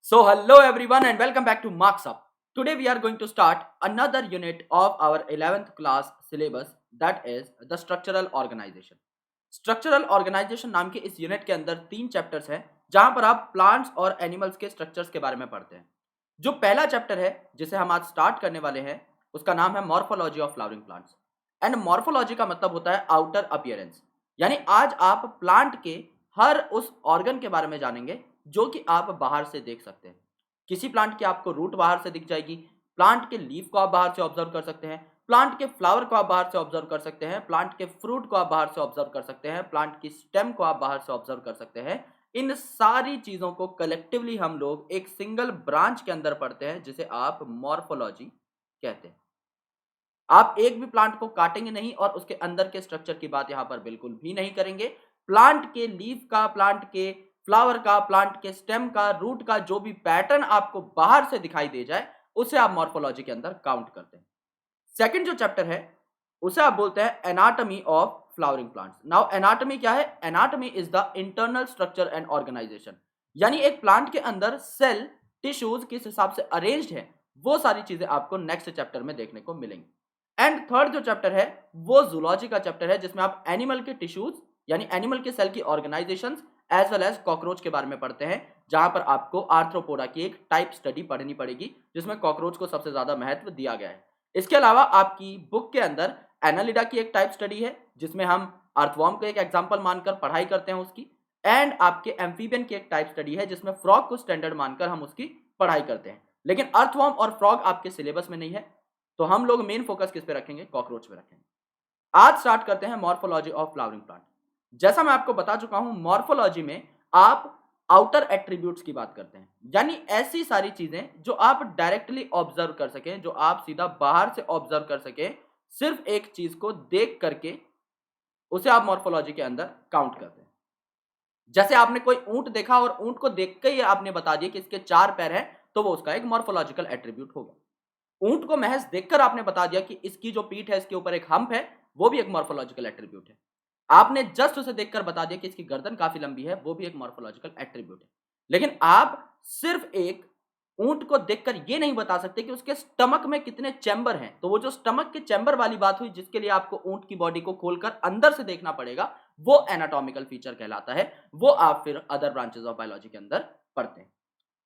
So hello everyone and welcome back to Marks Up. Today we are going to start another unit of our 11th class syllabus, that is the structural organization. Structural organization नाम के इस unit के अंदर 3 chapters हैं जहां पर आप plants और एनिमल्स के स्ट्रक्चर्स के बारे में पढ़ते हैं। जो पहला चैप्टर है जिसे हम आज स्टार्ट करने वाले हैं उसका नाम है morphology of flowering plants. And morphology का मतलब होता है आउटर अपीयरेंस, यानी आज आप प्लांट के हर उस ऑर्गन के बारे में जानेंगे जो कि आप बाहर से देख सकते हैं। किसी प्लांट की आपको रूट बाहर से दिख जाएगी, प्लांट के लीफ को आप बाहर से ऑब्जर्व कर सकते हैं, प्लांट के फ्लावर को आप बाहर से ऑब्जर्व कर सकते हैं, प्लांट के फ्रूट को आप बाहर से ऑब्जर्व कर सकते हैं, प्लांट की स्टेम को आप बाहर से ऑब्जर्व कर सकते हैं। इन सारी चीजों को कलेक्टिवली हम लोग एक सिंगल ब्रांच के अंदर पढ़ते हैं जिसे आप मॉर्फोलॉजी कहते हैं। आप एक भी प्लांट को काटेंगे नहीं और उसके अंदर के स्ट्रक्चर की बात यहां पर बिल्कुल भी नहीं करेंगे। प्लांट के लीफ का, प्लांट के फ्लावर का, प्लांट के स्टेम का, रूट का जो भी पैटर्न आपको बाहर से दिखाई दे जाए उसे आप मॉर्फोलॉजी के अंदर काउंट करते हैं। सेकंड जो चैप्टर है उसे आप बोलते हैं anatomy of flowering plants. Now anatomy क्या है? Anatomy is the internal structure and organization, यानी एक प्लांट के अंदर सेल टिश्यूज किस हिसाब से अरेंज्ड है वो सारी चीजें आपको नेक्स्ट चैप्टर में देखने को मिलेंगी। एंड थर्ड जो चैप्टर है वो जूलॉजी का चैप्टर है जिसमें आप एनिमल के टिश्यूज यानी एनिमल के सेल की organizations as well as cockroach के बारे में पढ़ते हैं, जहां पर आपको आर्थ्रोपोडा की एक टाइप स्टडी पढ़नी पड़ेगी जिसमें कॉकरोच को सबसे ज्यादा महत्व दिया गया है। इसके अलावा आपकी बुक के अंदर एनालिडा की एक टाइप स्टडी है जिसमें हम अर्थवॉर्म को एक एग्जाम्पल मानकर पढ़ाई करते हैं उसकी, एंड आपके एम्फीबियन की एक टाइप स्टडी है जिसमें फ्रॉग को स्टैंडर्ड मानकर हम उसकी पढ़ाई करते हैं। लेकिन अर्थवॉर्म और फ्रॉग आपके सिलेबस में नहीं है, तो हम लोग मेन फोकस किस पे रखेंगे? कॉकरोच पे रखेंगे। आज स्टार्ट करते हैं मॉर्फोलॉजी ऑफ फ्लावरिंग प्लांट। जैसा मैं आपको बता चुका हूं, मॉर्फोलॉजी में आप आउटर एट्रीब्यूट्स की बात करते हैं, यानी ऐसी सारी चीजें जो आप डायरेक्टली ऑब्जर्व कर सकें, जो आप सीधा बाहर से ऑब्जर्व कर सकें, सिर्फ एक चीज को देख करके उसे आप मॉर्फोलॉजी के अंदर काउंट करते हैं। जैसे आपने कोई ऊंट देखा और ऊंट को देख के ही आपने बता दिया कि इसके 4 पैर हैं, तो वो उसका एक मॉर्फोलॉजिकल एट्रीब्यूट होगा। ऊंट को महज देखकर आपने बता दिया कि इसकी जो पीठ है इसके ऊपर एक हम्प है, वो भी एक मॉर्फोलॉजिकल एट्रीब्यूट है। आपने जस्ट उसे देखकर बता दिया कि इसकी गर्दन काफी लंबी है, वो भी एक मॉर्फोलॉजिकल एट्रीब्यूट है। लेकिन आप सिर्फ एक ऊंट को देखकर ये नहीं बता सकते कि उसके स्टमक में कितने चैम्बर हैं। तो वो जो स्टमक के चैम्बर वाली बात हुई जिसके लिए आपको ऊंट की बॉडी को खोलकर अंदर से देखना पड़ेगा, वो एनाटॉमिकल फीचर कहलाता है। वो आप फिर अदर ब्रांचेस ऑफ बायोलॉजी के अंदर पढ़ते हैं।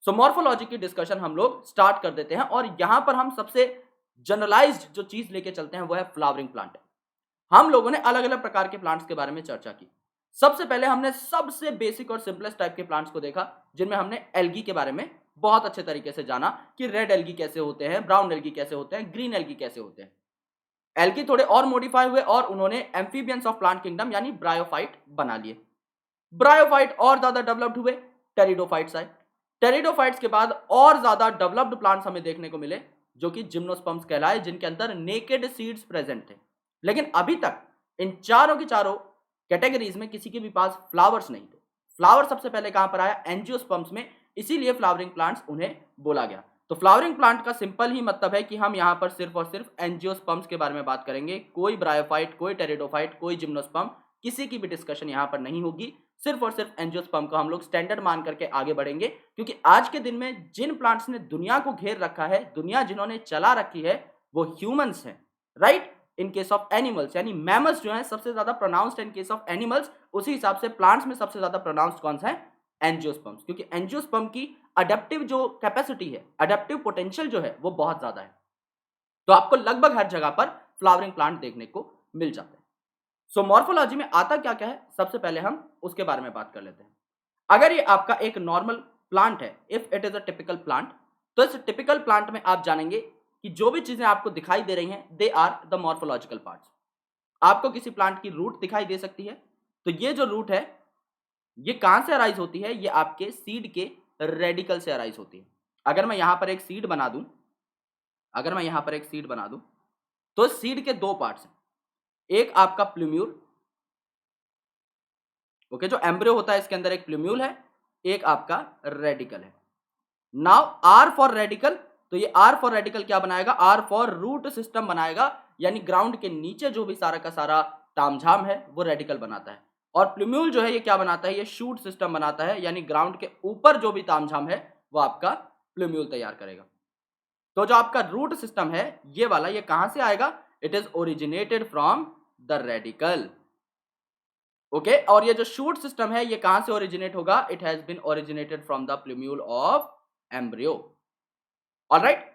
सो मॉर्फोलॉजी की डिस्कशन हम लोग स्टार्ट कर देते हैं और यहां पर हम सबसे जनरलाइज्ड जो चीज लेके चलते हैं वो है फ्लावरिंग प्लांट। हम लोगों ने अलग अलग प्रकार के प्लांट्स के बारे में चर्चा की। सबसे पहले हमने सबसे बेसिक और सिंपलेस्ट टाइप के प्लांट्स को देखा, जिनमें हमने एल्गी के बारे में बहुत अच्छे तरीके से जाना कि रेड एल्गी कैसे होते हैं, ब्राउन एल्गी कैसे होते हैं, ग्रीन एल्गी कैसे होते हैं। एल्गी थोड़े और मॉडिफाई हुए और उन्होंने एम्फीबियंस ऑफ प्लांट किंगडम यानी ब्रायोफाइट बना लिए। ब्रायोफाइट और ज्यादा डेवलप्ड हुए, टेरिडोफाइट्स आए। टेरिडोफाइट्स के बाद और ज्यादा डेवलप्ड प्लांट्स हमें देखने को मिले जो कि जिम्नोस्पर्म्स कहलाए, जिनके अंदर नेकेड सीड्स प्रेजेंट थे। लेकिन अभी तक इन चारों की चारों कैटेगरीज में किसी के भी पास फ्लावर्स नहीं थे। फ्लावर सबसे पहले कहां पर आया? एंजियोस्पर्म्स में, इसीलिए फ्लावरिंग प्लांट्स उन्हें बोला गया। तो फ्लावरिंग प्लांट का सिंपल ही मतलब है कि हम यहां पर सिर्फ और सिर्फ एंजियोस्पर्म्स के बारे में बात करेंगे। कोई ब्रायोफाइट, कोई टेरिडोफाइट, कोई जिम्नोस्पर्म, किसी की भी डिस्कशन यहां पर नहीं होगी। सिर्फ और सिर्फ एंजियोस्पर्म को हम लोग स्टैंडर्ड मान करके आगे बढ़ेंगे, क्योंकि आज के दिन में जिन प्लांट्स ने दुनिया को घेर रखा है, दुनिया जिन्होंने चला रखी है, वो ह्यूमंस हैं, right. In case of animals यानी मैमल्स जो है सबसे ज्यादा pronounced, in case of animals उसी हिसाब से प्लांट्स में सबसे ज्यादा प्रोनाउंस्ड कौन सा है? एंजियोस्पर्म्स, क्योंकि एंजियोस्पर्म की अडेप्टिव जो कैपेसिटी है, अडेप्टिव पोटेंशियल जो है वो बहुत ज्यादा है। तो आपको लगभग हर जगह पर फ्लावरिंग प्लांट देखने को मिल जाते हैं। सो मॉर्फोलॉजी में आता क्या क्या है, सबसे पहले हम उसके बारे में बात कर लेते हैं। अगर ये आपका एक नॉर्मल प्लांट है, if it is a typical plant, तो इस टिपिकल प्लांट में आप जानेंगे कि जो भी चीजें आपको दिखाई दे रही हैं, they are the morphological parts. आपको किसी प्लांट की रूट दिखाई दे सकती है, तो ये जो रूट है ये कहां से अराइज होती है? ये आपके सीड के रेडिकल से अराइज होती है। अगर मैं यहां पर एक सीड बना दूं, अगर मैं यहां पर एक सीड बना दूं, तो सीड के दो पार्ट्स हैं। एक आपका प्लूम्यूल, ओके, जो एम्ब्रियो होता है इसके अंदर एक प्लूम्यूल है, एक आपका रेडिकल है। नाउ आर फॉर रेडिकल, तो ये आर फॉर रेडिकल क्या बनाएगा? आर फॉर रूट सिस्टम बनाएगा, यानी ग्राउंड के नीचे जो भी सारा का सारा तामझाम है वो रेडिकल बनाता है। और प्लूम्यूल जो है ये क्या बनाता है? ये शूट सिस्टम बनाता है, यानी ग्राउंड के ऊपर जो भी तामझाम है वो आपका प्लूम्यूल तैयार करेगा। तो जो आपका रूट सिस्टम है ये वाला, ये कहां से आएगा? It is originated from the radical. Okay, और ये जो शूट सिस्टम है ये कहां से ओरिजिनेट होगा? It has been originated from the plumule of embryo. Alright,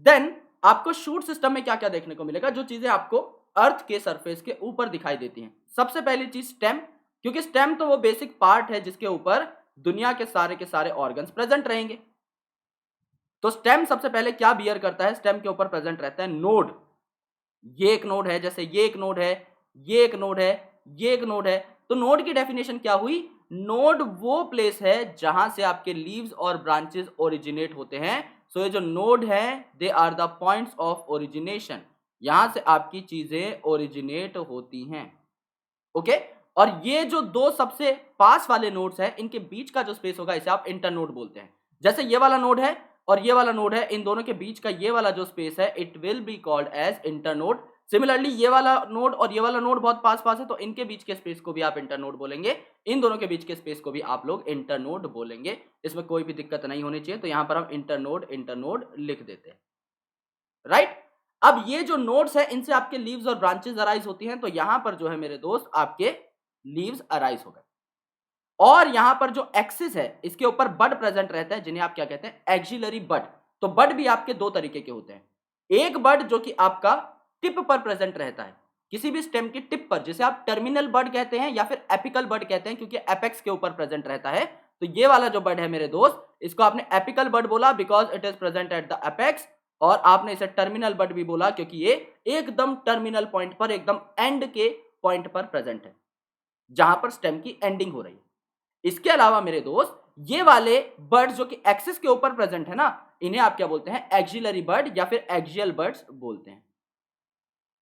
then आपको शूट सिस्टम में क्या क्या देखने को मिलेगा? जो चीजें आपको अर्थ के सरफेस के ऊपर दिखाई देती हैं। सबसे पहली चीज स्टेम, क्योंकि स्टेम तो वो बेसिक पार्ट है जिसके ऊपर दुनिया के सारे ऑर्गन्स प्रेजेंट रहेंगे। तो स्टेम सबसे पहले क्या बियर करता है? स्टेम के ऊपर प्रेजेंट रहता है नोड। ये एक नोड है, जैसे ये एक नोड है, ये एक नोड है, ये एक नोड है। तो नोड की डेफिनेशन क्या हुई? नोड वो प्लेस है जहां से आपके लीव्स और ब्रांचेस ओरिजिनेट होते हैं। सो ये जो नोड है they are the points of origination, यहां से आपकी चीजें ओरिजिनेट होती हैं। ओके, और ये जो दो सबसे पास वाले नोड्स हैं इनके बीच का जो स्पेस होगा इसे आप इंटरनोड बोलते हैं। जैसे ये वाला नोड है और ये वाला नोड है, इन दोनों के बीच का ये वाला जो स्पेस है it will be called as internode. Similarly ये वाला नोड और ये वाला नोड बहुत पास पास है तो इनके बीच के स्पेस को भी आप इंटरनोड बोलेंगे, इन दोनों के बीच के स्पेस को भी आप लोग इंटरनोड बोलेंगे। इसमें कोई भी दिक्कत नहीं होनी चाहिए, तो यहां पर हम इंटरनोड इंटरनोड लिख देते हैं। राइट, अब ये जो नोड्स है इनसे आपके लीव्स और ब्रांचेस अराइज होती हैं। तो यहां पर जो है मेरे दोस्त आपके लीव्स अराइज हो गए, और यहां पर जो एक्सिस है इसके ऊपर बड प्रेजेंट रहता है जिन्हें आप क्या कहते हैं? एक्सिलरी बड। तो बड भी आपके दो तरीके के होते हैं। एक बड जो कि आपका टिप पर प्रेजेंट रहता है, किसी भी स्टेम की टिप पर, जिसे आप टर्मिनल बड कहते हैं या फिर एपिकल बड कहते हैं, क्योंकि एपेक्स के ऊपर प्रेजेंट रहता है। तो ये वाला जो बड है मेरे दोस्त, इसको आपने एपिकल बड बोला because it is present at the apex, और आपने इसे टर्मिनल बड भी बोला क्योंकि ये एकदम टर्मिनल पॉइंट पर, एकदम एंड के पॉइंट पर प्रेजेंट है जहां पर स्टेम की एंडिंग हो रही है। इसके अलावा मेरे दोस्त ये वाले बर्ड्स जो कि एक्सिस के ऊपर प्रेजेंट है ना, इन्हें आप क्या बोलते हैं? एक्सिलरी बर्ड या फिर एक्सियल बर्ड्स बोलते हैं।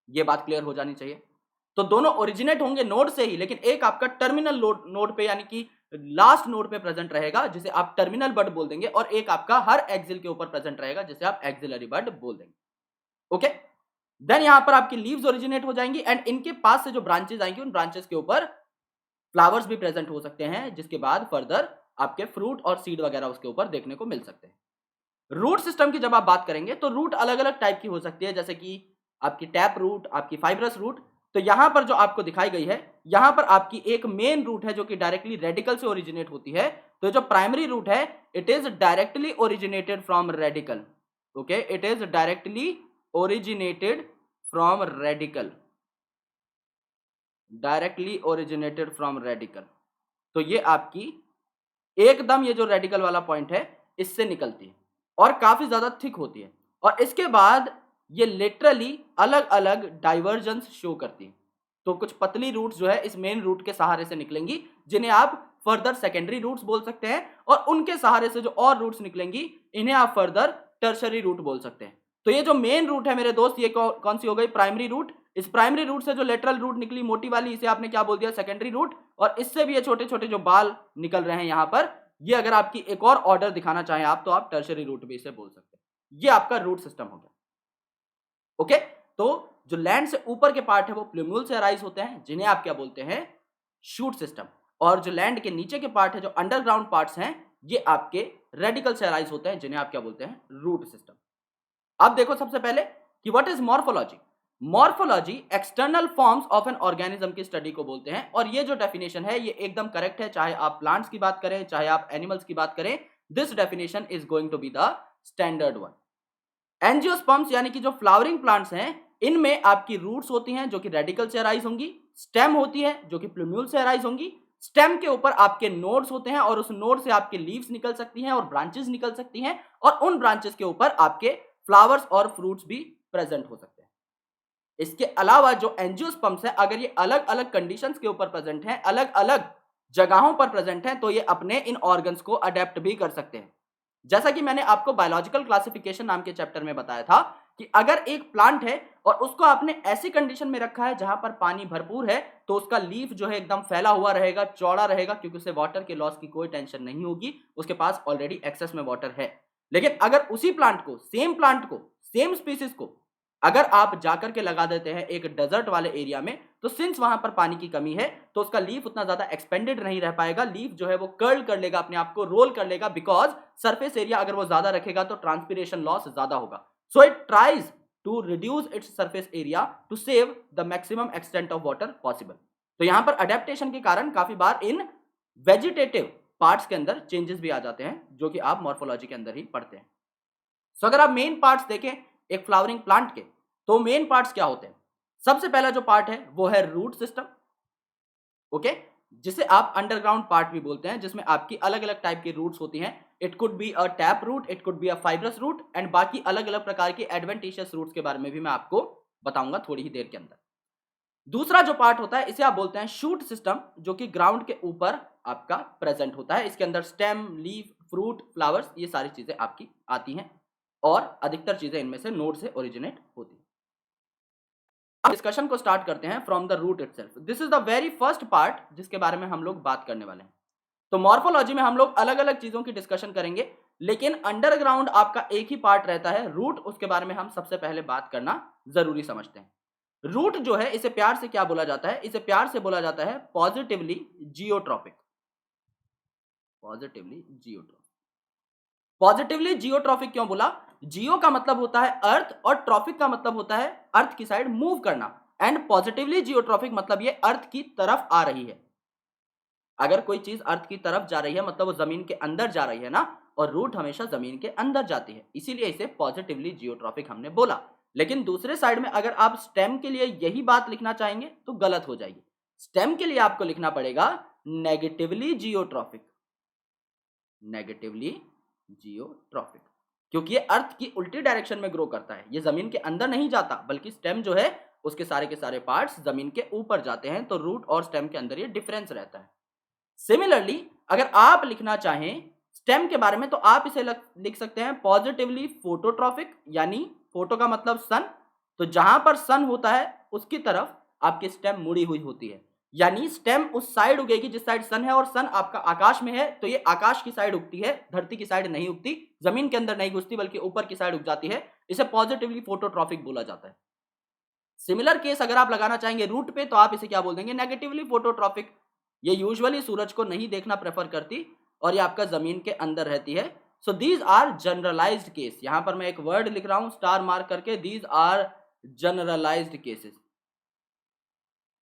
ये बात क्लियर हो जानी चाहिए। तो दोनों ओरिजिनेट होंगे नोड से ही, लेकिन एक आपका टर्मिनल नोड पे यानी कि लास्ट नोड पे प्रेजेंट रहेगा जिसे आप टर्मिनल बर्ड बोल देंगे, और एक आपका हर एक्सिल के ऊपर प्रेजेंट रहेगा जिसे आप एक्सिलरी बर्ड बोल देंगे। ओके, देन यहां पर आपकी लीव्स ओरिजिनेट हो जाएंगी एंड इनके पास से जो ब्रांचेस आएंगी उन ब्रांचेस के ऊपर फ्लावर्स भी प्रेजेंट हो सकते हैं, जिसके बाद फर्दर आपके फ्रूट और सीड वगैरह उसके ऊपर देखने को मिल सकते हैं। रूट सिस्टम की जब आप बात करेंगे तो रूट अलग अलग टाइप की हो सकती है, जैसे कि आपकी टैप रूट, आपकी फाइब्रस रूट। तो यहां पर जो आपको दिखाई गई है, यहां पर आपकी एक मेन रूट है जो कि डायरेक्टली रेडिकल से ओरिजिनेट होती है। तो जो प्राइमरी रूट है it is directly originated from radical. Okay, it is directly originated from radical, directly originated from radical. तो ये आपकी एकदम ये जो रेडिकल वाला पॉइंट है इससे निकलती है और काफी ज्यादा थिक होती है, और इसके बाद ये लिटरली अलग अलग डाइवर्जेंस शो करती है। तो कुछ पतली रूट्स जो है इस मेन रूट के सहारे से निकलेंगी, जिन्हें आप फर्दर सेकेंडरी रूट्स बोल सकते हैं, और उनके सहारे से जो और रूट्स निकलेंगी इन्हें आप फर्दर टर्शरी रूट बोल सकते हैं। तो ये जो मेन रूट है मेरे दोस्त, ये कौन सी हो गई? Primary root. इस प्राइमरी रूट से जो लेटरल रूट निकली मोटी वाली, इसे आपने क्या बोल दिया? Secondary root. और इससे भी ये छोटे छोटे जो बाल निकल रहे हैं यहाँ पर, ये अगर आपकी एक और ऑर्डर दिखाना चाहें आप, तो आप टर्शरी रूट भी इसे बोल सकते हैं। ये आपका रूट सिस्टम हो गया। ओके, तो जो लैंड से ऊपर के पार्ट है वो प्लूम्यूल से अराइज होते हैं, जिन्हें आप क्या बोलते हैं? Shoot system. और जो लैंड के नीचे के पार्ट है, जो अंडरग्राउंड पार्ट्स हैं, ये आपके रेडिकल से अराइज होते हैं, जिन्हें आप क्या बोलते हैं? Root system. अब देखो सबसे पहले कि what is morphology. Morphology external forms of an organism की स्टडी को बोलते हैं, और ये जो डेफिनेशन है ये एकदम करेक्ट है, चाहे आप प्लांट्स की बात करें चाहे आप एनिमल्स की बात करें। This definition is going to be the standard one. Angiosperms यानी कि जो फ्लावरिंग प्लांट्स हैं, इनमें आपकी रूट्स होती हैं जो कि रेडिकल से अराइज होंगी, स्टेम होती है जो कि प्लूम्यूल से अराइज होंगी, स्टेम के ऊपर आपके नोड्स होते हैं और उस नोड से आपके लीव्स निकल सकती हैं और ब्रांचेस निकल सकती हैं, और उन ब्रांचेस के ऊपर आपके फ्लावर्स और फ्रूट्स भी प्रेजेंट हो सकते हैं। इसके अलावा जो एंजियोस्पर्म्स है, अगर ये अलग अलग कंडीशंस के ऊपर प्रेजेंट हैं, अलग अलग जगहों पर प्रेजेंट हैं, तो ये अपने इन ऑर्गन्स को अडेप्ट भी कर सकते हैं। जैसा कि मैंने आपको बायोलॉजिकल क्लासिफिकेशन नाम के चैप्टर में बताया था कि अगर एक प्लांट है और उसको आपने ऐसी कंडीशन में रखा है जहां पर पानी भरपूर है, तो उसका लीफ जो है एकदम फैला हुआ रहेगा, चौड़ा रहेगा, क्योंकि उसे वाटर के लॉस की कोई टेंशन नहीं होगी, उसके पास ऑलरेडी एक्सेस में वाटर है। लेकिन अगर उसी प्लांट को, सेम स्पीसीज को अगर आप जाकर के लगा देते हैं एक डेजर्ट वाले एरिया में, तो सिंस वहां पर पानी की कमी है तो उसका लीफ उतना ज्यादा एक्सपेंडेड नहीं रह पाएगा, लीफ जो है वो कर्ल कर लेगा, अपने आप को रोल कर लेगा, बिकॉज सरफेस एरिया अगर वो ज्यादा रखेगा तो ट्रांसपीरेशन लॉस ज्यादा होगा। So it tries to reduce its surface area to save the maximum extent of water possible. तो यहां पर अडेप्टेशन के कारण काफी बार इन वेजिटेटिव पार्ट्स के अंदर चेंजेस भी आ जाते हैं, जो कि आप मॉर्फोलॉजी के अंदर ही पढ़ते हैं। सो अगर आप मेन पार्ट्स देखें एक फ्लावरिंग प्लांट के, तो मेन पार्ट्स क्या होते हैं? सबसे पहला जो पार्ट है वो है रूट सिस्टम, ओके, जिसे आप अंडरग्राउंड पार्ट भी बोलते हैं, जिसमें आपकी अलग अलग टाइप की रूट्स होती हैं। It could be a tap root, it could be a fibrous root, and बाकी अलग अलग प्रकार की एडवेंटिशियस रूट्स के बारे में भी मैं आपको बताऊंगा थोड़ी ही देर के अंदर। दूसरा जो पार्ट होता है इसे आप बोलते हैं शूट सिस्टम, जो कि ग्राउंड के ऊपर आपका प्रेजेंट होता है। इसके अंदर स्टेम, लीफ, फ्रूट, फ्लावर्स, ये सारी चीजें आपकी आती हैं, और अधिकतर चीजें इनमें से नोड से ओरिजिनेट होती हैं। डिस्कशन को स्टार्ट करते हैं from the root itself. This is the very first part जिसके बारे में हम लोग बात करने वाले हैं। तो मॉर्फोलॉजी में हम लोग अलग अलग चीजों की डिस्कशन करेंगे, लेकिन अंडरग्राउंड आपका एक ही पार्ट रहता है रूट, उसके बारे में हम सबसे पहले बात करना जरूरी समझते हैं। रूट जो है इसे प्यार से क्या बोला जाता है? इसे प्यार से बोला जाता है positively geotropic. Positively geotropic. Positively geotropic क्यों बोला? जियो का मतलब होता है अर्थ, और ट्रॉफिक का मतलब होता है अर्थ की साइड मूव करना, एंड पॉजिटिवली जियोट्रॉफिक मतलब ये अर्थ की तरफ आ रही है। अगर कोई चीज अर्थ की तरफ जा रही है मतलब वो जमीन के अंदर जा रही है ना, और रूट हमेशा जमीन के अंदर जाती है, इसीलिए इसे पॉजिटिवली जियोट्रॉफिक हमने बोला। लेकिन दूसरे साइड में अगर आप स्टेम के लिए यही बात लिखना चाहेंगे तो गलत हो जाएगी। स्टेम के लिए आपको लिखना पड़ेगा नेगेटिवली जियोट्रॉफिक। नेगेटिवली जियोट्रॉफिक, क्योंकि ये अर्थ की उल्टी डायरेक्शन में ग्रो करता है, ये जमीन के अंदर नहीं जाता, बल्कि स्टेम जो है उसके सारे के सारे पार्ट्स जमीन के ऊपर जाते हैं। तो रूट और स्टेम के अंदर ये डिफरेंस रहता है। सिमिलरली अगर आप लिखना चाहें स्टेम के बारे में तो आप इसे लिख सकते हैं पॉजिटिवली फोटोट्रॉफिक, यानी फोटो का मतलब सन, तो जहां पर सन होता है उसकी तरफ आपकी स्टेम मुड़ी हुई होती है, यानी स्टेम उस साइड उगेगी जिस साइड सन है, और सन आपका आकाश में है तो ये आकाश की साइड उगती है, धरती की साइड नहीं उगती, जमीन के अंदर नहीं घुसती बल्कि ऊपर की साइड उग जाती है। इसे पॉजिटिवली फोटोट्रॉफिक बोला जाता है। सिमिलर केस अगर आप लगाना चाहेंगे रूट पे तो आप इसे क्या बोल देंगे? Negatively phototrophic. ये यूजुअली सूरज को नहीं देखना प्रेफर करती, और ये आपका जमीन के अंदर रहती है। So these are generalized case. यहां पर मैं एक वर्ड लिख रहा हूं स्टार मार्क करके, दीज आर जनरलाइज्ड केसेस।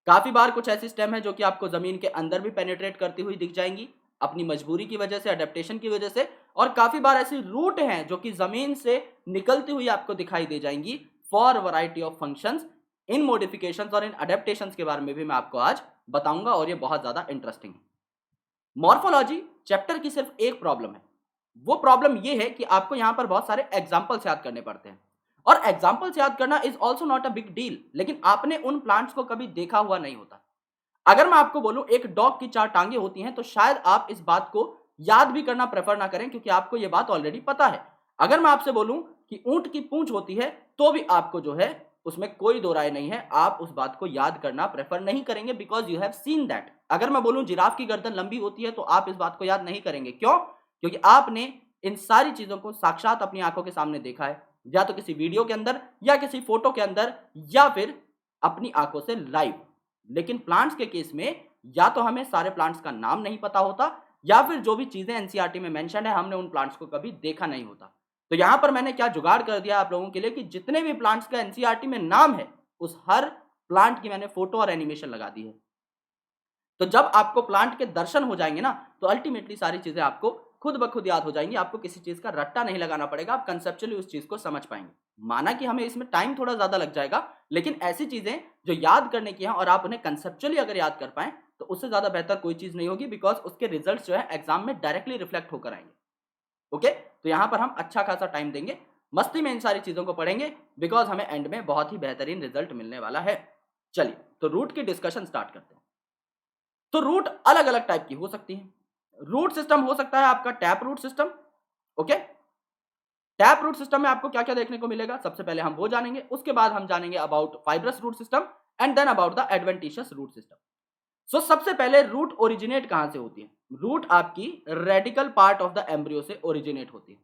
काफी बार कुछ ऐसी स्टेम है जो कि आपको जमीन के अंदर भी पेनिट्रेट करती हुई दिख जाएंगी अपनी मजबूरी की वजह से, अडेप्टेशन की वजह से, और काफी बार ऐसी रूट हैं जो कि जमीन से निकलती हुई आपको दिखाई दे जाएंगी for variety of functions. In modifications और इन अडेप्टेशंस के बारे में भी मैं आपको आज बताऊंगा, और ये बहुत ज्यादा इंटरेस्टिंग है। मॉर्फोलॉजी चैप्टर की सिर्फ एक प्रॉब्लम है, वो प्रॉब्लम ये है कि आपको यहां पर बहुत सारे एग्जाम्पल्स याद करने पड़ते हैं, और एग्जाम्पल्स याद करना is also not a big deal, लेकिन आपने उन प्लांट्स को कभी देखा हुआ नहीं होता। अगर मैं आपको बोलूं एक डॉग की 4 टांगे होती हैं, तो शायद आप इस बात को याद भी करना प्रेफर ना करें, क्योंकि आपको यह बात ऑलरेडी पता है। अगर मैं आपसे बोलूं कि ऊंट की पूंछ होती है, तो भी आपको जो है उसमें कोई दो राय नहीं है, आप उस बात को याद करना प्रेफर नहीं करेंगे, because you have seen that. अगर मैं बोलूं जिराफ की गर्दन लंबी होती है, तो आप इस बात को याद नहीं करेंगे। क्यों? क्योंकि आपने इन सारी चीजों को साक्षात अपनी आंखों के सामने देखा है, या तो किसी वीडियो के अंदर, या किसी फोटो के अंदर, या फिर अपनी आंखों से लाइव। लेकिन प्लांट्स के केस में या तो हमें सारे प्लांट्स का नाम नहीं पता होता, या फिर जो भी चीजें एनसीईआरटी में मेंशन है हमने उन प्लांट्स को कभी देखा नहीं होता। तो यहां पर मैंने क्या जुगाड़ कर दिया आप लोगों के लिए कि जितने भी प्लांट्स का एनसीईआरटी में नाम है उस हर प्लांट की मैंने फोटो और एनिमेशन लगा दी है। तो जब आपको प्लांट के दर्शन हो जाएंगे ना, तो अल्टीमेटली सारी चीजें आपको खुद ब खुद याद हो जाएंगी, आपको किसी चीज का रट्टा नहीं लगाना पड़ेगा, आप कंसेप्चुअली उस चीज को समझ पाएंगे। माना कि हमें इसमें टाइम थोड़ा ज्यादा लग जाएगा, लेकिन ऐसी चीजें जो याद करने की हैं और आप उन्हें कंसेप्चुअली अगर याद कर पाएं तो उससे ज्यादा बेहतर कोई चीज नहीं होगी, बिकॉज उसके रिजल्ट जो है एग्जाम में डायरेक्टली रिफ्लेक्ट होकर आएंगे। ओके, तो यहां पर हम अच्छा खासा टाइम देंगे, मस्ती में इन सारी चीजों को पढ़ेंगे, बिकॉज हमें एंड में बहुत ही बेहतरीन रिजल्ट मिलने वाला है। चलिए तो रूट की डिस्कशन स्टार्ट करते हैं। तो रूट अलग अलग टाइप की हो सकती है। रूट सिस्टम हो सकता है आपका tap root system. Okay, tap root system में आपको क्या क्या देखने को मिलेगा सबसे पहले हम वो जानेंगे, उसके बाद हम जानेंगे about fibrous root system, and then about the adventitious root system. So सबसे पहले रूट ओरिजिनेट कहां से होती है? रूट आपकी radical part of the embryo से ओरिजिनेट होती है,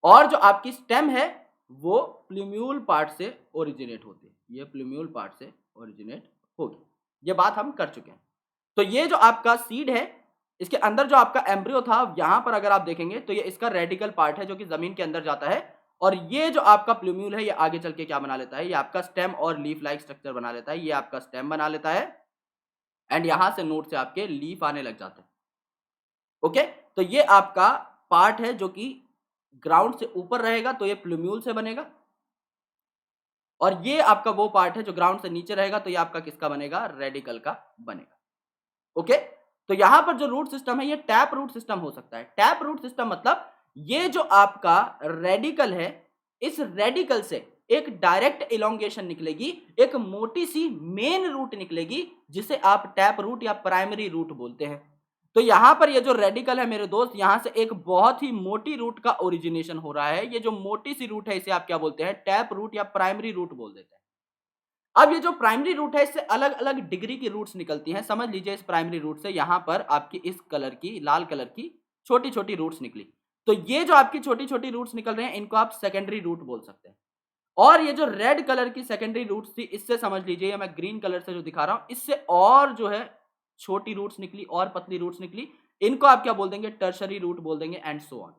और जो आपकी स्टेम है वो प्लूम्यूल पार्ट से ओरिजिनेट होती है, ये प्लूम्यूल पार्ट से ओरिजिनेट होगी। ये बात हम कर चुके हैं। तो ये जो आपका सीड है, इसके अंदर जो आपका एम्ब्रियो था, यहां पर अगर आप देखेंगे तो ये इसका रेडिकल पार्ट है जो कि जमीन के अंदर जाता है, और ये जो आपका प्लूम्यूल है ये आगे चल के क्या बना लेता है, ये आपका स्टेम और लीफ लाइक स्ट्रक्चर बना लेता है। ये आपका स्टेम बना लेता है एंड यहां से नोड से आपके लीफ आने लग जाते हैं। ओके, तो ये आपका पार्ट है जो कि ग्राउंड से ऊपर रहेगा, तो ये प्लूम्यूल से बनेगा, और ये आपका वो पार्ट है जो ग्राउंड से नीचे रहेगा, तो ये आपका किसका बनेगा, रेडिकल का बनेगा। ओके, तो यहां पर जो रूट सिस्टम है ये टैप रूट सिस्टम हो सकता है। टैप रूट सिस्टम मतलब ये जो आपका रेडिकल है, इस रेडिकल से एक डायरेक्ट इलोंगेशन निकलेगी, एक मोटी सी मेन रूट निकलेगी, जिसे आप टैप रूट या प्राइमरी रूट बोलते हैं। तो यहां पर ये जो रेडिकल है मेरे दोस्त, यहां से एक बहुत ही मोटी रूट का ओरिजिनेशन हो रहा है। ये जो मोटी सी रूट है इसे आप क्या बोलते हैं, टैप रूट या प्राइमरी रूट बोल देते हैं। अब ये जो प्राइमरी रूट है, इससे अलग अलग डिग्री की रूट्स निकलती हैं। समझ लीजिए इस प्राइमरी रूट से यहां पर आपकी इस कलर की, लाल कलर की छोटी छोटी रूट्स निकली, तो ये जो आपकी छोटी छोटी रूट्स निकल रहे हैं इनको आप सेकेंडरी रूट बोल सकते हैं। और ये जो रेड कलर की सेकेंडरी रूट्स थी, इससे समझ लीजिए, मैं ग्रीन कलर से जो दिखा रहा हूं, इससे और जो है छोटी रूट्स निकली और पतली रूट्स निकली, इनको आप क्या बोल देंगे, टर्शरी रूट बोल देंगे एंड सो ऑन।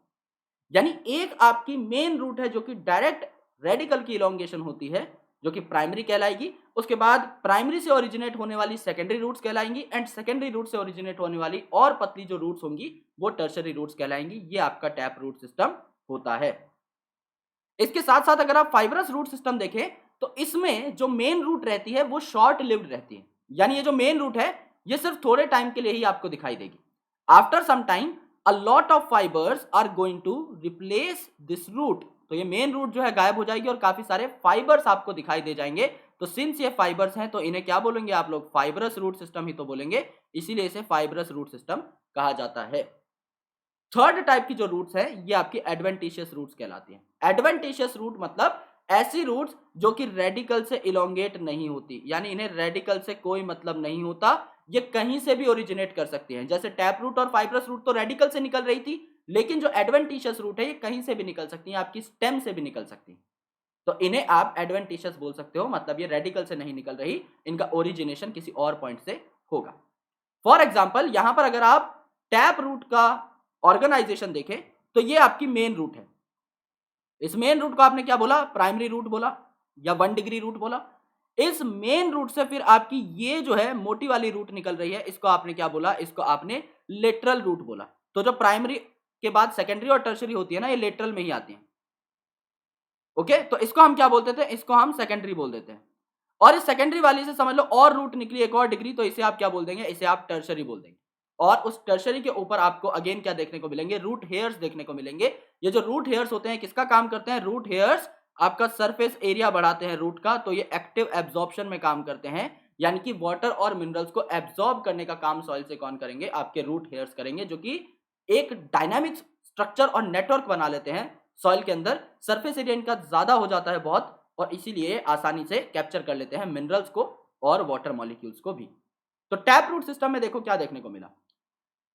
यानी एक आपकी मेन रूट है जो कि डायरेक्ट रेडिकल की इलोंगेशन होती है, जो कि प्राइमरी कहलाएगी। उसके बाद प्राइमरी से ओरिजिनेट होने वाली सेकेंडरी रूट्स कहलाएंगी, एंड सेकेंडरी रूट से ओरिजिनेट होने वाली और पतली जो रूट्स होंगी वो टर्शरी रूट्स कहलाएंगी। ये आपका टैप रूट सिस्टम होता है। इसके साथ साथ अगर आप फाइब्रस रूट सिस्टम देखें तो इसमें जो मेन रूट रहती है वो शॉर्ट लिव्ड रहती है। यानी ये जो मेन रूट है ये सिर्फ थोड़े टाइम के लिए ही आपको दिखाई देगी। After some time a lot of fibres are going to replace this root. तो ये मेन रूट जो है गायब हो जाएगी और काफी सारे फाइबर्स आपको दिखाई दे जाएंगे। तो सिंस ये फाइबर्स हैं तो इन्हें क्या बोलेंगे आप लोग, फाइब्रस रूट सिस्टम ही तो बोलेंगे, इसीलिए इसे फाइब्रस रूट सिस्टम कहा जाता है। थर्ड टाइप की जो रूट्स है ये आपकी एडवेंटिशियस रूट्स कहलाती हैं। एडवेंटिशियस रूट मतलब ऐसी रूट्स जो कि रेडिकल से इलोंगेट नहीं होती, यानी इन्हें रेडिकल से कोई मतलब नहीं होता, ये कहीं से भी ओरिजिनेट कर सकती हैं। जैसे टैप रूट और फाइब्रस रूट तो रेडिकल से निकल रही थी, लेकिन जो एडवेंटिशियस रूट है ये कहीं से भी निकल सकती हैं, आपकी स्टेम से भी निकल सकती हैं। तो इन्हें आप एडवेंटिशियस बोल सकते हो, मतलब ये रेडिकल से नहीं निकल रही, इनका ओरिजिनेशन किसी और पॉइंट से होगा। फॉर एग्जाम्पल यहां पर अगर आप टैप रूट का ऑर्गेनाइजेशन देखें तो ये आपकी मेन रूट है। इस मेन रूट को आपने क्या बोला, प्राइमरी रूट बोला या 1 डिग्री रूट बोला। इस मेन रूट से फिर आपकी ये जो है मोटी वाली रूट निकल रही है, इसको आपने क्या बोला, इसको आपने लेटरल रूट बोला। तो जो प्राइमरी के बाद सेकेंडरी और टर्शरी होती है ना, ये लेटरल में ही आती है। ओके, तो इसको हम क्या बोलते थे, इसको हम सेकेंडरी बोल देते हैं। और इस सेकेंडरी वाली से समझ लो और रूट निकली एक और डिग्री, तो इसे आप क्या बोल देंगे, इसे आप टर्शरी बोल देंगे। और उस टर्शरी के ऊपर आपको अगेन क्या देखने को मिलेंगे, रूट हेयर्स देखने को मिलेंगे। ये जो रूट हेयर्स होते हैं किसका काम करते हैं, रूट हेयर्स आपका सरफेस एरिया बढ़ाते हैं रूट का, तो ये एक्टिव एब्जॉर्प्शन में काम करते हैं। यानी कि वाटर और मिनरल्स को एब्जॉर्ब करने का काम सॉइल से कौन करेंगे, आपके रूट हेयर्स करेंगे, जो कि एक डायनामिक स्ट्रक्चर और नेटवर्क बना लेते हैं सॉइल के अंदर। सरफेस एरिया इनका ज्यादा हो जाता है बहुत, और इसीलिए आसानी से कैप्चर कर लेते हैं मिनरल्स को और वाटर मॉलिक्यूल्स को भी। तो टैप रूट सिस्टम में देखो क्या देखने को मिला।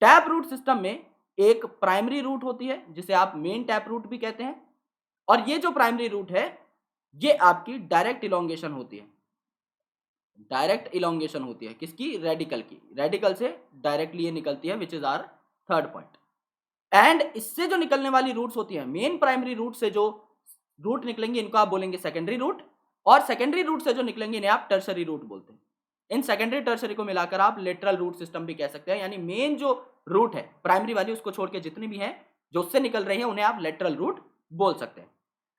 टैप रूट सिस्टम में एक प्राइमरी रूट होती है जिसे आप मेन टैप रूट भी कहते हैं, और ये जो प्राइमरी रूट है ये आपकी डायरेक्ट इलोंगेशन होती है। डायरेक्ट इलोंगेशन होती है किसकी, रेडिकल की। रेडिकल से डायरेक्टली ये निकलती है, which is our third point. And इससे जो निकलने वाली रूट्स होती है, मेन प्राइमरी रूट से जो रूट निकलेंगे इनको आप बोलेंगे सेकेंडरी रूट, और सेकेंडरी रूट से जो निकलेंगे इन्हें आप टर्शरी रूट बोलते हैं। इन सेकेंडरी टर्शरी को मिलाकर आप लेटरल रूट सिस्टम भी कह सकते हैं। यानी मेन जो रूट है प्राइमरी वाली, उसको छोड़ के जितनी भी हैं जो उससे निकल रही हैं उन्हें आप लेटरल रूट बोल सकते हैं।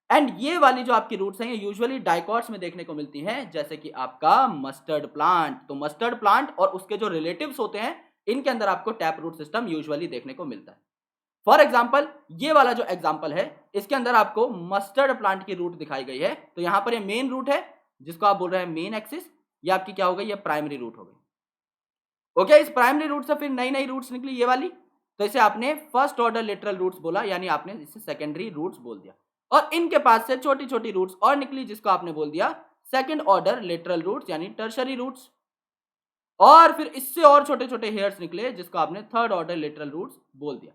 एंड ये वाली जो आपकी रूट्स हैं ये यूजुअली डाइकॉट्स में देखने को मिलती हैं, जैसे कि आपका मस्टर्ड प्लांट। तो मस्टर्ड प्लांट और उसके जो रिलेटिव्स होते हैं इनके अंदर आपको टैप रूट सिस्टम यूजुअली देखने को मिलता है। फॉर एग्जाम्पल ये वाला जो एग्जाम्पल है इसके अंदर आपको मस्टर्ड प्लांट की रूट दिखाई गई है। तो यहां पर ये मेन रूट है जिसको आप बोल रहे हैं मेन एक्सिस, ये आपकी क्या हो गई, ये प्राइमरी रूट हो गई। ओके, इस प्राइमरी रूट से फिर नई नई रूट्स निकली ये वाली, तो इसे आपने फर्स्ट ऑर्डर लिटरल रूट्स बोला, यानी आपने इसे सेकेंडरी रूट्स बोल दिया। और इनके पास से छोटी छोटी रूट्स और निकली जिसको आपने बोल दिया सेकेंड ऑर्डर लिटरल रूट्स यानी टर्शरी रूट्स। और फिर इससे और छोटे छोटे हेयर्स निकले जिसको आपने थर्ड ऑर्डर लिटरल रूट्स बोल दिया।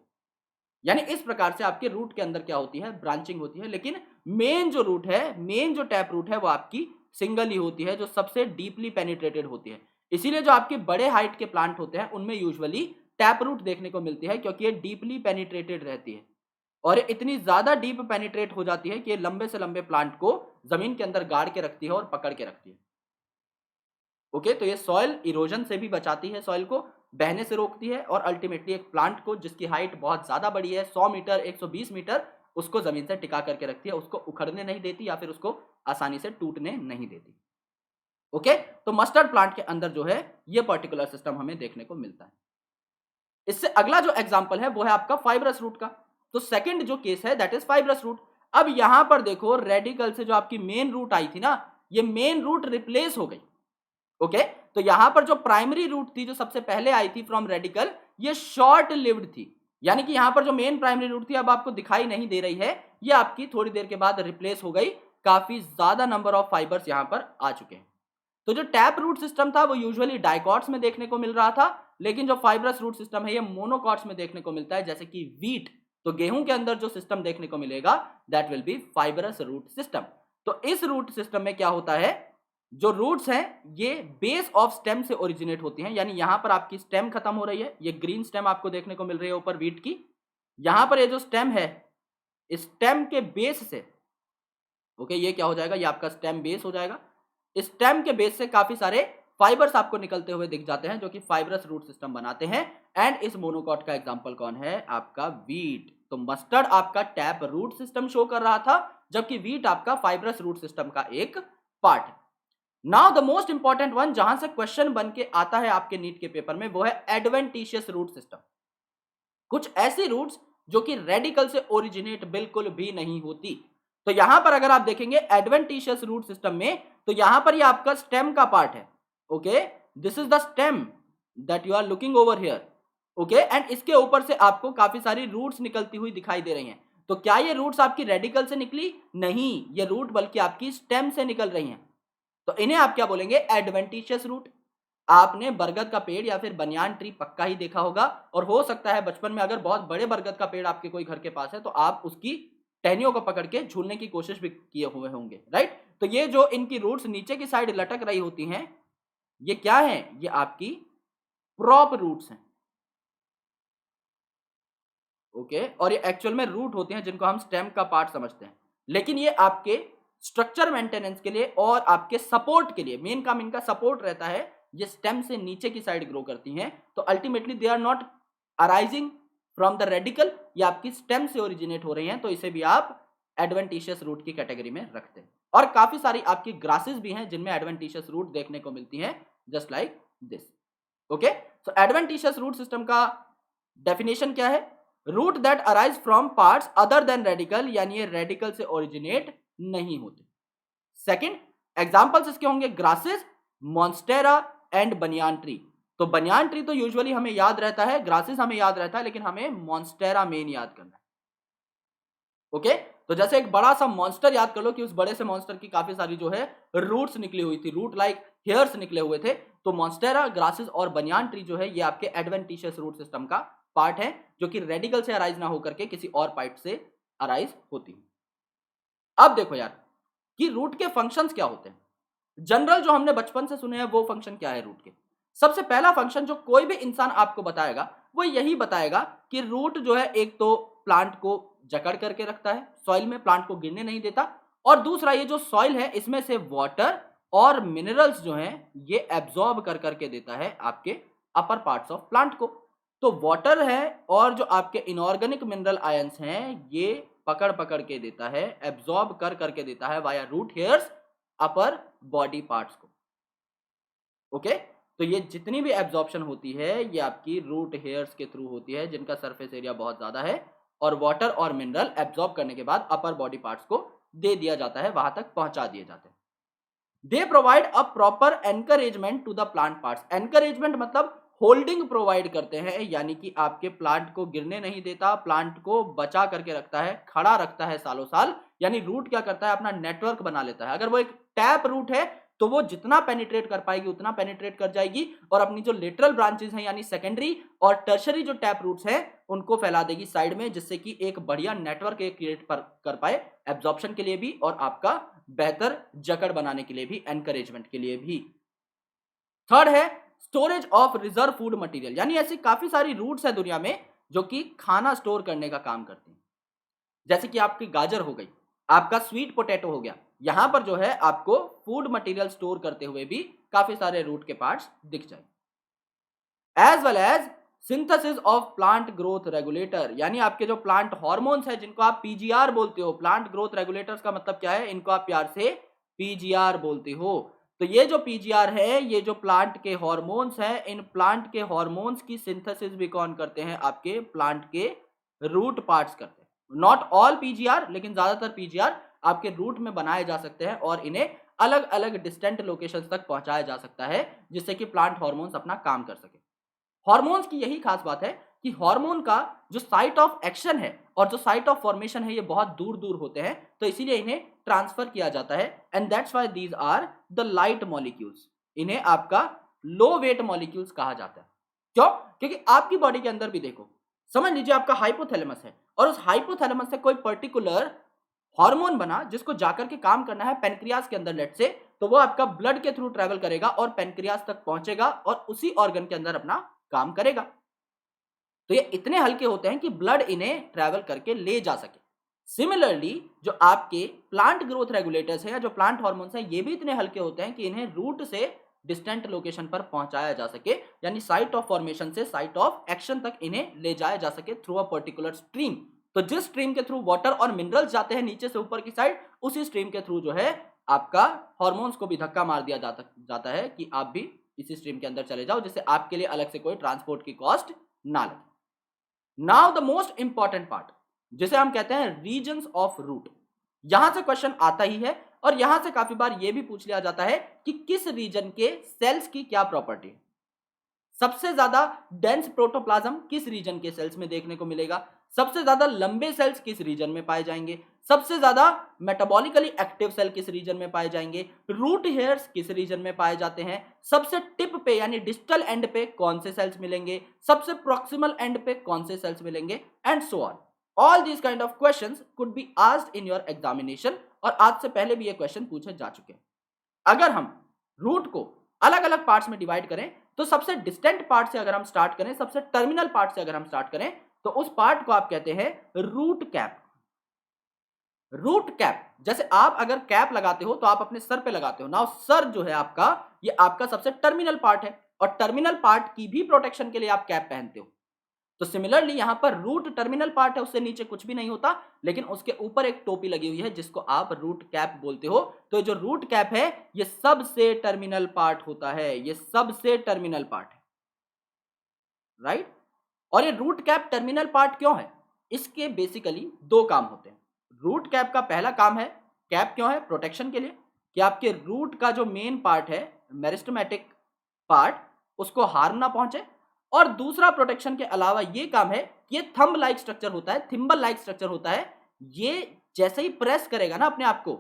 यानी इस प्रकार से आपके रूट के अंदर क्या होती है, ब्रांचिंग होती है। लेकिन मेन जो रूट है, मेन जो टैप रूट है वो आपकी सिंगल ही होती है, जो सबसे डीपली पेनिट्रेटेड होती है। इसीलिए जो आपके बड़े हाइट के प्लांट होते हैं उनमें यूजुअली टैप रूट देखने को मिलती है, क्योंकि ये डीपली पेनिट्रेटेड रहती है और ये इतनी ज्यादा डीप पेनिट्रेट हो जाती है कि ये लंबे से लंबे प्लांट को जमीन के अंदर गाड़ के रखती है और पकड़ के रखती है। ओके, तो ये सॉइल इरोजन से भी बचाती है, सॉइल को बहने से रोकती है और अल्टीमेटली एक प्लांट को जिसकी हाइट बहुत ज्यादा बड़ी है 100 मीटर 120 मीटर, उसको जमीन से टिका करके रखती है, उसको उखड़ने नहीं देती या फिर उसको आसानी से टूटने नहीं देती। ओके, तो मस्टर्ड प्लांट के अंदर जो है ये पर्टिकुलर सिस्टम हमें देखने को मिलता है। इससे अगला जो एग्जांपल है वो है आपका फाइब्रस रूट का। तो सेकंड जो केस है दैट इज फाइब्रस रूट। अब यहां पर देखो रेडिकल से जो आपकी मेन रूट आई थी ना, ये मेन रूट रिप्लेस हो गई। ओके, तो यहां पर जो प्राइमरी रूट थी जो सबसे पहले आई थी फ्रॉम रेडिकल, ये शॉर्ट लिव्ड थी, यानी कि यहां पर जो मेन प्राइमरी रूट थी अब आपको दिखाई नहीं दे रही है, ये आपकी थोड़ी देर के बाद रिप्लेस हो गई। काफी ज्यादा नंबर ऑफ फाइबर्स यहां पर आ चुके हैं। तो जो टैप रूट सिस्टम था वो यूजुअली डाइकॉट्स में देखने को मिल रहा था, लेकिन जो फाइब्रस रूट सिस्टम है ये मोनोकॉट्स में देखने को मिलता है, जैसे कि वीट। तो गेहूं के अंदर जो सिस्टम देखने को मिलेगा that will be fibrous root system. तो इस रूट सिस्टम में क्या होता है, जो रूट्स हैं ये बेस ऑफ स्टेम से ओरिजिनेट होती हैं, यानी यहां पर आपकी स्टेम खत्म हो रही है, ये ग्रीन स्टेम आपको देखने को मिल रही है ऊपर वीट की। यहां पर ये जो स्टेम है, स्टेम के बेस से, ओके, ये क्या हो जाएगा, ये आपका स्टेम बेस हो जाएगा। स्टेम के बेस से काफी सारे फाइबर्स आपको निकलते हुए दिख जाते हैं जो कि फाइब्रस रूट सिस्टम बनाते हैं। एंड इस मोनोकॉट का एग्जांपल कौन है, आपका वीट। तो मस्टर्ड आपका टैप रूट सिस्टम शो कर रहा था, जबकि वीट आपका फाइब्रस रूट सिस्टम का एक पार्ट है। Now the most important one, जहां से क्वेश्चन बन के आता है आपके नीट के पेपर में, वो है एडवेंटिशियस रूट सिस्टम। कुछ ऐसी रूट्स जो कि रेडिकल से ओरिजिनेट बिल्कुल भी नहीं होती। तो यहां पर अगर आप देखेंगे एडवेंटिशियस रूट सिस्टम में, तो यहां पर ये आपका स्टेम का पार्ट है। Okay, this is the stem that you are looking over here. Okay, and इसके ऊपर से आपको काफी सारी रूट्स निकलती हुई दिखाई दे रही हैं। तो क्या ये रूट्स आपकी रेडिकल से निकली? नहीं, ये रूट बल्कि आपकी स्टेम से निकल रही हैं। तो इन्हें आप क्या बोलेंगे, एडवेंटिशियस रूट। आपने बरगद का पेड़ या फिर बनियान ट्री पक्का ही देखा होगा, और हो सकता है बचपन में अगर बहुत बड़े बरगद का पेड़ आपके कोई घर के पास है तो आप उसकी टहनियों को पकड़ के झूलने की कोशिश भी किए हुए होंगे, राइट। तो ये जो इनकी रूट्स नीचे की साइड लटक रही होती हैं, ये क्या है, ये आपकी प्रॉप रूट्स हैं। ओके, और ये एक्चुअल में रूट होते हैं जिनको हम स्टेम का पार्ट समझते हैं, लेकिन ये आपके स्ट्रक्चर मेंटेनेंस के लिए और आपके सपोर्ट के लिए, मेन काम इनका सपोर्ट रहता है। ये स्टेम से नीचे की साइड ग्रो करती हैं, तो ultimately they are not arising from the radical, ये आपकी स्टेम से ओरिजिनेट हो रही हैं, तो इसे भी आप एडवेंटिशियस रूट की कैटेगरी में रखते हैं। और काफी सारी आपकी ग्रासेस भी हैं जिनमें एडवेंटिशियस रूट देखने को मिलती हैं, just like this. Okay, so adventitious root system का डेफिनेशन क्या है, root that arise from parts other than radical, यानी ये रेडिकल से ओरिजिनेट नहीं होते। सेकंड, एग्जांपल्स इसके होंगे grasses, monstera and banyan tree. तो बनियान ट्री तो यूजुअली हमें याद रहता है, ग्रासेस हमें याद रहता है, लेकिन हमें मॉन्स्टेरा मेन याद करना है। ओके, तो जैसे एक बड़ा सा मॉन्स्टर याद कर लो कि उस बड़े से मॉन्स्टर की काफी सारी जो है रूट्स निकली हुई थी, रूट लाइक हेयर्स निकले हुए थे। तो मॉन्स्टेरा, ग्रासेस और बनियान ट्री जो है ये आपके एडवेंटिशियस रूट सिस्टम का पार्ट है, जो कि रेडिकल से अराइज ना होकर के किसी और पार्ट से अराइज होती है। अब देखो यार कि रूट के फंक्शंस क्या होते हैं। जनरल जो हमने बचपन से सुने हैं वो फंक्शन क्या है रूट के। सबसे पहला फंक्शन जो कोई भी इंसान आपको बताएगा वो यही बताएगा कि रूट जो है एक तो प्लांट को जकड़ करके रखता है सॉइल में, प्लांट को गिरने नहीं देता, और दूसरा ये जो सॉइल है इसमें से वाटर और मिनरल्स जो हैं ये एब्जॉर्ब कर करके देता है आपके अपर पार्ट्स ऑफ प्लांट को। तो वाटर है और जो आपके इनऑर्गेनिक मिनरल आयंस हैं ये पकड़ पकड़ के देता है, एब्जॉर्ब कर करके देता है via root hairs upper body parts को। ओके, तो ये जितनी भी एब्जॉर्प्शन होती है ये आपकी रूट हेयर्स के थ्रू होती है, जिनका सरफेस एरिया बहुत ज्यादा है, और वाटर और मिनरल एब्जॉर्ब करने के बाद अपर बॉडी पार्ट्स को दे दिया जाता है, वहां तक पहुंचा दिए जाते हैं। They provide a proper encouragement to the plant parts. Encouragement मतलब होल्डिंग प्रोवाइड करते हैं, यानी कि आपके प्लांट को गिरने नहीं देता, प्लांट को बचा करके रखता है, खड़ा रखता है सालों साल। यानी रूट क्या करता है, अपना नेटवर्क बना लेता है। अगर वो एक टैप रूट है तो वो जितना पेनिट्रेट कर पाएगी उतना पेनिट्रेट कर जाएगी, और अपनी जो लेटरल ब्रांचेस हैं यानी सेकेंडरी और टर्शरी जो टैप रूट्स हैं उनको फैला देगी साइड में, जिससे कि एक बढ़िया नेटवर्क क्रिएट कर पाए एब्जॉर्प्शन के लिए भी और आपका बेहतर जकड़ बनाने के लिए भी, एनकरेजमेंट के लिए भी। थर्ड है storage of reserve food material, यानी ऐसी काफी सारी रूट्स है दुनिया में जो कि खाना स्टोर करने का काम करती हैं। जैसे कि आपकी गाजर हो गई, आपका स्वीट पोटैटो हो गया, यहां पर जो है आपको फूड मटेरियल स्टोर करते हुए भी काफी सारे रूट के पार्ट्स दिख जाए। As well as synthesis of plant growth regulator, यानी आपके जो प्लांट हॉर्मोन्स है जिनको आप पीजीआर बोलते हो, प्लांट ग्रोथ रेगुलेटर्स का मतलब क्या है, इनको आप प्यार से पीजीआर बोलते हो। तो ये जो पीजीआर है, ये जो प्लांट के हॉर्मोन्स हैं, इन प्लांट के हॉर्मोन्स की सिंथेसिस भी कौन करते हैं, आपके प्लांट के रूट पार्ट्स करते हैं। नॉट ऑल पीजीआर, लेकिन ज्यादातर पीजीआर आपके रूट में बनाए जा सकते हैं और इन्हें अलग अलग डिस्टेंट लोकेशंस तक पहुंचाया जा सकता है जिससे कि प्लांट हॉर्मोन्स अपना काम कर सके। हॉर्मोन्स की यही खास बात है कि हार्मोन का जो साइट ऑफ एक्शन है और जो साइट ऑफ फॉर्मेशन है, ये बहुत दूर दूर होते हैं, तो इसीलिए इन्हें ट्रांसफर किया जाता है। And that's why these are the light molecules, इन्हें आपका लो वेट मॉलिक्यूल्स कहा जाता है। क्यों? क्योंकि आपकी बॉडी के अंदर भी देखो, समझ लीजिए आपका हाइपोथैलेमस है और उस हाइपोथैलेमस से कोई पर्टिकुलर हार्मोन बना जिसको जाकर के काम करना है पेनक्रियास के अंदर, लेट से, तो वो आपका ब्लड के थ्रू ट्रेवल करेगा और पेनक्रियास तक पहुंचेगा और उसी ऑर्गन के अंदर अपना काम करेगा। तो ये इतने हल्के होते हैं कि ब्लड इन्हें ट्रैवल करके ले जा सके। सिमिलरली जो आपके प्लांट ग्रोथ रेगुलेटर्स हैं या जो प्लांट हार्मोन्स हैं, ये भी इतने हल्के होते हैं कि इन्हें रूट से डिस्टेंट लोकेशन पर पहुंचाया जा सके, यानी साइट ऑफ फॉर्मेशन से साइट ऑफ एक्शन तक इन्हें ले जाया जा सके थ्रू अ पर्टिकुलर स्ट्रीम। तो जिस स्ट्रीम के थ्रू वाटर और मिनरल्स जाते हैं नीचे से ऊपर की साइड, उसी स्ट्रीम के थ्रू जो है आपका हार्मोन्स को भी धक्का मार दिया जाता है कि आप भी इसी स्ट्रीम के अंदर चले जाओ, जिससे आपके लिए अलग से कोई ट्रांसपोर्ट की कॉस्ट ना लगे। Now the most important part, जिसे हम कहते हैं रीजन्स ऑफ रूट, यहां से क्वेश्चन आता ही है और यहां से काफी बार यह भी पूछ लिया जाता है कि किस रीजन के सेल्स की क्या प्रॉपर्टी है। सबसे ज्यादा डेंस प्रोटोप्लाज्म किस रीजन के सेल्स में देखने को मिलेगा, सबसे ज्यादा लंबे सेल्स किस रीजन में पाए जाएंगे, सबसे ज्यादा मेटाबॉलिकली एक्टिव सेल किस रीजन में पाए जाएंगे, रूट हेयर्स किस रीजन में पाए जाते हैं, सबसे टिप पे यानी डिस्टल एंड पे कौन से सेल्स मिलेंगे, सबसे प्रॉक्सिमल एंड पे कौन से सेल्स मिलेंगे, and so on. All these kind of questions could be asked in your examination, और आज से पहले भी ये क्वेश्चन पूछे जा चुके हैं। अगर हम रूट को अलग अलग पार्ट्स में डिवाइड करें, तो सबसे डिस्टेंट पार्ट से अगर हम स्टार्ट करें, सबसे टर्मिनल पार्ट से अगर हम स्टार्ट करें, तो उस पार्ट को आप कहते हैं रूट कैप। रूट कैप, जैसे आप अगर कैप लगाते हो तो आप अपने सर पे लगाते हो ना, सर जो है आपका, ये आपका सबसे टर्मिनल पार्ट है और टर्मिनल पार्ट की भी प्रोटेक्शन के लिए आप कैप पहनते हो। तो सिमिलरली यहां पर रूट टर्मिनल पार्ट है, उससे नीचे कुछ भी नहीं होता, लेकिन उसके ऊपर एक टोपी लगी हुई है जिसको आप रूट कैप बोलते हो। तो जो रूट कैप है, ये सबसे टर्मिनल पार्ट होता है, ये सबसे टर्मिनल पार्ट है, राइट। और ये रूट कैप टर्मिनल पार्ट क्यों है, इसके बेसिकली दो काम होते हैं। रूट कैप का पहला काम है, कैप क्यों है, प्रोटेक्शन के लिए, कि आपके रूट का जो मेन पार्ट है, मेरिस्टेमेटिक पार्ट, उसको हार्म ना पहुंचे। और दूसरा प्रोटेक्शन के अलावा ये काम है, ये थंब लाइक स्ट्रक्चर होता है, थिम्बल लाइक स्ट्रक्चर होता है, ये जैसे ही प्रेस करेगा ना अपने आप को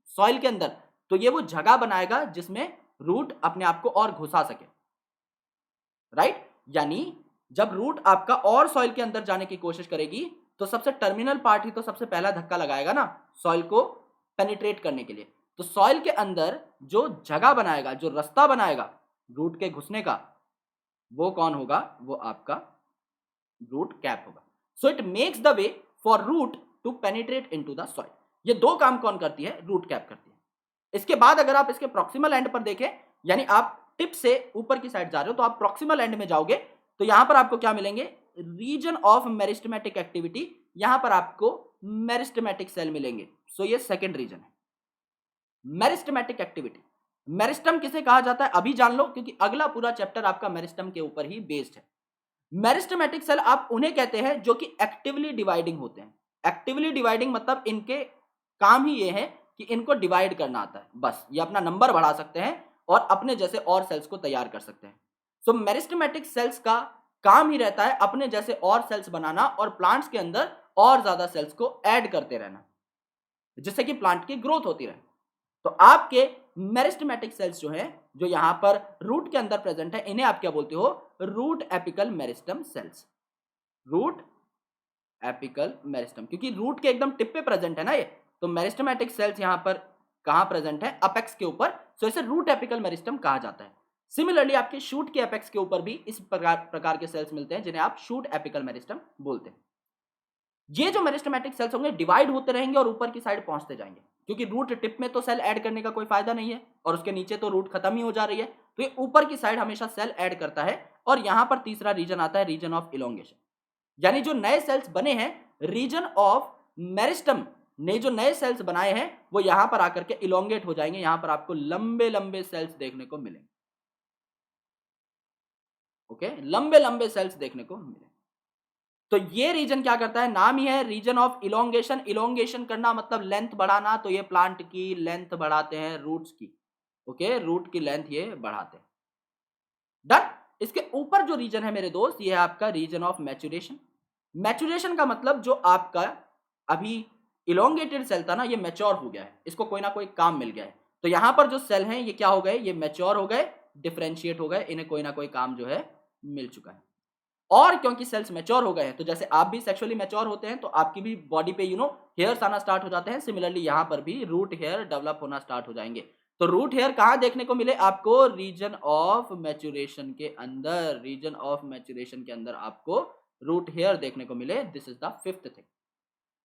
सॉइल के अंदर, तो ये वो जगह बनाएगा जिसमें रूट अपने आप को और घुसा सके, राइट। यानी जब रूट आपका और सॉइल के अंदर जाने की कोशिश करेगी, तो सबसे टर्मिनल पार्ट ही तो सबसे पहला धक्का लगाएगा ना सॉइल को पेनिट्रेट करने के लिए। तो सॉइल के अंदर जो जगह बनाएगा, जो रास्ता बनाएगा रूट के घुसने का, वो कौन होगा, वो आपका रूट कैप होगा। So it makes the way for root to penetrate into the soil. ये दो काम कौन करती है, रूट कैप करती है। इसके बाद अगर आप इसके प्रॉक्सिमल एंड पर देखें, यानी आप टिप से ऊपर की साइड जा रहे हो, तो आप प्रॉक्सिमल एंड में जाओगे, तो यहां पर आपको क्या मिलेंगे, रीजन ऑफ मेरिस्टेमेटिक एक्टिविटी, यहां पर आपको मेरिस्टेमेटिक सेल मिलेंगे। सो ये सेकेंड रीजन है, मेरिस्टेमेटिक एक्टिविटी। मेरिस्टम किसे कहा जाता है अभी जान लो, क्योंकि अगला पूरा चैप्टर आपका मेरिस्टम के ऊपर ही बेस्ड है। मेरिस्टेमेटिक सेल आप उन्हें कहते हैं जो कि एक्टिवली डिवाइडिंग होते हैं। एक्टिवली डिवाइडिंग मतलब इनके काम ही ये है कि इनको डिवाइड करना आता है, बस ये अपना नंबर बढ़ा सकते हैं और अपने जैसे और सेल्स को तैयार कर सकते हैं। सो मेरिस्टेमेटिक सेल्स का काम ही रहता है अपने जैसे और सेल्स बनाना और प्लांट्स के अंदर और ज्यादा सेल्स को ऐड करते रहना, जिससे कि प्लांट की ग्रोथ होती रहे। तो आपके मेरिस्टेमेटिक सेल्स जो हैं, जो यहां पर रूट के अंदर प्रेजेंट है, इन्हें आप क्या बोलते हो, root apical meristem cells. Root apical meristem, क्योंकि रूट के एकदम टिप पे प्रेजेंट है ना ये, तो मेरिस्टेमेटिक सेल्स यहां पर कहां प्रेजेंट है, अपेक्स के ऊपर, सो इसे रूट एपिकल मेरिस्टम कहा जाता है। सिमिलरली आपके शूट के एपेक्स के ऊपर भी इस प्रकार के सेल्स मिलते हैं जिन्हें आप शूट एपिकल मेरिस्टम बोलते हैं। ये जो मेरिस्टेमेटिक सेल्स होंगे डिवाइड होते रहेंगे और ऊपर की साइड पहुंचते जाएंगे, क्योंकि रूट टिप में तो सेल ऐड करने का कोई फायदा नहीं है और उसके नीचे तो रूट खत्म ही हो जा रही है, तो ये ऊपर की साइड हमेशा सेल ऐड करता है। और यहां पर तीसरा रीजन आता है रीजन ऑफ इलोंगेशन, यानी जो नए सेल्स बने हैं रीजन ऑफ मेरिस्टम ने जो नए सेल्स बनाए हैं वो यहां पर आकर के इलोंगेट हो जाएंगे, यहां पर आपको लंबे लंबे सेल्स देखने को मिलेंगे। ओके, लंबे लंबे सेल्स देखने को मिलेंगे। तो ये रीजन क्या करता है, नाम ही है रीजन ऑफ इलोंगेशन। इलोंगेशन करना मतलब लेंथ बढ़ाना, तो ये प्लांट की लेंथ बढ़ाते हैं, रूट्स की। ओके, रूट की लेंथ ये बढ़ाते हैं। डन। इसके ऊपर जो रीजन है मेरे दोस्त, ये है आपका रीजन ऑफ मैच्योरेशन। मैच्योरेशन का मतलब जो आपका अभी इलोंगेटेड सेल था ना, ये मैच्योर हो गया है, इसको कोई ना कोई काम मिल गया है। तो यहां पर जो सेल हैं ये क्या हो गए, ये मैच्योर हो गए, डिफरेंशिएट हो गए, इन्हें कोई ना कोई काम जो है मिल चुका है। और क्योंकि सेल्स मैच्योर हो गए हैं, तो जैसे आप भी सेक्सुअली मैच्योर होते हैं तो आपकी भी बॉडी पे हेयर्स आना स्टार्ट हो जाते हैं। सिमिलरली यहां पर भी रूट हेयर डेवलप होना स्टार्ट हो जाएंगे। तो रूट हेयर कहां देखने को मिले आपको, रीजन ऑफ मैच्योरेशन के अंदर। रीजन ऑफ मैच्योरेशन के अंदर आपको रूट हेयर देखने को मिले। This is the fifth thing.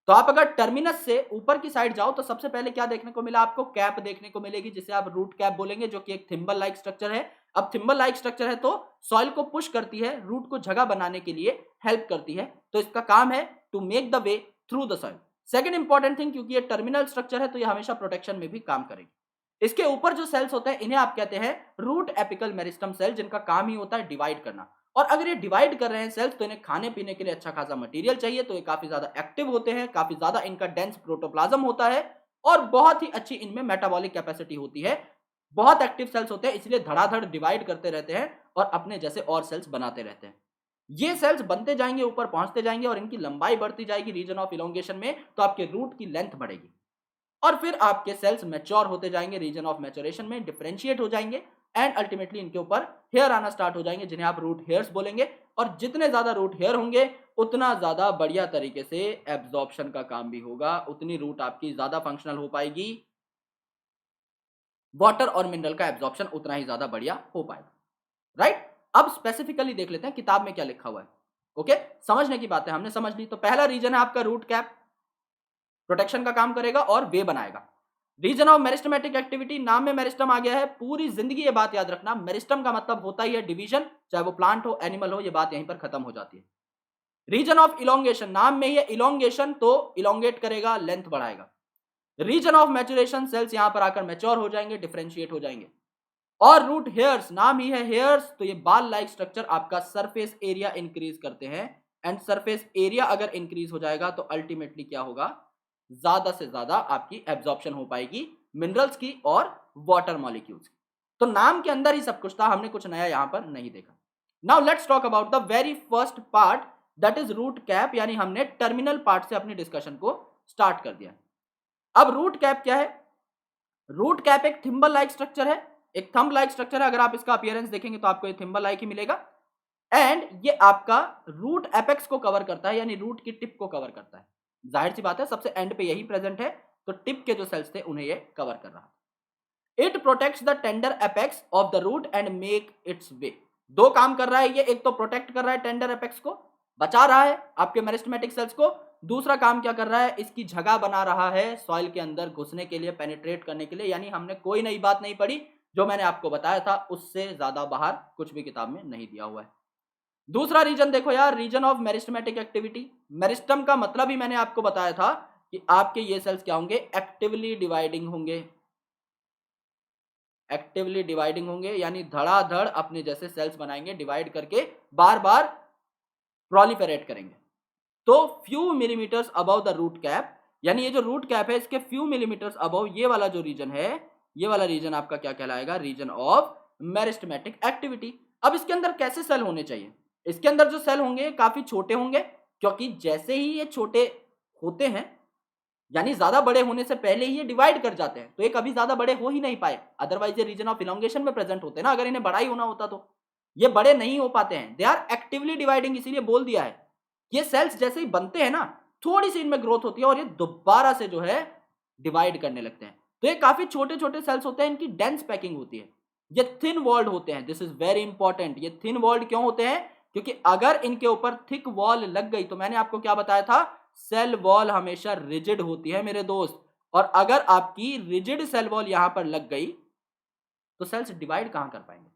तो आप अगर टर्मिनस से ऊपर की साइड जाओ तो सबसे पहले क्या देखने को मिला आपको, कैप देखने को मिलेगी, जिसे आप रूट कैप बोलेंगे, जो कि एक थिम्बल लाइक स्ट्रक्चर है। अब थिम्बल लाइक स्ट्रक्चर है तो सॉइल को पुश करती है, रूट को जगह बनाने के लिए हेल्प करती है। तो इसका काम है to make the way through the soil. Second important thing, क्योंकि ये टर्मिनल स्ट्रक्चर है तो ये हमेशा प्रोटेक्शन में भी काम करेगी। इसके ऊपर जो सेल्स होते हैं इन्हें आप कहते हैं रूट एपिकल मेरिस्टम सेल, जिनका काम ही होता है डिवाइड करना। और अगर ये डिवाइड कर रहे हैं सेल्स तो इन्हें खाने पीने के लिए अच्छा खासा मटेरियल चाहिए, तो ये काफी ज्यादा एक्टिव होते हैं, काफी ज्यादा इनका डेंस प्रोटोप्लाज्म होता है और बहुत ही अच्छी इनमें मेटाबॉलिक कैपेसिटी होती है। बहुत एक्टिव सेल्स होते हैं, इसलिए धड़ाधड़ डिवाइड करते रहते हैं और अपने जैसे और सेल्स बनाते रहते हैं। ये सेल्स बनते जाएंगे, ऊपर पहुंचते जाएंगे और इनकी लंबाई बढ़ती जाएगी रीजन ऑफ इलोंगेशन में, तो आपके रूट की लेंथ बढ़ेगी और फिर आपके सेल्स मैच्योर होते जाएंगे, रीजन ऑफ मैच्योरेशन में डिफरेंशिएट हो जाएंगे एंड अल्टीमेटली इनके ऊपर हेयर आना स्टार्ट हो जाएंगे, जिन्हें आप रूट हेयर्स बोलेंगे। और जितने ज्यादा रूट हेयर होंगे उतना ज्यादा बढ़िया तरीके से एब्जॉर्प्शन का काम भी होगा, उतनी रूट आपकी ज्यादा फंक्शनल हो पाएगी, वाटर और मिनरल का एब्जॉर्प्शन उतना ही ज्यादा बढ़िया हो पाएगा। राइट। अब स्पेसिफिकली देख लेते हैं किताब में क्या लिखा हुआ है। ओके, समझने की बात है हमने समझ ली। तो पहला रीजन है आपका रूट कैप, प्रोटेक्शन का काम करेगा और वे बनाएगा। रीजन ऑफ मेरिस्टेमेटिक एक्टिविटी, नाम में मेरिस्टम आ गया है, पूरी जिंदगी ये बात याद रखना, मेरिस्टम का मतलब होता ही है डिवीजन, चाहे वो प्लांट हो एनिमल हो, ये बात यहीं पर खत्म हो जाती है। रीजन ऑफ इलोंगेशन, नाम में ही है इलोंगेशन, तो इलोंगेट करेगा, लेंथ बढ़ाएगा। रीजन ऑफ मैच्योरेशन, सेल्स यहां पर आकर मैच्योर हो जाएंगे, डिफरेंशिएट हो जाएंगे। और रूट हेयर्स, नाम ही है हेयर्स, तो ये बाल लाइक स्ट्रक्चर आपका सरफेस एरिया इंक्रीज करते हैं एंड सरफेस एरिया अगर इंक्रीज हो जाएगा तो अल्टीमेटली क्या होगा, ज्यादा से ज्यादा आपकी एब्जॉर्प्शन हो पाएगी मिनरल्स की और वाटर मॉलिक्यूल्स की। तो नाम के अंदर ही सब कुछ था, हमने कुछ नया यहां पर नहीं देखा। Now let's talk about the very first part, that is root cap, यानी हमने टर्मिनल पार्ट से अपनी डिस्कशन को स्टार्ट कर दिया। अब रूट कैप क्या है, रूट कैप एक थिम्बल लाइक स्ट्रक्चर है, एक थंब लाइक स्ट्रक्चर है। अगर आप इसका अपीयरेंस देखेंगे तो आपको ये थिम्बल लाइक ही मिलेगा एंड ये आपका रूट एपेक्स को कवर करता है, यानी रूट की टिप को कवर करता है। जाहिर सी बात है सबसे एंड पे यही प्रेजेंट है, तो टिप के जो सेल्स थे उन्हें ये कवर कर रहा है। It protects the tender apex of the root and make its way. दो काम कर रहा है ये, एक तो प्रोटेक्ट कर रहा है टेंडर एपेक्स को, बचा रहा है आपके मेरिस्टेमेटिक सेल्स को। दूसरा काम क्या कर रहा है, इसकी जगह बना रहा है सॉइल के अंदर घुसने के लिए, पेनिट्रेट करने के लिए। यानी हमने कोई नई बात नहीं पढ़ी, जो मैंने आपको बताया था उससे ज्यादा बाहर कुछ भी किताब में नहीं दिया हुआ है। दूसरा रीजन देखो यार, region of meristematic activity. Meristem का मतलब ही मैंने आपको बताया था कि आपके ये सेल्स क्या होंगे, एक्टिवली डिवाइडिंग होंगे। एक्टिवली डिवाइडिंग होंगे यानी धड़ाधड़ अपने जैसे सेल्स बनाएंगे, डिवाइड करके बार बार प्रोलिफेरेट करेंगे। तो few millimetres above the root cap, यानी ये जो रूट कैप है इसके फ्यू मिलीमीटर्स अबव ये वाला जो रीजन है, ये वाला रीजन आपका क्या कहलाएगा, रीजन ऑफ मेरिस्टेमेटिक एक्टिविटी। अब इसके अंदर कैसे सेल होने चाहिए, इसके अंदर जो सेल होंगे काफी छोटे होंगे, क्योंकि जैसे ही ये छोटे होते हैं यानी ज्यादा बड़े होने से पहले ही ये डिवाइड कर जाते हैं, तो ये कभी ज्यादा बड़े हो ही नहीं पाए, अदरवाइज ये रीजन ऑफ इलोंगेशन में प्रेजेंट होते ना, अगर इन्हें बड़ा ही होना होता तो ये बड़े नहीं हो पाते हैं। दे आर एक्टिवली डिवाइडिंग, इसीलिए बोल दिया है ये सेल्स जैसे ही बनते हैं ना, थोड़ी सी इनमें ग्रोथ होती है और ये दोबारा से जो है डिवाइड करने लगते हैं। तो ये काफी छोटे छोटे सेल्स होते हैं, इनकी डेंस पैकिंग होती है। ये थिन वॉल्ड होते हैं। This is very important. ये थिन वॉल्ड क्यों होते हैं? क्योंकि अगर इनके ऊपर थिक वॉल लग गई तो मैंने आपको क्या बताया था, सेल वॉल हमेशा रिजिड होती है मेरे दोस्त। और अगर आपकी रिजिड सेल वॉल यहां पर लग गई तो सेल्स डिवाइड कहां कर पाएंगे?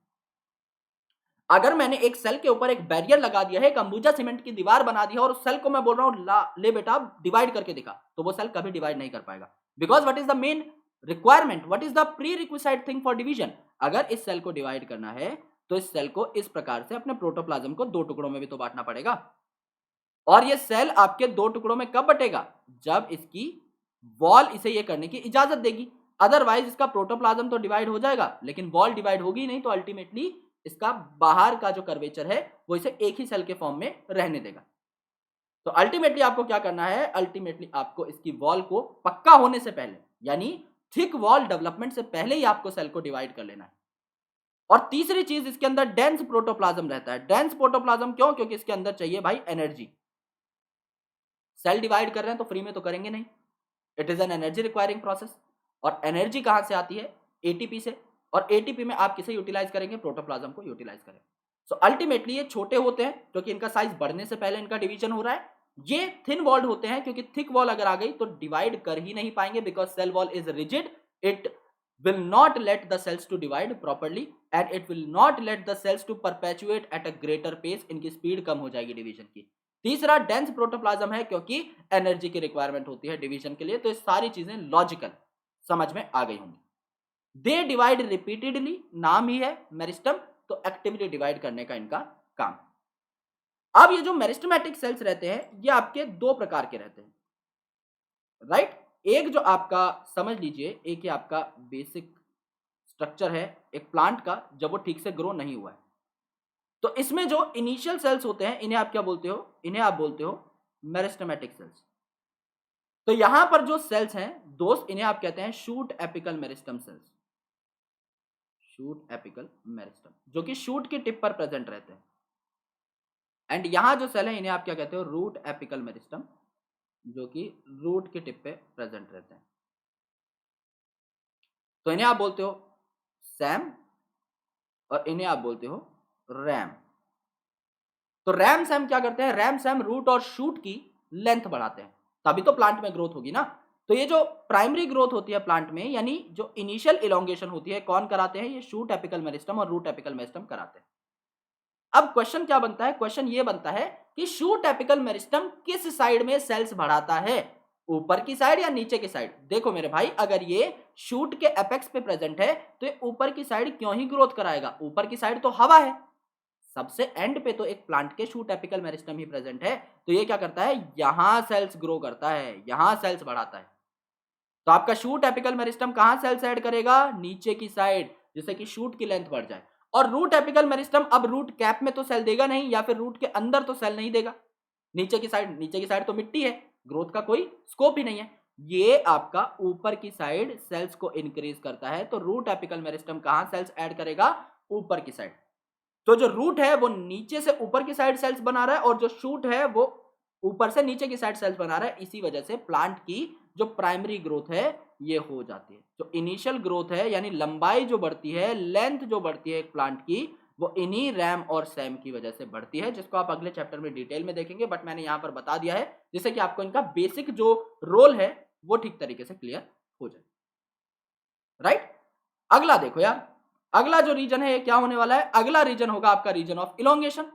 अगर मैंने एक सेल के ऊपर एक बैरियर लगा दिया है, एक अंबुजा सीमेंट की दीवार बना दी है और उस सेल को मैं बोल रहा हूं ले बेटा डिवाइड करके दिखा, तो वो सेल कभी डिवाइड नहीं कर पाएगा। Because what is the main requirement, what is the pre requisite thing for division? अगर इस सेल को डिवाइड करना है तो इस सेल को इस प्रकार से अपने प्रोटोप्लाज्म को 2 टुकड़ों में भी तो बांटना पड़ेगा। और ये सेल आपके 2 टुकड़ों में कब बटेगा? जब इसकी वॉल इसे ये करने की इजाजत देगी। अदरवाइज इसका प्रोटोप्लाज्म तो डिवाइड हो जाएगा लेकिन वॉल डिवाइड होगी नहीं, तो अल्टीमेटली इसका बाहर का जो कर्वेचर है वो इसे एक ही सेल के फॉर्म में रहने देगा। तो अल्टीमेटली आपको क्या करना है? अल्टीमेटली आपको इसकी वॉल को पक्का होने से पहले, यानी थिक वॉल डेवलपमेंट से पहले ही आपको सेल को डिवाइड कर लेना है। और तीसरी चीज, इसके अंदर डेंस प्रोटोप्लाज्म रहता है। डेंस प्रोटोप्लाज्म क्यों? क्योंकि इसके अंदर चाहिए भाई एनर्जी। सेल डिवाइड कर रहे हैं तो फ्री में तो करेंगे नहीं, it is an energy requiring process. और एनर्जी कहां से आती है? एटीपी से। और एटीपी में आप किसे यूटिलाइज करेंगे? प्रोटोप्लाज्म को यूटिलाइज करेंगे। सो अल्टीमेटली ये छोटे होते हैं क्योंकि इनका साइज बढ़ने से पहले इनका डिवीजन हो रहा है। ये थिन वॉल्ड होते हैं क्योंकि थिक वॉल अगर आ गई तो डिवाइड कर ही नहीं पाएंगे, because cell wall is rigid, it will not let the cells to divide properly and it will not let the cells to perpetuate at a greater pace। इनकी स्पीड कम हो जाएगी डिवीजन की। तीसरा डेंस प्रोटोप्लाज्म है क्योंकि energy की requirement होती है डिवीजन के लिए। तो ये सारी चीजें लॉजिकल समझ में आ गई होंगी। दे डिवाइड रिपीटेडली, नाम ही है मेरिस्टम, तो एक्टिवली डिवाइड करने का इनका काम। अब ये जो मेरिस्टमेटिक सेल्स रहते हैं ये आपके 2 प्रकार के रहते हैं, राइट? एक जो आपका समझ लीजिए, एक ये आपका बेसिक स्ट्रक्चर है एक प्लांट का जब वो ठीक से ग्रो नहीं हुआ है, तो इसमें जो इनिशियल सेल्स होते हैं इन्हें आप क्या बोलते हो? इन्हें आप बोलते हो मेरिस्टेमेटिक सेल्स। तो यहां पर जो सेल्स हैं दोस्त, इन्हें आप कहते हैं shoot apical meristem cells. Shoot apical meristem, जो कि शूट की टिप पर प्रेजेंट रहते हैं। एंड यहां जो सेल है इन्हें आप क्या कहते हो? रूट एपिकल मेरिस्टम, जो कि रूट की टिप पे प्रेजेंट रहते हैं। तो इन्हें आप बोलते हो सैम और इन्हें आप बोलते हो रैम। तो रैम सैम क्या करते हैं? रैम सैम रूट और शूट की लेंथ बढ़ाते हैं, तभी तो प्लांट में ग्रोथ होगी ना। तो ये जो प्राइमरी ग्रोथ होती है प्लांट में, यानी जो इनिशियल इलोंगेशन होती है, कौन कराते हैं? ये शूट एपिकल मेरिस्टम और रूट एपिकल मेरिस्टम कराते हैं। अब क्वेश्चन क्या बनता है? क्वेश्चन ये बनता है कि शूट एपिकल मेरिस्टम किस साइड में सेल्स बढ़ाता है, ऊपर की साइड या नीचे की साइड? देखो मेरे भाई, अगर ये शूट के एपेक्स पे प्रेजेंट है तो ये ऊपर की साइड क्यों ही ग्रोथ कराएगा? ऊपर की साइड तो हवा है, सबसे एंड पे तो एक प्लांट के शूट एपिकल मेरिस्टम ही प्रेजेंट है। तो ये क्या करता है? यहां सेल्स ग्रो करता है, यहां सेल्स बढ़ाता है। तो आपका शूट एपिकल मेरिस्टम कहां सेल्स ऐड करेगा? नीचे की साइड, जिससे कि शूट की लेंथ बढ़ जाए। और रूट एपिकल मेरिस्टम अब रूट कैप में तो सेल देगा नहीं, या फिर रूट के अंदर तो सेल नहीं देगा। नीचे की साइड, नीचे की साइड तो मिट्टी है, ग्रोथ का कोई स्कोप ही नहीं है। ये आपका ऊपर की साइड सेल्स को इंक्रीज करता है। तो रूट एपिकल मेरिस्टम कहां सेल्स ऐड करेगा? ऊपर की साइड। तो जो रूट है वो नीचे से ऊपर की साइड सेल्स बना रहा है और जो शूट है वो ऊपर से नीचे की साइड सेल्स बना रहा है। इसी वजह से प्लांट की जो प्राइमरी ग्रोथ है ये हो जाती है। जो इनिशियल ग्रोथ है, यानी लंबाई जो बढ़ती है, लेंथ जो बढ़ती है एक प्लांट की, वो इन्हीं रैम और सैम की वजह से बढ़ती है, जिसको आप अगले चैप्टर में डिटेल में देखेंगे। बट मैंने यहां पर बता दिया है जिससे कि आपको इनका बेसिक जो रोल है वो ठीक तरीके से क्लियर हो जाए, राइट? अगला देखो यार, अगला जो रीजन है ये क्या होने वाला है? अगला रीजन होगा आपका रीजन ऑफ इलोंगेशन।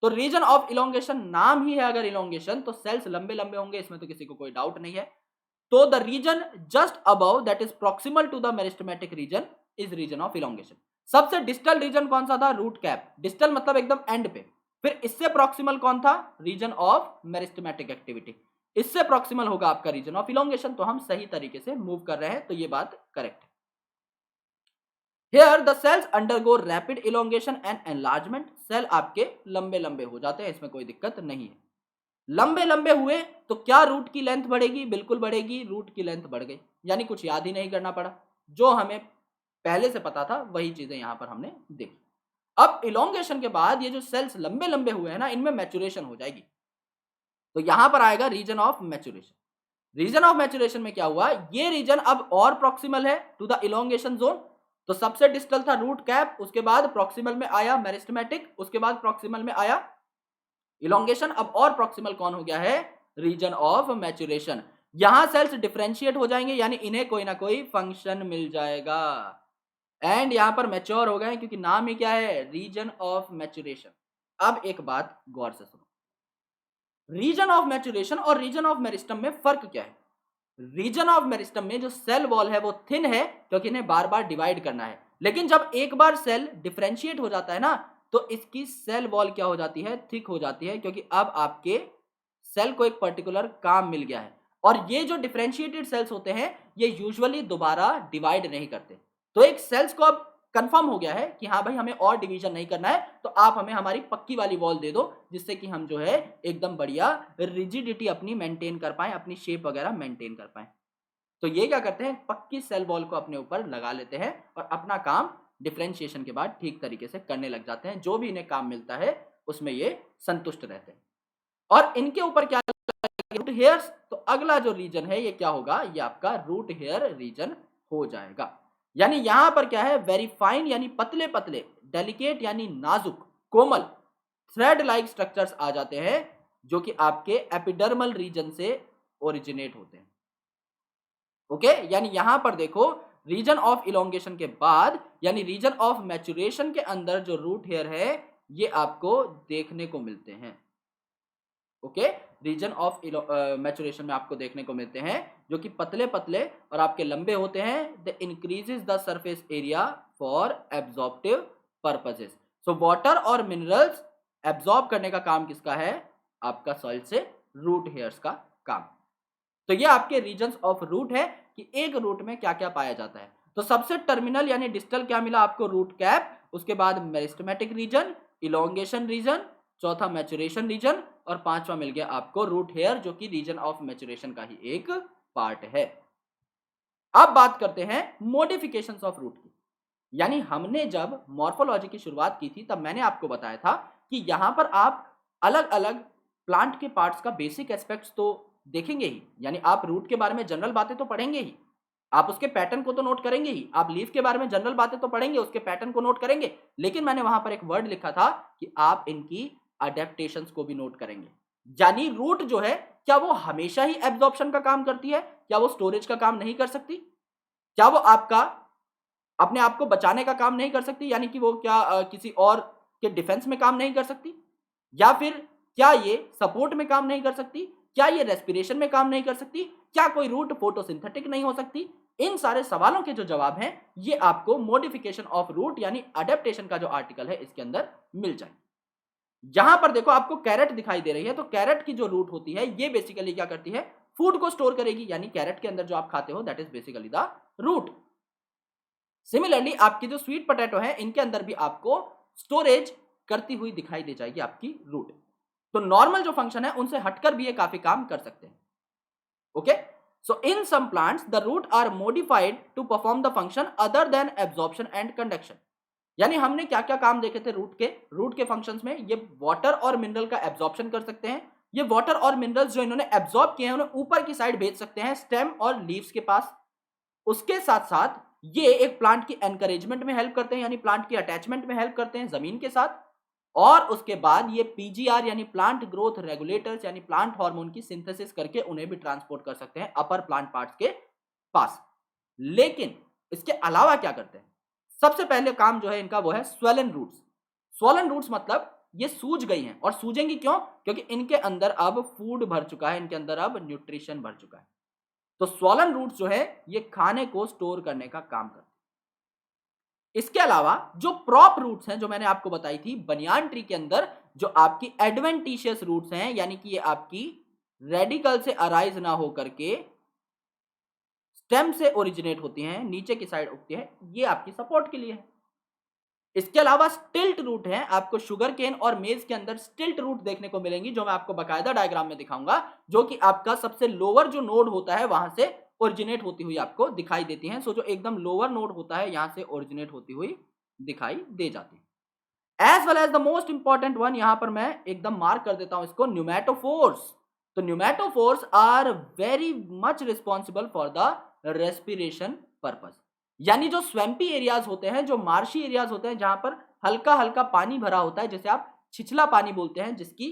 तो रीजन ऑफ इलोंगेशन, नाम ही है अगर इलोंगेशन, तो सेल्स लंबे लंबे होंगे, इसमें तो किसी को कोई डाउट नहीं है। तो the region just above that is proximal to the meristematic region is region of elongation. सबसे डिस्टल रीजन कौन सा था? Root cap. डिस्टल मतलब एकदम एंड पे। फिर इससे प्रॉक्सिमल कौन था? Region of meristematic activity. इससे प्रॉक्सिमल होगा आपका रीजन ऑफ इलोंगेशन। तो हम सही तरीके से मूव कर रहे हैं, तो ये बात करेक्ट है। Here the cells undergo rapid elongation and enlargement। Cell आपके लंबे लंबे हो जाते हैं, इसमें कोई दिक्कत नहीं है। लंबे लंबे हुए तो क्या रूट की लेंथ बढ़ेगी? बिल्कुल बढ़ेगी, रूट की लेंथ बढ़ गई, यानी कुछ याद ही नहीं करना पड़ा, जो हमें पहले से पता था वही चीजें यहां पर हमने देखी। अब इलोंगेशन के बाद ये जो सेल्स लंबे लंबे हुए हैं ना, इनमें मैचुरेशन हो जाएगी। तो यहां पर आएगा region of maturation. Region of maturation में क्या हुआ? ये रीजन अब और प्रॉक्सिमल है टू द इलोंगेशन जोन, तो सबसे डिस्टल था रूट कैप, उसके बाद प्रॉक्सिमल में आया मेरिस्टेमेटिक, उसके बाद प्रॉक्सिमल में आया इलोंगेशन। अब और प्रॉक्सिमल कौन हो गया है? Region of maturation. यहां सेल्स डिफरेंशिएट हो जाएंगे, यानी इन्हें कोई ना कोई फंक्शन मिल जाएगा एंड यहां पर मैच्योर हो गए, क्योंकि नाम ही क्या है? Region of maturation. अब एक बात गौर से सुनो, रीजन ऑफ मैच्योरेशन और रीजन ऑफ मेरिस्टम में फर्क क्या है? रीजन ऑफ मेरिस्टम में जो सेल वॉल है वो थिन है, क्योंकि इन्हें बार बार डिवाइड करना है। लेकिन जब एक बार सेल डिफरेंशिएट हो जाता है ना, तो इसकी सेल वॉल क्या हो जाती है? थिक हो जाती है, क्योंकि अब आपके सेल को एक पर्टिकुलर काम मिल गया है। और ये जो डिफरेंशिएटेड सेल्स होते हैं, ये यूजुअली दोबारा डिवाइड नहीं करते। तो एक सेल्स को अब कंफर्म हो गया है कि हाँ भाई हमें और डिवीजन नहीं करना है, तो आप हमें हमारी पक्की वाली वॉल दे दो, जिससे कि हम जो है एकदम बढ़िया रिजिडिटी अपनी मेंटेन कर पाए, अपनी शेप वगैरह मेंटेन कर पाए। तो ये क्या करते हैं? पक्की सेल वॉल को अपने ऊपर लगा लेते हैं और अपना काम डिफरेंशिएशन के बाद ठीक तरीके से करने लग जाते हैं। जो भी इन्हें काम मिलता है उसमें ये संतुष्ट रहते हैं। और इनके ऊपर क्या? Root hairs. तो अगला जो रीजन है ये क्या होगा? ये आपका रूट हेयर रीजन हो जाएगा। यानी यहां पर क्या है? वेरी फाइन यानी पतले पतले, डेलिकेट यानी नाजुक, कोमल, थ्रेड लाइक स्ट्रक्चर्स आ जाते हैं, जो कि आपके एपिडर्मल रीजन से ओरिजिनेट होते हैं। ओके, यानी यहां पर देखो, रीजन ऑफ इलोंगेशन के बाद यानी रीजन ऑफ मैच्योरेशन के अंदर जो रूट हेयर है ये आपको देखने को मिलते हैं। ओके, रीजन ऑफ मैच्योरेशन में आपको देखने को मिलते हैं, जो कि पतले पतले और आपके लंबे होते हैं। The increases the surface area for absorptive purposes. So water और मिनरल्स एब्जॉर्ब करने का काम किसका है? आपका सॉइल से रूट हेयर्स का काम। तो ये आपके रीजन्स ऑफ रूट है कि एक रूट में क्या क्या पाया जाता है। तो सबसे टर्मिनल यानी डिस्टल क्या मिला आपको? रूट कैप, उसके बाद मेरिस्टेमेटिक रीजन, इलोंगेशन रीजन, चौथा मैच्योरेशन रीजन, और पांचवा मिल गया आपको रूट हेयर, जो कि रीजन ऑफ मैच्योरेशन का ही एक पार्ट है। अब बात करते हैं मॉडिफिकेशंस ऑफ रूट की। यानी हमने जब मॉर्फोलॉजी की शुरुआत की थी तब मैंने आपको बताया था कि यहां पर आप अलग अलग प्लांट के पार्ट्स का बेसिक एस्पेक्ट्स तो देखेंगे ही, यानी आप रूट के बारे में जनरल बातें तो पढ़ेंगे ही, आप उसके पैटर्न को तो नोट करेंगे ही, आप लीफ के बारे में जनरल बातें तो पढ़ेंगे, उसके पैटर्न को नोट करेंगे। लेकिन मैंने वहां पर एक वर्ड लिखा था कि आप इनकी अडेप्टेशंस को भी नोट करेंगे। यानी रूट जो है, क्या वो हमेशा ही एब्जॉर्प्शन का काम करती है? क्या वो स्टोरेज का काम नहीं कर सकती? क्या वो आपका अपने आप को बचाने का काम नहीं कर सकती? यानी कि वो क्या किसी और के डिफेंस में काम नहीं कर सकती? या फिर क्या ये सपोर्ट में काम नहीं कर सकती? क्या ये रेस्पिरेशन में काम नहीं कर सकती? क्या कोई रूट फोटोसिंथेटिक नहीं हो सकती? इन सारे सवालों के जो जवाब हैं ये आपको मॉडिफिकेशन ऑफ रूट यानी अडेप्टेशन का जो आर्टिकल है इसके अंदर मिल जाए। यहां पर देखो आपको कैरेट दिखाई दे रही है, तो कैरेट की जो रूट होती है ये बेसिकली क्या करती है? फूड को स्टोर करेगी, यानी कैरेट के अंदर जो आप खाते हो that is basically the root. Similarly आपकी जो स्वीट पोटैटो है इनके अंदर भी आपको स्टोरेज करती हुई दिखाई दे जाएगी आपकी रूट। तो नॉर्मल जो फंक्शन है उनसे हटकर भी ये काफी काम कर सकते हैं। Okay, so in some plants the root are modified to perform the function other than absorption and conduction. यानी हमने क्या क्या काम देखे थे रूट के फंक्शंस में? ये वाटर और मिनरल का एब्जॉर्प्शन कर सकते हैं। ये वाटर और मिनरल्स जो इन्होंने एब्जॉर्ब किए हैं उन्हें ऊपर की साइड भेज सकते हैं स्टेम और लीव्स के पास। उसके साथ साथ ये एक प्लांट की एनकरेजमेंट में हेल्प करते हैं, यानी प्लांट की अटैचमेंट में हेल्प करते हैं जमीन के साथ। और उसके बाद ये पीजीआर यानी प्लांट ग्रोथ रेगुलेटर्स यानी प्लांट हार्मोन की सिंथेसिस करके उन्हें भी ट्रांसपोर्ट कर सकते हैं अपर प्लांट पार्ट्स के पास। लेकिन इसके अलावा क्या करते हैं? सबसे पहले काम जो है इनका वो है स्वेलन रूट्स। स्वेलन रूट्स मतलब ये सूज गई हैं, और सूजेंगी क्यों? क्योंकि इनके अंदर अब फूड भर चुका है, इनके अंदर अब न्यूट्रिशन भर चुका है। तो स्वॉलन रूट्स जो है ये खाने को स्टोर करने का काम करते हैं। इसके अलावा जो प्रॉप रूट्स हैं जो मैंने आपको बताई थी बनियान ट्री के अंदर, जो आपकी एडवेंटिशियस रूट्स हैं, यानी कि ये आपकी रेडिकल से अराइज ना होकर के स्टेम से ओरिजिनेट होती हैं, नीचे की साइड उगती है, ये आपकी सपोर्ट के लिए है। इसके अलावा स्टिल्ट रूट है, आपको शुगर केन और मेज के अंदर स्टिल्ट रूट देखने को मिलेंगी, जो मैं आपको बकायदा डायग्राम में दिखाऊंगा, जो कि आपका सबसे लोअर जो नोड होता है वहां से ओरिजिनेट होती हुई आपको दिखाई देती हैं। सो जो एकदम लोअर नोड होता है यहां से ओरिजिनेट होती हुई दिखाई दे जाती है। As well as the most important one, यहां पर मैं एकदम मार्क कर देता हूं इसको, न्यूमेटोफोर्स। तो pneumatophores are very much responsible for the respiration purpose. यानी जो स्वैम्पी एरियाज होते हैं, जो मार्शी एरियाज होते हैं, जहां पर हल्का हल्का पानी भरा होता है, जिसे आप छिछला पानी बोलते हैं, जिसकी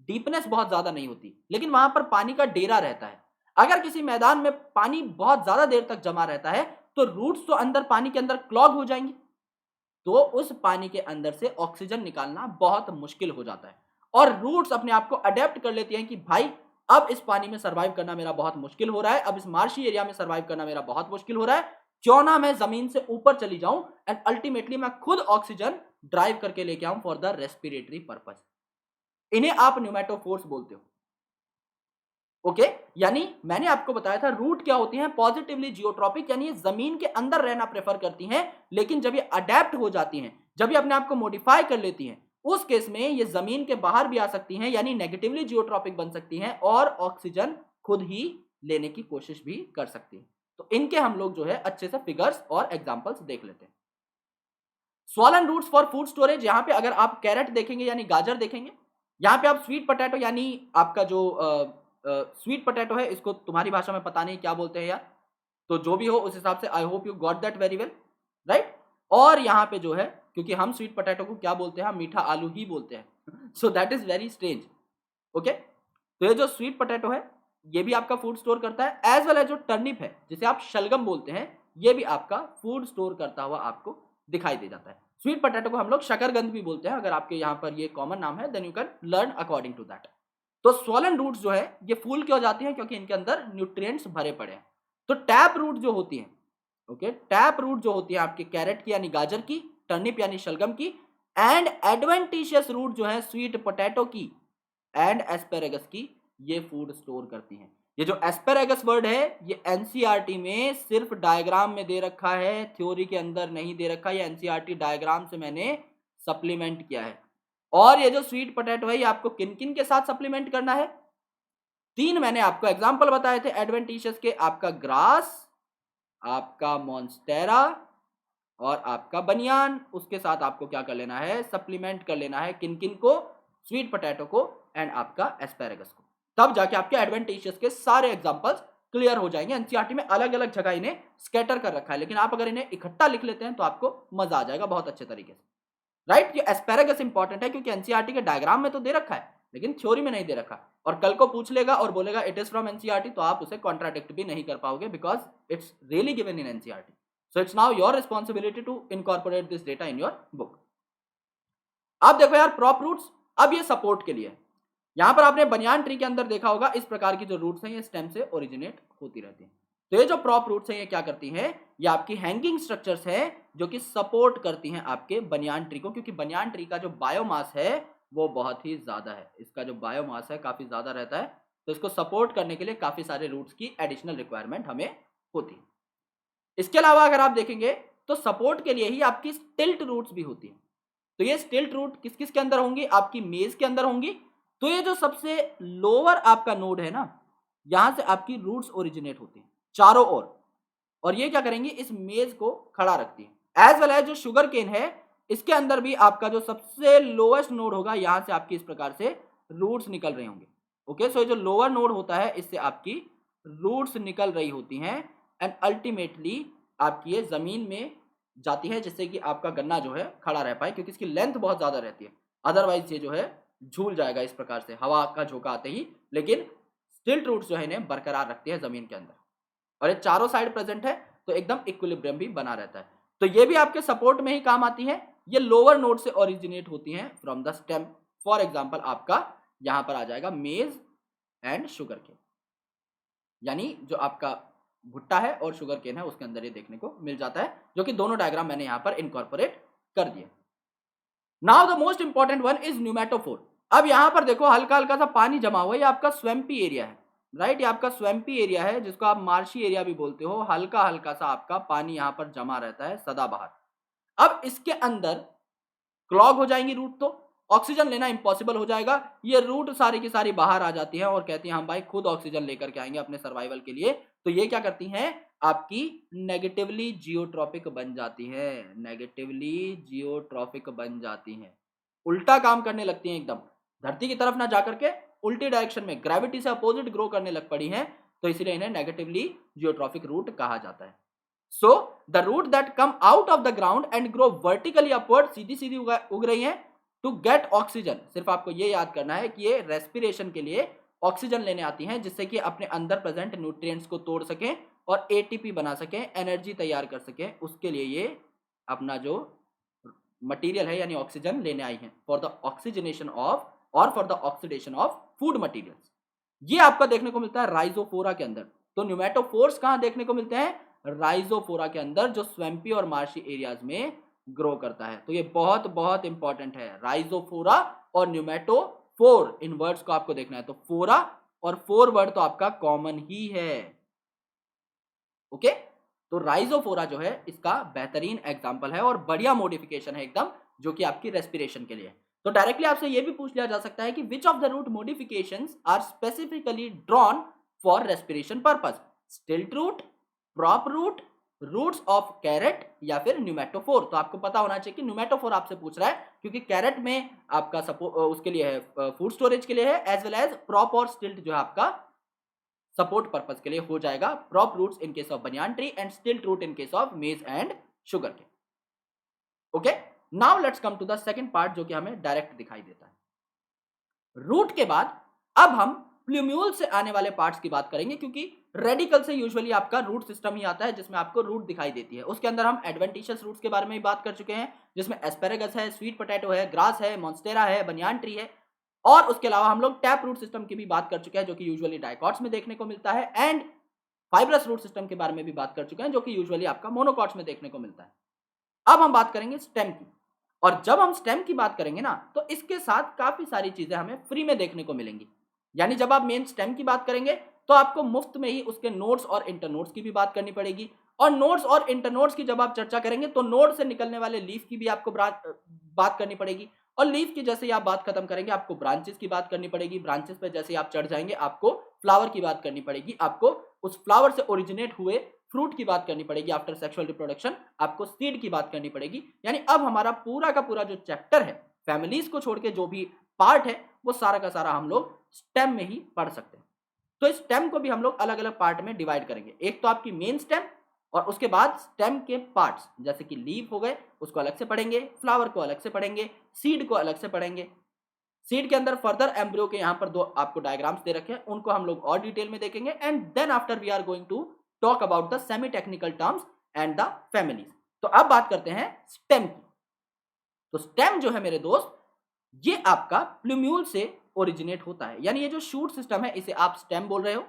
डीपनेस बहुत ज्यादा नहीं होती, लेकिन वहां पर पानी का डेरा रहता है। अगर किसी मैदान में पानी बहुत ज्यादा देर तक जमा रहता है तो रूट्स तो अंदर पानी के अंदर क्लॉग हो जाएंगी, तो उस पानी के अंदर से ऑक्सीजन निकालना बहुत मुश्किल हो जाता है और रूट्स अपने आप को अडेप्ट कर लेती हैं कि भाई अब इस पानी में सर्वाइव करना मेरा बहुत मुश्किल हो रहा है, अब इस मार्शी एरिया में सर्वाइव करना मेरा बहुत मुश्किल हो रहा है, क्यों ना मैं जमीन से ऊपर चली जाऊं एंड अल्टीमेटली मैं खुद ऑक्सीजन ड्राइव करके लेके आऊं फॉर द रेस्पिरेटरी पर्पस। इन्हें आप न्यूमेटोफोर्स बोलते हो। ओके, यानी मैंने आपको बताया था रूट क्या होती हैं, पॉजिटिवली जियोट्रॉपिक, यानी ये जमीन के अंदर रहना प्रेफर करती हैं, लेकिन जब ये अडेप्ट हो जाती हैं, जब ये अपने आप को मॉडिफाई कर लेती हैं, उस केस में ये जमीन के बाहर भी आ सकती हैं, यानी नेगेटिवली जियोट्रॉपिक बन सकती हैं और ऑक्सीजन खुद ही लेने की कोशिश भी कर सकती हैं। तो इनके हम लोग जो है अच्छे से फिगर्स और एग्जाम्पल्स देख लेते हैं। Swollen roots for food storage, यहां पे अगर आप कैरेट देखेंगे यानी गाजर देखेंगे, यहां पे आप स्वीट पोटैटो यानी आपका जो स्वीट पोटैटो है, इसको तुम्हारी भाषा में पता नहीं क्या बोलते हैं यार, तो जो भी हो उस हिसाब से I hope you got that very well, right. और यहाँ पे जो है, क्योंकि हम स्वीट पोटैटो को क्या बोलते हैं, हम मीठा आलू ही बोलते हैं, so that is very strange. Okay, तो ये जो स्वीट पोटैटो है ये भी आपका फूड स्टोर करता है, एज वेल एज जो टर्निप है जिसे आप शलगम बोलते हैं, ये भी आपका फूड स्टोर करता हुआ आपको दिखाई दे जाता है। स्वीट पोटैटो को हम लोग शकरकंद भी बोलते हैं, अगर आपके यहाँ पर ये कॉमन नाम है then you can learn according to that. तो स्वॉलन रूट्स जो है ये फूल क्यों जाती हैं, क्योंकि इनके अंदर न्यूट्रिएंट्स भरे पड़े हैं। तो टैप रूट जो होती है, ओके, टैप रूट जो होती है आपके कैरेट की यानी गाजर की, टर्निप यानी शलगम की, एंड एडवेंटिशियस रूट जो है स्वीट पोटैटो की एंड एस्पेरेगस की, ये फूड स्टोर करती हैं। ये जो एस्पेरेगस वर्ड है ये एनसीईआरटी में सिर्फ डायग्राम में दे रखा है, थ्योरी के अंदर नहीं दे रखा, ये एनसीईआरटी डायग्राम से मैंने सप्लीमेंट किया है। और ये जो स्वीट पोटैटो है ये आपको किन किन के साथ सप्लीमेंट करना है, तीन मैंने आपको एग्जांपल बताए थे एडवेंटिशियस के, आपका ग्रास, आपका मॉन्स्टेरा और आपका बनियान। उसके साथ आपको क्या कर लेना है, सप्लीमेंट कर लेना है, किन किन को, स्वीट पोटैटो को एंड आपका एस्पेरेगस को, तब जाके आपके एडवेंटिशियस के सारे एग्जांपल्स क्लियर हो जाएंगे। एनसीईआरटी में अलग अलग जगह इन्हें स्कैटर कर रखा है, लेकिन आप अगर इन्हें इकट्ठा लिख लेते हैं तो आपको मजा आ जाएगा बहुत अच्छे तरीके से, राइट। ये एस्पेरेगस इंपॉर्टेंट है क्योंकि एनसीईआरटी के डायग्राम में तो दे रखा है लेकिन थ्योरी में नहीं दे रखा, और कल को पूछ लेगा और बोलेगा इट इज फ्रॉम एनसीईआरटी, तो आप उसे कॉन्ट्राडिक्ट भी नहीं कर पाओगे because it's really given in NCERT. So it's now your responsibility to incorporate this data in your book. अब देखो यार प्रॉप रूट्स, अब ये सपोर्ट के लिए है। यहां पर आपने बनियान ट्री के अंदर देखा होगा इस प्रकार की जो रूट्स हैं ये स्टेम से ओरिजिनेट होती रहती हैं। तो ये जो प्रॉप रूट्स हैं ये क्या करती हैं, ये आपकी हैंगिंग स्ट्रक्चर्स हैं जो कि सपोर्ट करती हैं आपके बनियान ट्री को, क्योंकि बनियान ट्री का जो बायोमास है वो बहुत ही ज्यादा है, इसका जो बायोमास है काफी ज्यादा रहता है, तो इसको सपोर्ट करने के लिए काफी सारे रूट्स की एडिशनल रिक्वायरमेंट हमें होती है। इसके अलावा अगर आप देखेंगे तो सपोर्ट के लिए ही आपकी स्टिल्ट रूट्स भी होती है। तो ये स्टिल्ट रूट किस किस के अंदर होंगी, आपकी मेज के अंदर होंगी। तो ये जो सबसे लोअर आपका नोड है ना, यहां से आपकी रूट्स ओरिजिनेट होती हैं चारों ओर, और ये क्या करेंगी, इस मेज को खड़ा रखती है। एज वेल एज जो शुगर केन है इसके अंदर भी आपका जो सबसे लोएस्ट नोड होगा यहां से आपकी इस प्रकार से रूट्स निकल रहे होंगे। ओके, सो ये जो लोअर नोड होता है इससे आपकी रूट्स निकल रही होती हैं एंड अल्टीमेटली आपकी ये जमीन में जाती है, जिससे कि आपका गन्ना जो है खड़ा रह पाए, क्योंकि इसकी लेंथ बहुत ज्यादा रहती है, अदरवाइज ये जो है झूल जाएगा इस प्रकार से हवा का झोंका आते ही। लेकिन स्टिल्ट रूट्स जो है इन्हें बरकरार रखती है जमीन के अंदर, और ये चारों साइड प्रेजेंट है तो एकदम इक्विलिब्रियम भी बना रहता है। तो ये भी आपके सपोर्ट में ही काम आती है, ये लोअर नोड से ओरिजिनेट होती हैं from the stem. For example आपका यहां पर आ जाएगा मेज एंड शुगर केन, यानी जो आपका भुट्टा है और शुगर केन है उसके अंदर ये देखने को मिल जाता है, जो कि दोनों डायग्राम मैंने यहां पर इनकॉर्पोरेट कर दिए। Now the most important one is pneumatophore. अब यहां पर देखो हल्का हल्का सा पानी जमा हुआ है, ये आपका स्वैम्पी एरिया है, राइट। ये आपका स्वैम्पी एरिया है जिसको आप मार्शी एरिया भी बोलते हो, हल्का हल्का सा आपका पानी यहां पर जमा रहता है सदाबहार। अब इसके अंदर क्लॉग हो जाएंगी रूट, तो ऑक्सीजन लेना इंपॉसिबल हो जाएगा, ये रूट सारी की सारी बाहर आ जाती हैं और कहती हैं हम भाई खुद ऑक्सीजन लेकर के आएंगे अपने सर्वाइवल के लिए। तो ये क्या करती हैं, आपकी नेगेटिवली जियोट्रॉपिक बन जाती है, नेगेटिवली जियोट्रॉपिक बन जाती हैं, उल्टा काम करने लगती हैं एकदम, धरती की तरफ ना जाकर के उल्टी डायरेक्शन में ग्रेविटी से अपोजिट ग्रो करने लग पड़ी हैं, तो इसलिए इन्हें नेगेटिवली जियोट्रॉफिक रूट कहा जाता है। So the root that come out of the ground and grow vertically upward, सीधी सीधी उग रही हैं टू गेट ऑक्सीजन। सिर्फ आपको ये याद करना है कि ये रेस्पिरेशन के लिए ऑक्सीजन लेने आती हैं, जिससे कि अपने अंदर प्रेजेंट न्यूट्रिएंट्स को तोड़ सकें और एटीपी बना सकें, एनर्जी तैयार कर सकें। उसके लिए ये अपना जो मटेरियल है यानी ऑक्सीजन लेने आई हैं फॉर द ऑक्सीजनेशन ऑफ और for the oxidation of food materials. ये आपका देखने को मिलता है राइजोफोरा के अंदर। तो न्यूमेटोफोर्स कहां देखने को मिलते हैं? राइजोफोरा के अंदर, जो स्वैम्पी और मार्शी एरियाज में ग्रो करता है। तो ये बहुत बहुत इंपॉर्टेंट है, राइजोफोरा और न्यूमेटोफोर। इन वर्ड्स को आपको देखना है। तो फोरा और फोर वर्ड तो आपका कॉमन ही है। ओके, तो राइजोफोरा जो है इसका बेहतरीन एग्जांपल है और बढ़िया मॉडिफिकेशन है एकदम, जो कि आपकी रेस्पिरेशन के लिए। तो डायरेक्टली आपसे ये भी पूछ लिया जा सकता है कि which of the root modifications are specifically drawn for respiration purpose? Stilt root, prop root, roots of carrot या फिर न्यूमेटोफोर? तो आपको पता होना चाहिए कि न्यूमेटोफोर आपसे पूछ रहा है, क्योंकि कैरेट में आपका उसके लिए है फूड स्टोरेज के लिए है, एज वेल एज प्रॉप और स्टिल्ट जो है आपका सपोर्ट पर्पस के लिए हो जाएगा। Prop roots in case of banyan tree and stilt root in case of maize and sugar के। Okay, now let's come to the second part, जो कि हमें डायरेक्ट दिखाई देता है। रूट के बाद अब हम प्लूम्यूल से आने वाले पार्ट्स की बात करेंगे, क्योंकि रेडिकल से यूजुअली आपका रूट सिस्टम ही आता है जिसमें आपको रूट दिखाई देती है। उसके अंदर हम एडवेंटिशियस रूट्स के बारे में भी बात कर चुके हैं, जिसमें एस्पेरेगस है, स्वीट पोटैटो है, ग्रास है, मॉन्स्टेरा है, बनियान ट्री है। और उसके अलावा हम लोग टैप रूट सिस्टम की भी बात कर चुके हैं, जो कि यूजुअली डाइकॉट्स में देखने को मिलता है, एंड फाइब्रस रूट सिस्टम के बारे में भी बात कर चुके हैं, जो कि यूजुअली आपका मोनोकॉट्स में देखने को मिलता है। अब हम बात करेंगे स्टेम की, और जब हम स्टेम की बात करेंगे ना, तो इसके साथ काफी सारी चीजें हमें फ्री में देखने को मिलेंगी। यानी जब आप मेन स्टेम की बात करेंगे तो आपको मुफ्त में ही उसके नोड्स और इंटरनोड्स की भी बात करनी पड़ेगी, और नोड्स और इंटरनोड्स की जब आप चर्चा करेंगे तो नोड से निकलने वाले लीफ की भी आपको बात करनी पड़ेगी, और लीफ की जैसे ही आप बात खत्म करेंगे आपको ब्रांचेस की बात करनी पड़ेगी, ब्रांचेस पे जैसे ही आप चढ़ जाएंगे आपको फ्लावर की बात करनी पड़ेगी, आपको उस फ्लावर से ओरिजिनेट हुए फ्रूट की बात करनी पड़ेगी, आफ्टर सेक्सुअल रिप्रोडक्शन आपको सीड की बात करनी पड़ेगी। यानी अब हमारा पूरा का पूरा जो चैप्टर है, फैमिलीज को छोड़ के जो भी पार्ट है, वो सारा का सारा हम लोग स्टेम में ही पढ़ सकते हैं। तो इस स्टेम को भी हम लोग अलग अलग पार्ट में डिवाइड करेंगे। एक तो आपकी मेन स्टेम, और उसके बाद स्टेम के पार्ट्स जैसे कि लीफ हो गए उसको अलग से पढ़ेंगे, फ्लावर को अलग से पढ़ेंगे, सीड को अलग से पढ़ेंगे। सीड के अंदर फर्दर एम्ब्रियो के यहाँ पर दो आपको डायग्राम्स दे रखे हैं, उनको हम लोग और डिटेल में देखेंगे, and then after we are going to talk about the semi technical terms and the families. तो अब बात करते हैं स्टेम की। तो स्टेम जो है मेरे दोस्त, ये आपका प्लूम्यूल से ओरिजिनेट होता है। यानी ये जो शूट सिस्टम है इसे आप स्टेम बोल रहे हो,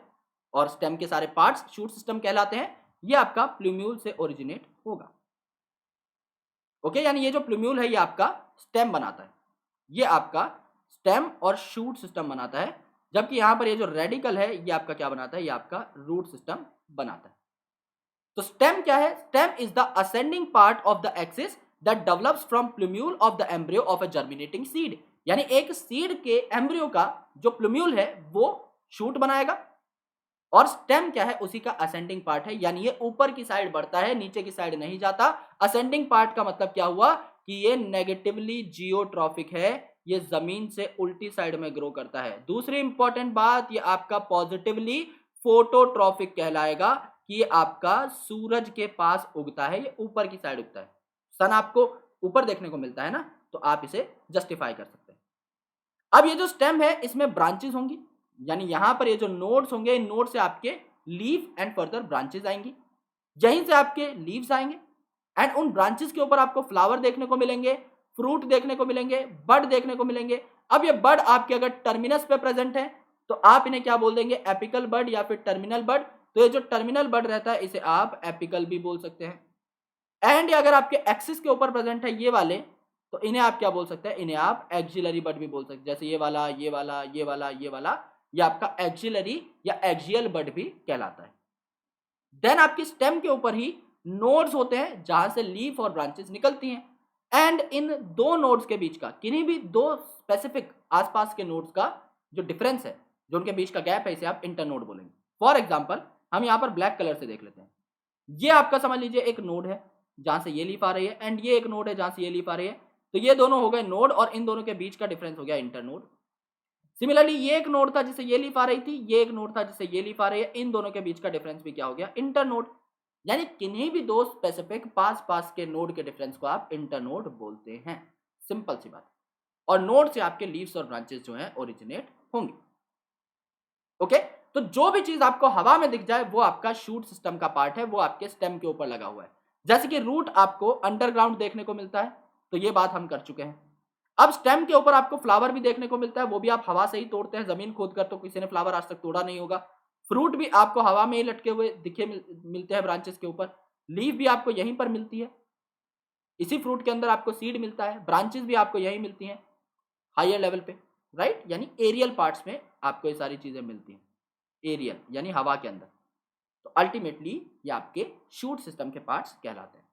और स्टेम के सारे पार्ट्स शूट सिस्टम कहलाते हैं। ये आपका प्लूम्यूल से ओरिजिनेट होगा। ओके, यानी ये जो प्लूम्यूल है ये आपका स्टेम बनाता है, ये आपका स्टेम और शूट सिस्टम बनाता है, जबकि यहां पर ये जो रेडिकल है ये आपका क्या बनाता है? ये आपका रूट सिस्टम बनाता है। तो स्टेम क्या है? Stem is the ascending part of the axis that develops from plumule of the embryo of a germinating seed. यानी एक सीड के एम्ब्रियो का जो प्लूम्यूल है वो शूट बनाएगा, और स्टेम क्या है? उसी का असेंडिंग पार्ट है, यानी ये ऊपर की साइड बढ़ता है, नीचे की साइड नहीं जाता। असेंडिंग पार्ट का मतलब क्या हुआ कि ये नेगेटिवली जियोट्रॉफिक है, ये जमीन से उल्टी साइड में ग्रो करता है। दूसरी इंपॉर्टेंट बात, ये आपका पॉजिटिवली फोटोट्रॉफिक कहलाएगा, कि ये आपका सूरज के पास उगता है, ये ऊपर की साइड उगता है। सन आपको ऊपर देखने को मिलता है ना, तो आप इसे जस्टिफाई कर सकते हैं। अब ये जो स्टेम है इसमें ब्रांचेस होंगी, यानी यहां पर ये जो नोड्स होंगे, इन नोड से आपके लीफ एंड फर्दर ब्रांचेस आएंगी, यहीं से आपके लीव्स आएंगे, एंड उन ब्रांचेस के ऊपर आपको फ्लावर देखने को मिलेंगे, फ्रूट देखने को मिलेंगे, बड देखने को मिलेंगे। अब ये बड आपके अगर टर्मिनस पे प्रेजेंट है तो आप इन्हें क्या बोल देंगे? एपिकल बड या फिर टर्मिनल बड। तो ये जो टर्मिनल बड रहता है इसे आप एपिकल भी बोल सकते हैं। एंड अगर आपके एक्सिस के ऊपर प्रेजेंट है ये वाले, तो इन्हें आप क्या बोल सकते हैं? इन्हें आप एक्सिलरी बड भी बोल सकते हैं, जैसे ये वाला, ये वाला, ये वाला, ये वाला, ये आपका एक्सिलरी या एक्सियल बड भी कहलाता है। देन आपकी स्टेम के ऊपर ही नोड्स होते हैं जहां से लीफ और ब्रांचेस निकलती हैं, एंड इन दो नोड्स के बीच का, किन्हीं भी दो स्पेसिफिक आसपास के नोड्स का जो डिफरेंस है, जो उनके बीच का गैप है, इसे आप इंटरनोड बोलेंगे। फॉर एग्जाम्पल हम यहाँ पर ब्लैक कलर से देख लेते हैं। ये आपका समझ लीजिए एक नोड है जहां से ये लीफ आ रही है, एंड ये एक नोड है जहां से ये लीफ आ रही है। तो ये दोनों हो गए नोड, और इन दोनों के बीच का डिफरेंस हो गया इंटरनोड। सिमिलरली ये एक नोड था जिससे ये लीफ आ रही थी, ये एक नोड था जिससे ये लीफ आ रही है, इन दोनों के बीच का डिफरेंस भी क्या हो गया? इंटरनोड। यानी किन्हीं भी दो स्पेसिफिक पास पास के नोड के डिफरेंस को आप इंटरनोड बोलते हैं। सिंपल सी बात। और नोड से आपके लीव्स और ब्रांचेस जो हैं ओरिजिनेट होंगे। ओके, तो जो भी चीज आपको हवा में दिख जाए वो आपका शूट सिस्टम का पार्ट है, वो आपके स्टेम के ऊपर लगा हुआ है। जैसे कि रूट आपको अंडरग्राउंड देखने को मिलता है, तो ये बात हम कर चुके हैं। अब स्टेम के ऊपर आपको फ्लावर भी देखने को मिलता है, वो भी आप हवा से ही तोड़ते हैं, जमीन खोद कर तो किसी ने फ्लावर आज तक तोड़ा नहीं होगा। फ्रूट भी आपको हवा में ही लटके हुए मिलते हैं ब्रांचेस के ऊपर। लीफ भी आपको यहीं पर मिलती है, इसी फ्रूट के अंदर आपको सीड मिलता है। ब्रांचेस भी आपको यहीं मिलती हैं हायर लेवल पे, राइट, यानी एरियल पार्ट्स में आपको ये सारी चीजें मिलती हैं, एरियल यानी हवा के अंदर। तो अल्टीमेटली ये आपके शूट सिस्टम के पार्ट्स कहलाते हैं।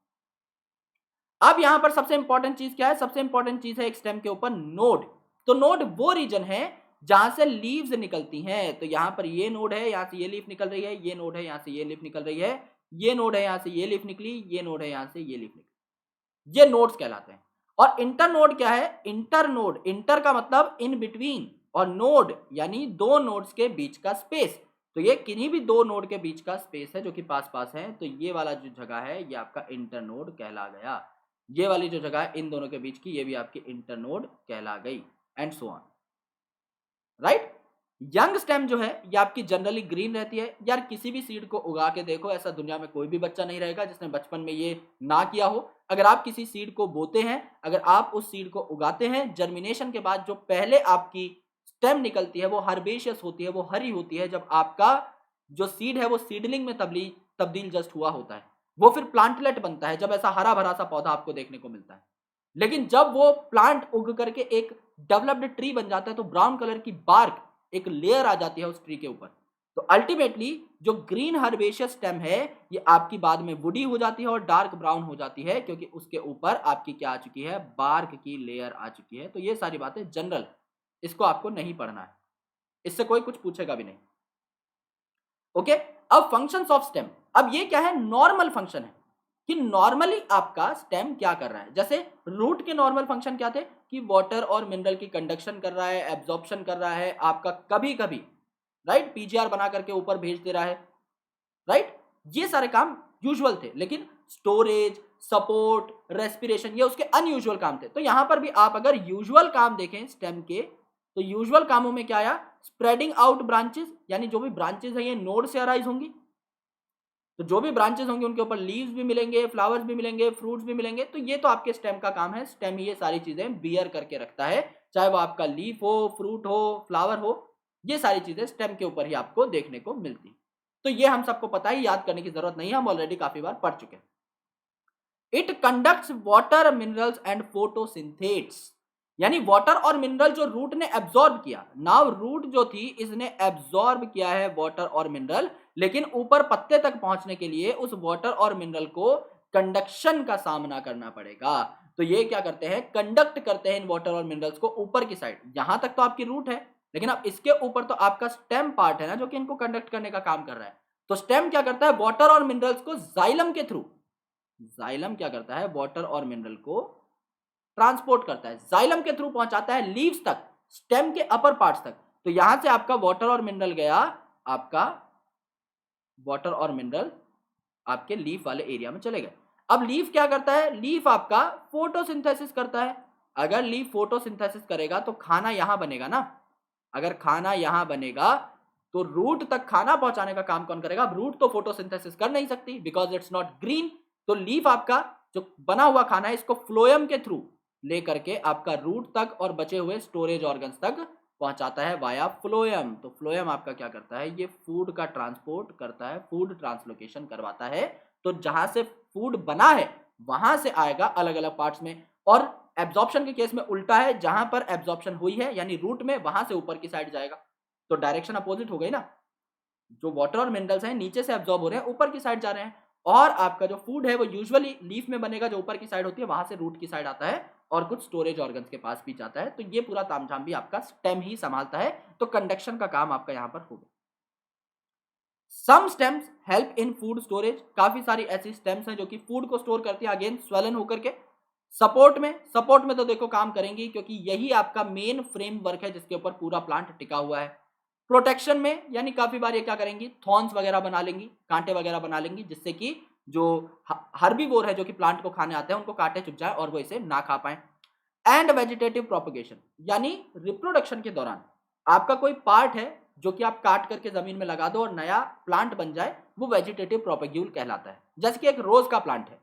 अब यहां पर सबसे इंपॉर्टेंट चीज क्या है? सबसे इंपॉर्टेंट चीज है एक स्टेम के ऊपर नोड। तो नोड वो रीजन है जहां से लीव्स निकलती हैं। तो यहां पर ये नोड है, यहां से ये लीफ निकल रही है, ये नोड है, यहां से ये लीफ निकल रही है, ये नोड है, यहां से ये लीफ निकली, ये नोड है, यहां से ये लीफ निकली। ये नोड्स कहलाते हैं। और इंटर नोड क्या है? इंटर नोड, इंटर का मतलब इन बिटवीन, और नोड यानी दो नोड्स के बीच का स्पेस। तो ये किन्हीं भी दो नोड के बीच का स्पेस है जो कि पास पास है। तो ये वाला जो जगह है ये आपका इंटर नोड कहला गया। ये वाली जो जगह है इन दोनों के बीच की, ये भी आपकी इंटर नोड कहला गई, and so on, right. Young stem जो है ये आपकी जनरली ग्रीन रहती है। यार किसी भी सीड को उगा के देखो, ऐसा दुनिया में कोई भी बच्चा नहीं रहेगा जिसने बचपन में ये ना किया हो। अगर आप किसी सीड को बोते हैं, अगर आप उस सीड को उगाते हैं, जर्मिनेशन के बाद जो पहले आपकी स्टेम निकलती है वो हर्बेशियस होती है, वो हरी होती है। जब आपका जो सीड है वो सीडलिंग में तब्दील जस्ट हुआ होता है, वो फिर प्लांटलेट बनता है, जब ऐसा हरा भरा सा पौधा आपको देखने को मिलता है। लेकिन जब वो प्लांट उग करके एक डेवलप्ड ट्री बन जाता है तो ब्राउन कलर की बार्क, एक लेयर आ जाती है उस ट्री के ऊपर। तो अल्टीमेटली जो ग्रीन हर्बेशियस स्टेम है ये आपकी बाद में वुडी हो जाती है और डार्क ब्राउन हो जाती है, क्योंकि उसके ऊपर आपकी क्या आ चुकी है? बार्क की लेयर आ चुकी है। तो ये सारी बातें जनरल, इसको आपको नहीं पढ़ना है, इससे कोई कुछ पूछेगा भी नहीं। ओके, अब फंक्शंस ऑफ स्टेम। अब ये क्या है? नॉर्मल फंक्शन है कि नॉर्मली आपका स्टेम क्या कर रहा है। जैसे रूट के नॉर्मल फंक्शन क्या थे कि वाटर और मिनरल की कंडक्शन कर रहा है, एब्जॉर्प्शन कर रहा है, आपका कभी कभी राइट पीजीआर बना करके ऊपर भेज दे रहा है, राइट। ये सारे काम यूजुअल थे, लेकिन स्टोरेज, सपोर्ट, रेस्पिरेशन ये उसके अनयूजुअल काम थे। तो यहां पर भी आप अगर यूजुअल काम देखें स्टेम के, तो यूजुअल कामों में क्या आया? स्प्रेडिंग आउट ब्रांचेस, यानी जो भी ब्रांचेस है ये नोड से अराइज होंगी। तो जो भी ब्रांचेस होंगे उनके ऊपर लीव्स भी मिलेंगे, फ्लावर्स भी मिलेंगे, फ्रूट्स भी मिलेंगे। तो ये तो आपके स्टेम का काम है। स्टेम ही ये सारी चीजें बियर करके रखता है, चाहे वो आपका लीफ हो, फ्रूट हो, फ्लावर हो, ये सारी चीजें स्टेम के ऊपर ही आपको देखने को मिलती। तो ये हम सबको पता है, याद करने की जरूरत नहीं है, हम ऑलरेडी काफी बार पढ़ चुके हैं। It conducts water, minerals and photosynthates, यानी वाटर और मिनरल जो रूट ने एब्जॉर्ब किया। नाउ रूट जो थी इसने एब्जॉर्ब किया है वाटर और मिनरल, लेकिन ऊपर पत्ते तक पहुंचने के लिए उस वाटर और मिनरल को कंडक्शन का सामना करना पड़ेगा। तो ये क्या करते हैं? कंडक्ट करते हैं इन वाटर और मिनरल्स को ऊपर की साइड। यहां तक तो आपकी रूट है, लेकिन अब इसके ऊपर तो आपका स्टेम पार्ट है ना, जो कि इनको कंडक्ट करने का काम कर रहा है। तो स्टेम क्या करता है? वाटर और मिनरल्स को जाइलम के थ्रू, जाइलम क्या करता है? वाटर और मिनरल को ट्रांसपोर्ट करता है, जाइलम के थ्रू पहुंचाता है लीव्स तक, स्टेम के अपर पार्ट्स तक। तो यहां से आपका वाटर और मिनरल गया, आपका वाटर और मिनरल आपके लीफ वाले एरिया में चले गए। अब लीफ क्या करता है? लीफ आपका फोटोसिंथेसिस करता है। अगर लीफ फोटोसिंथेसिस करेगा तो खाना यहां बनेगा ना। अगर खाना यहां बनेगा तो रूट तक खाना पहुंचाने का काम कौन करेगा? अब रूट तो फोटोसिंथेसिस कर नहीं सकती बिकॉज इट्स नॉट ग्रीन। तो लीफ आपका जो बना हुआ खाना है इसको फ्लोएम के थ्रू लेकर के आपका रूट तक और बचे हुए स्टोरेज ऑर्गन्स तक पहुंचाता है वाया फ्लोएम। तो फ्लोएम आपका क्या करता है? ये फूड का ट्रांसपोर्ट करता है, फूड ट्रांसलोकेशन करवाता है। तो जहां से फूड बना है वहां से आएगा अलग अलग पार्ट्स में। और एब्जॉर्प्शन के केस में उल्टा है, जहां पर एब्जॉर्प्शन हुई है यानी रूट में, वहां से ऊपर की साइड जाएगा। तो डायरेक्शन अपोजिट हो गई ना। जो वाटर और मिनरल्स हैं नीचे से एब्जॉर्ब हो रहे हैं, ऊपर की साइड जा रहे हैं। और आपका जो फूड है वो यूजुअली लीफ में बनेगा, जो ऊपर की साइड होती है, वहां से रूट की साइड आता है और कुछ स्टोरेज ऑर्गन्स के पास भी जाता है। तो ये पूरा तामझाम भी आपका स्टेम ही संभालता है। तो कंडक्शन का काम आपका यहां पर होगा। Some stems help in food storage, काफी सारी ऐसी स्टेम्स हैं जो कि फूड को स्टोर करती है, अगेन स्वेलन होकर के। सपोर्ट में तो देखो काम करेंगी, क्योंकि यही आपका मेन फ्रेमवर्क है जिसके ऊपर पूरा प्लांट टिका हुआ है। प्रोटेक्शन में यानी काफी बार ये क्या करेंगी? थॉर्न्स वगैरह बना लेंगी, कांटे वगैरह बना लेंगी, जिससे कि जो हर्बीवोर है जो कि प्लांट को खाने आते हैं उनको काटे चुभ जाए और वो इसे ना खा पाए। एंड वेजिटेटिव प्रोपगेशन यानी रिप्रोडक्शन के दौरान आपका कोई पार्ट है जो कि आप काट करके जमीन में लगा दो और नया प्लांट बन जाए, वो वेजिटेटिव प्रोपग्यूल कहलाता है। जैसे कि एक रोज का प्लांट है,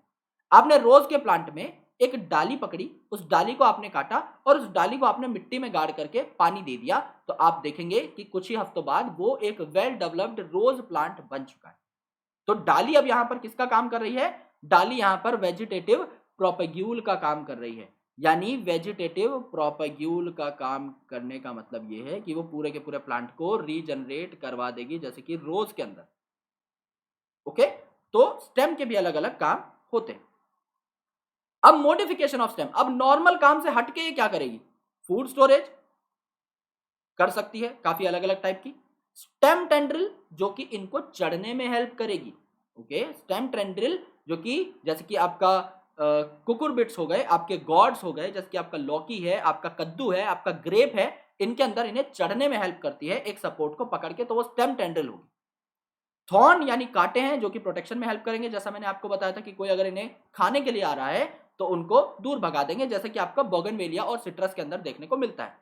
आपने रोज के प्लांट में एक डाली पकड़ी, उस डाली को आपने काटा और उस डाली को आपने मिट्टी में गाड़ करके पानी दे दिया, तो आप देखेंगे कि कुछ ही हफ्तों बाद वो एक वेल डेवलप्ड रोज प्लांट बन चुका है। तो डाली अब यहां पर किसका काम कर रही है? डाली यहां पर वेजिटेटिव प्रोपग्यूल का काम कर रही है। यानी वेजिटेटिव प्रोपग्यूल का काम करने का मतलब यह है कि वो पूरे के पूरे प्लांट को रीजनरेट करवा देगी, जैसे कि रोज के अंदर। ओके, तो स्टेम के भी अलग अलग काम होते हैं। अब मॉडिफिकेशन ऑफ स्टेम, अब नॉर्मल काम से हटके ये क्या करेगी? फूड स्टोरेज कर सकती है, काफी अलग अलग टाइप की। स्टेम टेंड्रिल जो कि इनको चढ़ने में हेल्प करेगी। ओके, स्टेम टेंड्रिल जो कि जैसे कि आपका कुकुरबिट्स हो गए, आपके गॉड्स हो गए, जैसे कि आपका लौकी है, आपका कद्दू है, आपका ग्रेप है, इनके अंदर इन्हें चढ़ने में हेल्प करती है एक सपोर्ट को पकड़ के, तो वो स्टेम टेंड्रिल होगी। थॉर्न यानी कांटे हैं जो कि प्रोटेक्शन में हेल्प करेंगे, जैसा मैंने आपको बताया था कि कोई अगर इन्हें खाने के लिए आ रहा है तो उनको दूर भगा देंगे, जैसे कि आपका बोगनवेलिया और सिट्रस के अंदर देखने को मिलता है।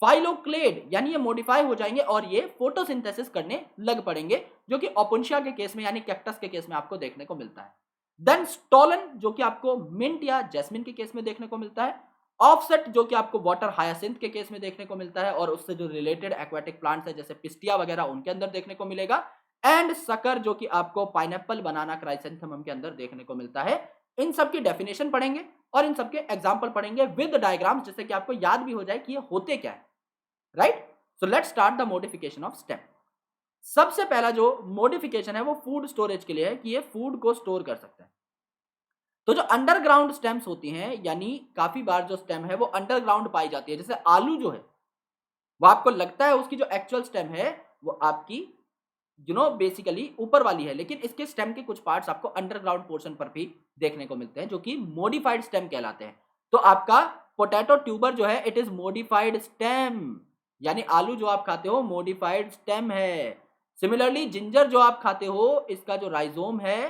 फाइलोक्लेड यानी ये मॉडिफाई हो जाएंगे और ये फोटोसिंथेसिस करने लग पड़ेंगे, जो कि ओपुंशिया के केस में यानी कैक्टस के केस में आपको देखने को मिलता है। देन स्टोलन जो कि आपको मिंट या जैस्मिन के केस में देखने को मिलता है। ऑफसेट जो कि आपको वाटर हायासिंथ के केस में देखने को मिलता है और उससे जो रिलेटेड एक्वाटिक प्लांट्स है जैसे पिस्टिया वगैरह उनके अंदर देखने को मिलेगा। एंड सकर जो कि आपको पाइनएप्पल बनाना क्राइसेंथेमम के अंदर देखने को मिलता है। इन सब की डेफिनेशन पढ़ेंगे और इन सब के एग्जांपल पढ़ेंगे विद डायग्राम्स, जिससे कि आपको याद भी हो जाए कि ये होते क्या है। Right, so let's start the modification of stem. सबसे पहला जो मॉडिफिकेशन है वो फूड स्टोरेज के लिए है कि ये फूड को स्टोर कर सकता है। तो जो अंडरग्राउंड स्टेम्स होती हैं, यानी काफी बार जो स्टेम है वो अंडरग्राउंड पाई जाती है, जैसे आलू जो है वो आपको लगता है उसकी जो एक्चुअल स्टेम है वो आपकी बेसिकली ऊपर वाली है, लेकिन इसके स्टेम के कुछ पार्ट्स आपको अंडरग्राउंड पोर्शन पर भी देखने को मिलते हैं जो कि मॉडिफाइड स्टेम कहलाते हैं। तो आपका पोटैटो ट्यूबर जो है इट इज मॉडिफाइड स्टेम, यानी आलू जो आप खाते हो मॉडिफाइड स्टेम है। सिमिलरली जिंजर जो आप खाते हो इसका जो राइजोम है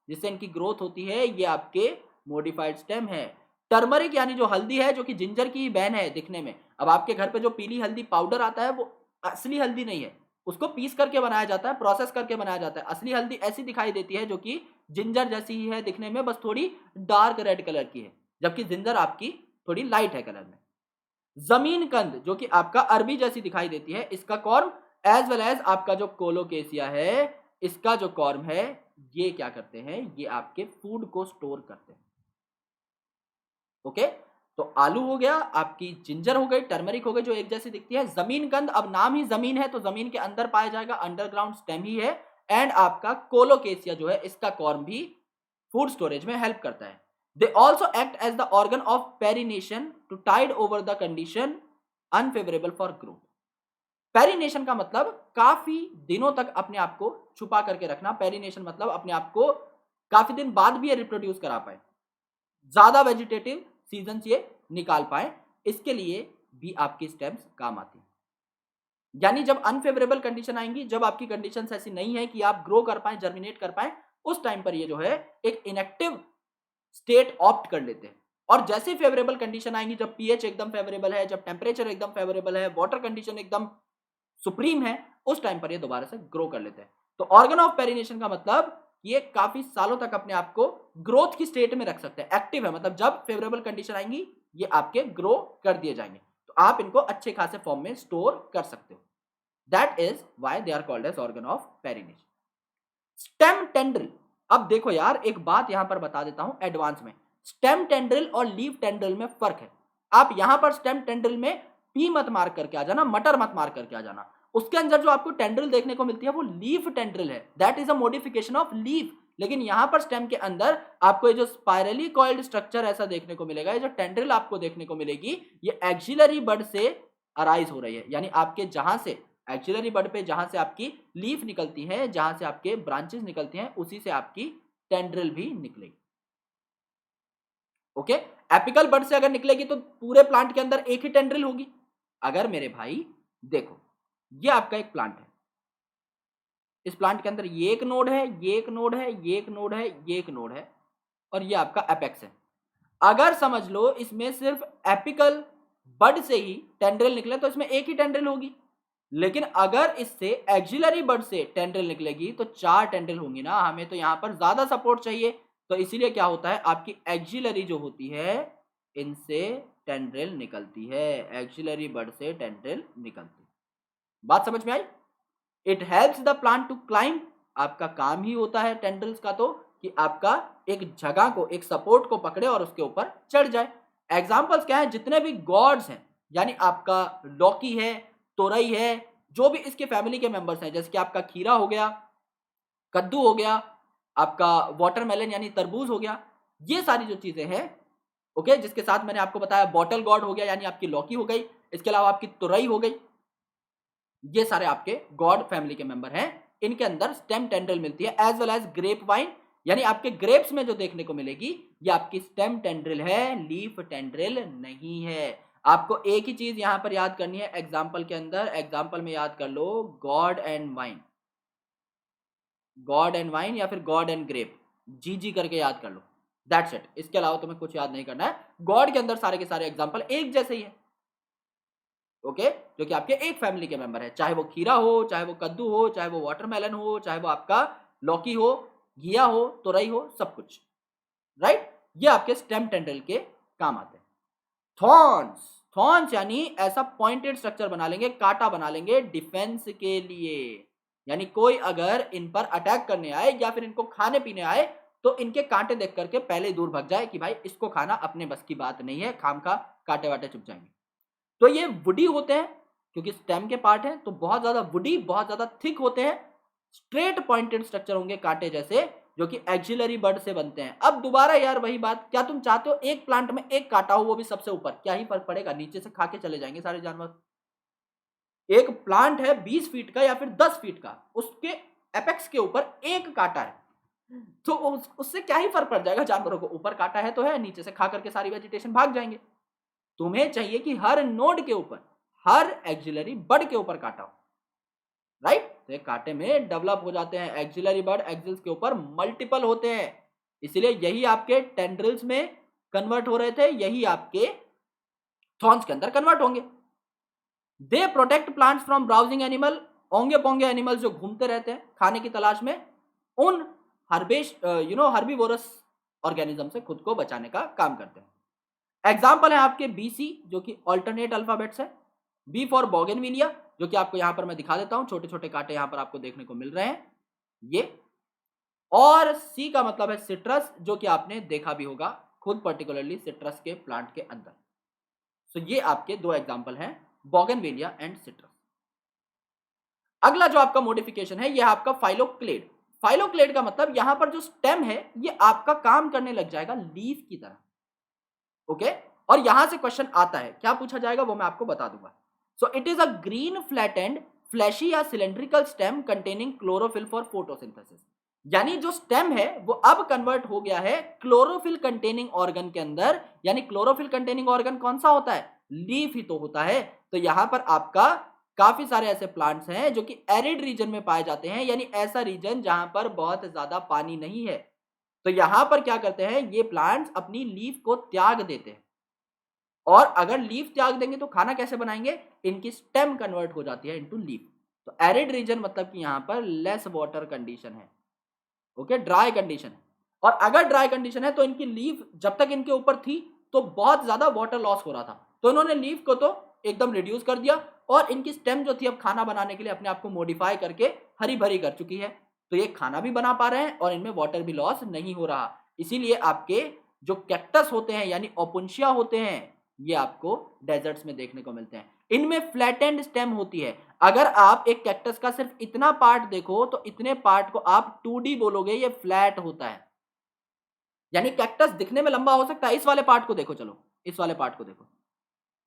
जिससे इनकी ग्रोथ होती है ये आपके मॉडिफाइड स्टेम है। टर्मरिक यानी जो हल्दी है जो कि जिंजर की बहन है दिखने में, अब आपके घर पे जो पीली हल्दी पाउडर आता है वो असली हल्दी नहीं है, उसको पीस करके बनाया जाता है, प्रोसेस करके बनाया जाता है। असली हल्दी ऐसी दिखाई देती है जो कि जिंजर जैसी ही है दिखने में, बस थोड़ी डार्क रेड कलर की है, जबकि जिंजर आपकी थोड़ी लाइट है कलर में। जमीन कंद जो कि आपका अरबी जैसी दिखाई देती है, इसका कॉर्म एज वेल एज आपका जो कोलोकेसिया है इसका जो कॉर्म है ये क्या करते हैं, ये आपके फूड को स्टोर करते हैं। ओके, तो आलू हो गया, आपकी जिंजर हो गई, टर्मरिक हो गई जो एक जैसी दिखती है। जमीन कंद, अब नाम ही जमीन है तो जमीन के अंदर पाया जाएगा, अंडरग्राउंड स्टेम ही है। एंड आपका कोलोकेसिया जो है इसका कॉर्म भी फूड स्टोरेज में हेल्प करता है। They also act as the organ of perennation to tide over the condition unfavourable for growth. Perennation का मतलब काफी दिनों तक अपने आप को छुपा करके रखना। पेरिनेशन मतलब अपने आप को काफी दिन बाद भी ये रिप्रोड्यूस करा पाए, ज्यादा वेजिटेटिव सीजन ये निकाल पाए, इसके लिए भी आपकी स्टेम्स काम आती है। यानी जब अनफेवरेबल कंडीशन आएंगी, जब आपकी कंडीशन ऐसी नहीं है कि आप ग्रो कर पाए, जर्मिनेट कर पाए, उस टाइम पर ये जो है एक इनएक्टिव स्टेट ऑप्ट कर लेते हैं। और जैसे फेवरेबल कंडीशन आएंगी, जब पीएच एकदम फेवरेबल है, जब टेम्परेचर एकदम फेवरेबल है, वाटर कंडीशन एकदम सुप्रीम है, उस टाइम पर ये दोबारा से ग्रो कर लेते हैं। तो ऑर्गन ऑफ पेरिनेशन का मतलब ये काफी सालों तक अपने आप को ग्रोथ की स्टेट में रख सकते हैं, एक्टिव है, मतलब जब फेवरेबल कंडीशन आएंगी ये आपके ग्रो कर दिए जाएंगे, तो आप इनको अच्छे खासे फॉर्म में स्टोर कर सकते हो। That is why they are called as organ of perennation. Stem tendril, अब देखो यार एक बात यहां पर बता देता हूं एडवांस में, स्टेम टेंड्रिल और लीफ टेंड्रिल में फर्क है। आप यहां पर स्टेम टेंड्रिल में पी मत मार करके आ जाना, मटर मत मार करके आ जाना, उसके अंदर जो आपको टेंड्रिल देखने को मिलती है वो लीफ टेंड्रिल है, that is a modification of leaf. लेकिन यहां पर स्टेम के अंदर आपको ये जो स्पाइरली कॉइल्ड स्ट्रक्चर ऐसा देखने को मिलेगा, ये जो टेंड्रिल आपको देखने को मिलेगी ये एक्सिलरी बड से अराइज हो रही है, यानी आपके जहां से एक्सिलरी बड पे जहां से आपकी लीफ निकलती है, जहां से आपके ब्रांचेस निकलती हैं, उसी से आपकी टेंड्रिल भी निकलेगी। ओके, एपिकल बड से अगर निकलेगी तो पूरे प्लांट के अंदर एक ही टेंड्रिल होगी। अगर मेरे भाई देखो ये आपका एक प्लांट है, इस प्लांट के अंदर ये एक नोड है, ये एक नोड है, ये एक नोड है, ये एक नोड है, और ये आपका एपेक्स है। अगर समझ लो इसमें सिर्फ एपिकल बड से ही टेंड्रिल निकले तो इसमें एक ही टेंड्रिल होगी, लेकिन अगर इससे एक्सिलरी बड से टेंड्रिल निकलेगी तो 4 टेंड्रिल होंगी ना। हमें तो यहाँ पर ज्यादा सपोर्ट चाहिए, तो इसीलिए क्या होता है, आपकी एक्सिलरी जो होती है इनसे टेंड्रिल निकलती है, एक्सिलरी बड से टेंड्रिल निकलती है। बात समझ में आई? It helps the plant to climb, आपका काम ही होता है टेंड्रिल्स का तो कि आपका एक जगह को, एक सपोर्ट को पकड़े और उसके ऊपर चढ़ जाए। एग्जांपल्स क्या है, जितने भी गॉड्स हैं, यानी आपका लौकी है, तोरई है, जो भी इसके फैमिली के मेंबर्स हैं, जैसे कि आपका खीरा हो गया, कद्दू हो गया, आपका वाटरमेलन यानी तरबूज हो गया, ये सारी जो चीजें हैं, ओके, जिसके साथ मैंने आपको बताया बॉटल गॉड हो गया यानी आपकी लौकी हो गई, इसके अलावा आपकी तुरई हो गई, ये सारे आपके गॉड फैमिली के मेंबर हैं। इनके अंदर स्टेम टेंड्रिल मिलती है, as well as grape vine, यानी आपके ग्रेप्स में जो देखने को मिलेगी ये आपकी स्टेम टेंड्रिल है, लीफ टेंड्रिल नहीं है। आपको एक ही चीज यहां पर याद करनी है एग्जाम्पल के अंदर, एग्जाम्पल में याद कर लो gourd and vine, gourd and vine या फिर gourd and grape, G G करके याद कर लो, दैट्स इट। इसके अलावा तुम्हें कुछ याद नहीं करना है। गॉड के अंदर सारे के सारे एग्जाम्पल एक जैसे ही है, ओके, जो कि आपके एक फैमिली के मेंबर है, चाहे वो खीरा हो, चाहे वो कद्दू हो, चाहे वो वाटरमेलन हो, चाहे वो आपका लौकी हो, घिया हो, तुरई हो, सब कुछ, राइट। ये आपके स्टेम टेंड्रिल के काम आते हैं। थॉर्न्स, थॉर्न्स यानी ऐसा पॉइंटेड स्ट्रक्चर बना लेंगे, कांटा बना लेंगे डिफेंस के लिए, यानी कोई अगर इन पर अटैक करने आए या फिर इनको खाने पीने आए तो इनके कांटे देख करके पहले ही दूर भाग जाए कि भाई इसको खाना अपने बस की बात नहीं है, खाम खा कांटे वाटे चुप जाएंगे। तो ये वुडी होते हैं क्योंकि स्टेम के पार्ट हैं, तो बहुत ज्यादा वुडी, बहुत ज्यादा थिक होते हैं, स्ट्रेट पॉइंटेड स्ट्रक्चर होंगे कांटे जैसे, जो कि एक्सिलरी बड से बनते हैं। अब दोबारा यार वही बात, क्या तुम चाहते हो एक प्लांट में एक कांटा हो, वो भी सबसे ऊपर? क्या ही फर्क पड़ेगा, नीचे से खा के चले जाएंगे सारे जानवर। एक प्लांट है 20 फीट का या फिर 10 फीट का, उसके एपेक्स के ऊपर एक कांटा है, तो उससे क्या ही फर्क पड़ जाएगा जानवरों को, ऊपर कांटा है तो है, नीचे से खा करके सारी वेजिटेशन भाग जाएंगे। तुम्हें चाहिए कि हर नोड के ऊपर, हर एक्सिलरी बड के ऊपर कांटा हो, राइट। तो कांटे में डेवलप हो जाते हैं, एक्सिलरी बड एक्सिल्स के ऊपर मल्टीपल होते हैं, इसलिए यही आपके टेंड्रिल्स में कन्वर्ट हो रहे थे, यही आपके थॉर्न्स के अंदर कन्वर्ट होंगे। They protect plants from browsing animal, ओंगे पोंगे एनिमल्स जो घूमते रहते हैं खाने की तलाश में, उन हर्बीवोरस ऑर्गेनिज्म से खुद को बचाने का काम करते हैं। एग्जाम्पल है आपके बीसी जो कि ऑल्टरनेट अल्फाबेट्स है, बी फॉर बोगेनविलिया जो कि आपको यहां पर मैं दिखा देता हूं, छोटे छोटे कांटे यहां पर आपको देखने को मिल रहे हैं ये, और सी का मतलब है सिट्रस, जो कि आपने देखा भी होगा खुद पर्टिकुलरली सिट्रस के प्लांट के अंदर। सो ये आपके दो एग्जाम्पल हैं, बोगेनविलिया एंड सिट्रस। अगला जो आपका मॉडिफिकेशन है ये आपका फाइलोक्लेड। फाइलोक्लेड का मतलब यहां पर जो स्टेम है ये आपका काम करने लग जाएगा लीफ की तरह, ओके। और यहां से क्वेश्चन आता है, क्या पूछा जाएगा वो मैं आपको बता दूंगा। So it is a green flattened fleshy या cylindrical stem containing chlorophyll for photosynthesis, यानी जो स्टेम है वो अब कन्वर्ट हो गया है क्लोरोफिल कंटेनिंग ऑर्गन के अंदर, यानी क्लोरोफिल कंटेनिंग ऑर्गन कौन सा होता है, लीफ ही तो होता है। तो यहां पर आपका काफी सारे ऐसे प्लांट्स हैं जो कि एरिड रीजन में पाए जाते हैं, यानी ऐसा रीजन जहां पर बहुत ज्यादा पानी नहीं है। तो यहां पर क्या करते हैं, ये प्लांट्स अपनी लीफ को त्याग देते हैं, और अगर लीफ त्याग देंगे तो खाना कैसे बनाएंगे, इनकी स्टेम कन्वर्ट हो जाती है इनटू लीफ। तो एरिड रीजन मतलब कि यहां पर लेस वाटर कंडीशन है, ओके, ड्राई कंडीशन है। और अगर ड्राई कंडीशन है तो इनकी लीफ जब तक इनके ऊपर थी तो बहुत ज्यादा वाटर लॉस हो रहा था, तो इन्होंने लीफ को तो एकदम रिड्यूस कर दिया, और इनकी स्टेम जो थी अब खाना बनाने के लिए अपने आप को मॉडिफाई करके हरी भरी कर चुकी है, तो ये खाना भी बना पा रहे हैं और इनमें वाटर भी लॉस नहीं हो रहा। इसीलिए आपके जो कैक्टस होते हैं यानी ओपुंशिया होते हैं, ये आपको डेजर्ट्स में देखने को मिलते हैं, इनमें फ्लैटेंड स्टेम होती है। अगर आप एक कैक्टस का सिर्फ इतना पार्ट देखो तो इतने पार्ट को आप 2D बोलोगे, ये फ्लैट होता है, यानी कैक्टस दिखने में लंबा हो सकता है। इस वाले पार्ट को देखो, चलो इस वाले पार्ट को देखो,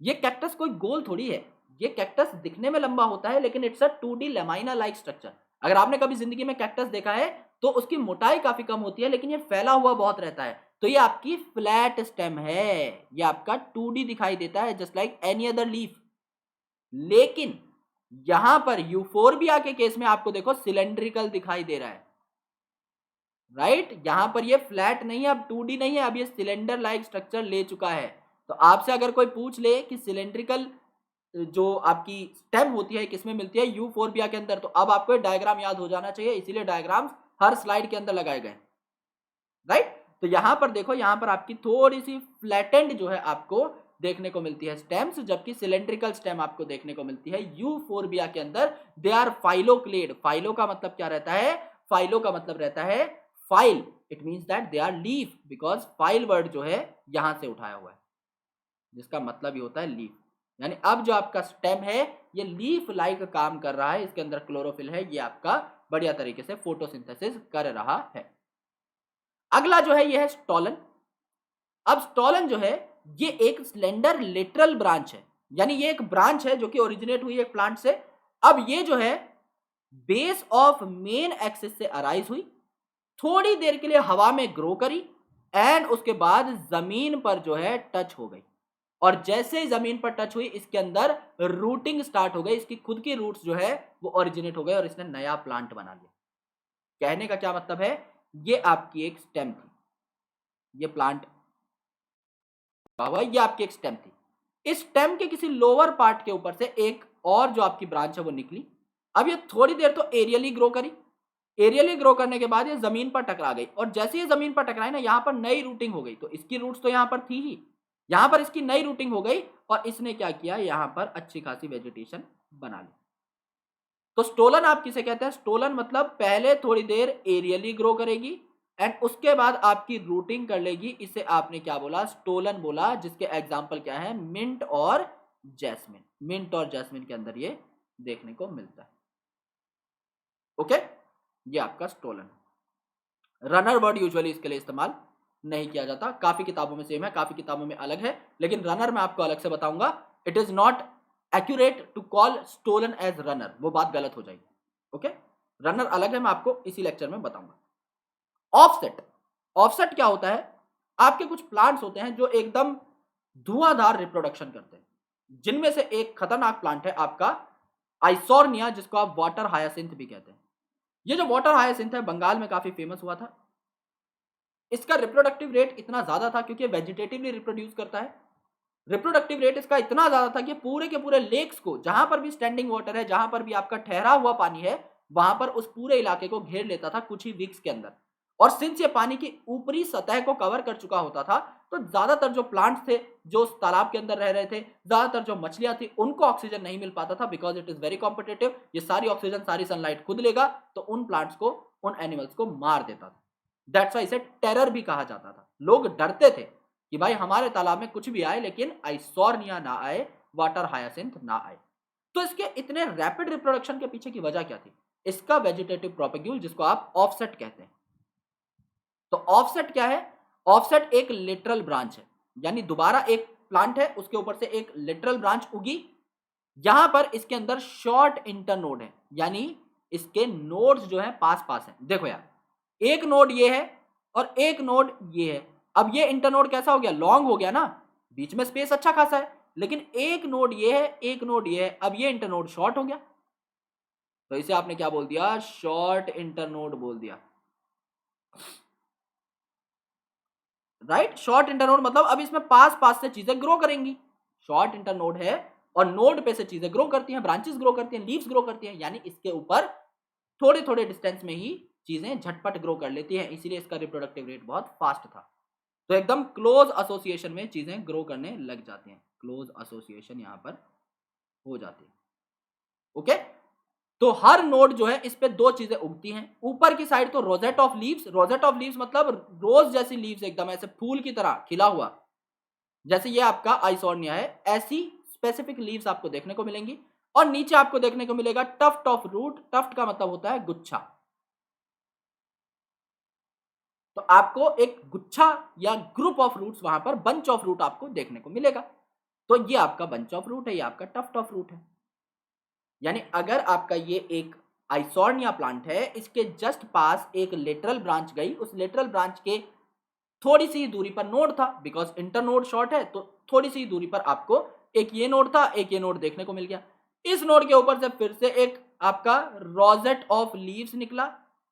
ये कैक्टस कोई गोल थोड़ी है, ये कैक्टस दिखने में लंबा होता है लेकिन it's a 2D lamina like structure. अगर आपने कभी जिंदगी में कैक्टस देखा है तो उसकी मोटाई काफी कम होती है लेकिन ये फैला हुआ बहुत रहता है, तो ये आपकी फ्लैट स्टेम है, ये आपका 2D दिखाई देता है just like any other leaf. लेकिन यहां पर यूफोरबिया के केस में आपको देखो सिलेंड्रिकल दिखाई दे रहा है, राइट। यहां पर ये फ्लैट नहीं है, अब 2D नहीं है, अब ये सिलेंडर लाइक स्ट्रक्चर ले चुका है। तो आपसे अगर कोई पूछ ले कि सिलेंड्रिकल जो आपकी स्टेम होती है किसमें मिलती है, यूफोरबिया के अंदर, तो अब आपको डायग्राम याद हो जाना चाहिए, इसीलिए डायग्राम्स हर स्लाइड के अंदर लगाए गए, राइट। तो यहां पर देखो, यहां पर आपकी थोड़ी सी फ्लैटेंड जो है आपको देखने को मिलती है स्टेम्स, जबकि सिलेंड्रिकल स्टेम आपको देखने को मिलती है यूफोरबिया के अंदर। They are phylloclade. फाइलो का मतलब क्या रहता है, फाइलो का मतलब रहता है phyll, it means that they are leaf, because phyll word जो है यहां से उठाया हुआ है, जिसका मतलब ही होता है लीफ। यानी अब जो आपका स्टेम है ये लीफ लाइक काम कर रहा है, इसके अंदर क्लोरोफिल है, ये आपका बढ़िया तरीके से फोटोसिंथेसिस कर रहा है। अगला जो है ये है स्टोलन। अब स्टोलन जो है ये एक स्लेंडर लेटरल ब्रांच है, यानी ये एक ब्रांच है जो कि ओरिजिनेट हुई एक प्लांट से। अब ये जो है बेस ऑफ मेन एक्सिस से अराइज हुई, थोड़ी देर के लिए हवा में ग्रो करी, एंड उसके बाद जमीन पर जो है टच हो गई, और जैसे ही जमीन पर टच हुई इसके अंदर रूटिंग स्टार्ट हो गई, इसकी खुद की रूट्स जो है वो ओरिजिनेट हो गए और इसने नया प्लांट बना लिया। कहने का क्या मतलब है, ये आपकी एक स्टेम थी, ये प्लांट हुआ, ये आपकी एक स्टेम थी। इस स्टेम के किसी लोअर पार्ट के ऊपर से एक और जो आपकी ब्रांच है वो निकली। अब ये थोड़ी देर तो एरियली ग्रो करी, एरियली ग्रो करने के बाद ये जमीन पर टकरा गई, और जैसे ये जमीन पर टकराई ना, यहां पर नई रूटिंग हो गई, तो इसकी रूट्स तो यहां पर थी ही, यहां पर इसकी नई रूटिंग हो गई, और इसने क्या किया, यहां पर अच्छी खासी वेजिटेशन बना ली। तो स्टोलन आप किसे कहते हैं, स्टोलन मतलब पहले थोड़ी देर एरियली ग्रो करेगी एंड उसके बाद आपकी रूटिंग कर लेगी, इसे आपने क्या बोला, स्टोलन बोला, जिसके एग्जाम्पल क्या है, मिंट और जैस्मिन। मिंट और जैस्मिन के अंदर ये देखने को मिलता है। ओके, ये आपका स्टोलन। रनर वर्ड यूजुअली इसके लिए इस्तेमाल नहीं किया जाता, काफी किताबों में सेम है, काफी किताबों में अलग है, लेकिन रनर मैं आपको अलग से बताऊंगा। It is not accurate to call stolon as runner, वो बात गलत हो जाएगी। ओके, रनर अलग है, मैं आपको इसी लेक्चर में बताऊंगा। ऑफसेट, ऑफसेट क्या होता है, आपके कुछ प्लांट्स होते हैं जो एकदम धुआंधार रिप्रोडक्शन करते हैं, जिनमें से एक खतरनाक प्लांट है आपका आइसोर्निया, जिसको आप वाटर हायासिंथ भी कहते हैं। ये जो वाटर हायासिंथ है बंगाल में काफी फेमस हुआ था। इसका रिप्रोडक्टिव रेट इतना ज्यादा था क्योंकि वेजिटेटिवली रिप्रोड्यूस करता है। रिप्रोडक्टिव रेट इसका इतना ज्यादा था कि पूरे के पूरे लेक्स को, जहां पर भी स्टैंडिंग वाटर है, जहां पर भी आपका ठहरा हुआ पानी है, वहां पर उस पूरे इलाके को घेर लेता था कुछ ही वीक्स के अंदर। और सिंस ये पानी की ऊपरी सतह को कवर कर चुका होता था, तो ज्यादातर जो प्लांट्स थे जो उस तालाब के अंदर रह रहे थे, ज्यादातर जो मछलियां थी, उनको ऑक्सीजन नहीं मिल पाता था, because it is very competitive. ये सारी ऑक्सीजन, सारी सनलाइट खुद लेगा, तो उन प्लांट्स को, उन एनिमल्स को मार देता था। दैट्स व्हाई इसे टेरर भी कहा जाता था। लोग डरते थे कि भाई हमारे तालाब में कुछ भी आए, लेकिन आइसोर्निया ना आए, वाटर हायासिंथ ना आए। तो इसके इतने रैपिड रिप्रोडक्शन के पीछे की वजह क्या थी, इसका वेजिटेटिव प्रोपेग्यूल, जिसको आप ऑफसेट कहते हैं। तो ऑफसेट क्या है, ऑफसेट एक लिटरल ब्रांच है, यानी दोबारा एक प्लांट है, उसके ऊपर से एक लिटरल ब्रांच उगी। यहां पर इसके अंदर शॉर्ट इंटरनोड है, यानी इसके नोड्स जो है पास पास है। देखो यार, एक नोड ये है और एक नोड ये है। अब ये इंटरनोड कैसा हो गया, लॉन्ग हो गया ना, बीच में स्पेस अच्छा खासा है, लेकिन एक नोड ये है, एक नोड ये है, अब ये इंटरनोड शॉर्ट हो गया, तो इसे आपने क्या बोल दिया, शॉर्ट इंटरनोड बोल दिया, राइट। शॉर्ट इंटरनोड मतलब अब इसमें पास पास से चीजें ग्रो करेंगी। शॉर्ट इंटरनोड है और नोड पे से चीजें ग्रो करती हैं, ब्रांचेस ग्रो करती हैं, लीव्स ग्रो करती हैं, यानी इसके ऊपर थोड़े थोड़े डिस्टेंस में ही चीजें झटपट ग्रो कर लेती हैं, इसीलिए इसका रिप्रोडक्टिव रेट बहुत फास्ट था। तो एकदम क्लोज एसोसिएशन में चीजें ग्रो करने लग जाती हैं, क्लोज एसोसिएशन यहां पर हो जाती है। ओके, तो हर नोड जो है इस पे दो चीजें उगती हैं। ऊपर की साइड तो rosette of leaves, rosette of leaves मतलब रोज जैसी लीव्स, एकदम ऐसे फूल की तरह खिला हुआ, जैसे ये आपका आइसोर्निया है, ऐसी स्पेसिफिक लीव्स आपको देखने को मिलेंगी। और नीचे आपको देखने को मिलेगा टफ्ट ऑफ रूट, टफ्ट का मतलब होता है गुच्छा। तो आपको एक गुच्छा या ग्रुप ऑफ रूट्स, वहां पर बंच ऑफ रूट आपको देखने को मिलेगा। तो ये आपका बंच ऑफ रूट है, ये आपका टफ्ट ऑफ रूट है। यानी अगर आपका ये एक आइसोर्निया प्लांट है, इसके जस्ट पास एक लेटरल ब्रांच गई, उस लेटरल ब्रांच के थोड़ी सी दूरी पर नोड था, बिकॉज इंटर नोड शॉर्ट है, तो थोड़ी सी दूरी पर आपको एक ये नोड था, एक ये नोड देखने को मिल गया। इस नोड के ऊपर से फिर से एक आपका रोजेट ऑफ लीव्स निकला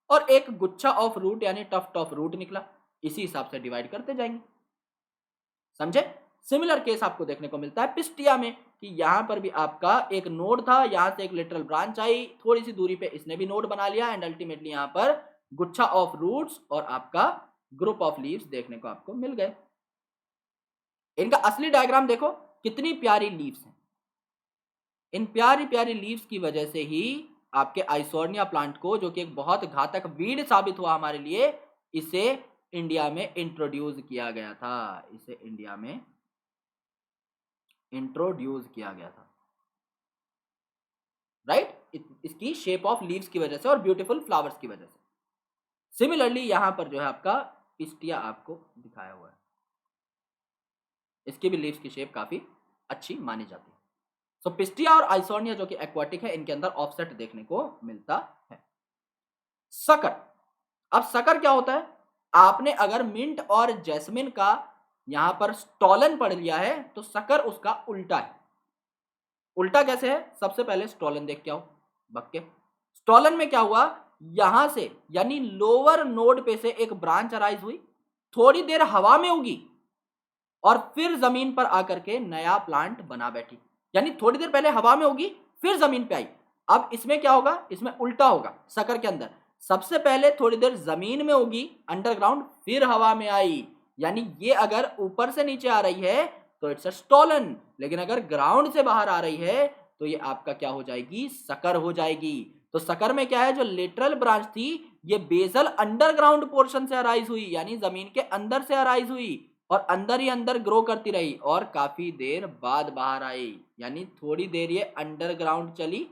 और एक गुच्छा ऑफ रूट यानी टफ्ट ऑफ रूट निकला। इसी हिसाब से डिवाइड करते जाएंगे, समझे। सिमिलर केस आपको देखने को मिलता है पिस्टिया में कि यहां पर भी आपका एक नोड था, यहां से एक लिटरल ब्रांच आई, थोड़ी सी दूरी पे इसने भी नोड बना लिया एंड अल्टीमेटली यहां पर गुच्छा ऑफ रूट्स और आपका ग्रुप ऑफ लीव्स देखने को आपको मिल गए। इनका असली डायग्राम देखो, कितनी प्यारी लीव्स हैं। इन प्यारी प्यारी लीव्स की वजह से ही आपके आइसोर्निया प्लांट को, जो कि एक बहुत घातक वीड साबित हुआ हमारे लिए, इसे इंडिया में इंट्रोड्यूस किया गया था। इसे इंडिया में इंट्रोड्यूस किया गया था, राइट। इसकी शेप ऑफ लीव्स की वजह से और ब्यूटीफुल फ्लावर्स की वजह से। सिमिलरली यहां पर जो है आपका पिस्टिया आपको दिखाया हुआ है, इसकी भी लीव्स की शेप काफी अच्छी मानी जाती है। सो पिस्टिया और आइसोर्निया जो कि एक्वाटिक है, इनके अंदर ऑफसेट देखने को मिलता है। सकर, अब सकर क्या होता है, आपने अगर मिंट और जैस्मिन का यहां पर स्टॉलन पढ़ लिया है तो सकर उसका उल्टा है। उल्टा कैसे है, सबसे पहले स्टॉलन देख के आओ बक्के। स्टॉलन में क्या हुआ, यहां से यानी लोअर नोड पे से एक ब्रांच अराइज हुई, थोड़ी देर हवा में उगी और फिर जमीन पर आकर के नया प्लांट बना बैठी। यानी थोड़ी देर पहले हवा में उगी फिर जमीन पे आई। अब इसमें क्या होगा, इसमें उल्टा होगा। सकर के अंदर सबसे पहले थोड़ी देर जमीन में उगी अंडरग्राउंड, फिर हवा में आई। यानी ये अगर ऊपर से नीचे आ रही है तो इट्स अ स्टॉलन, लेकिन अगर ग्राउंड से बाहर आ रही है तो ये आपका क्या हो जाएगी, सकर हो जाएगी। तो सकर में क्या है, जो लेटरल ब्रांच थी ये बेसल अंडरग्राउंड पोर्शन से अराइज हुई, यानी जमीन के अंदर से अराइज हुई और अंदर ही अंदर ग्रो करती रही और काफी देर बाद बाहर आई। यानी थोड़ी देर ये अंडरग्राउंड चली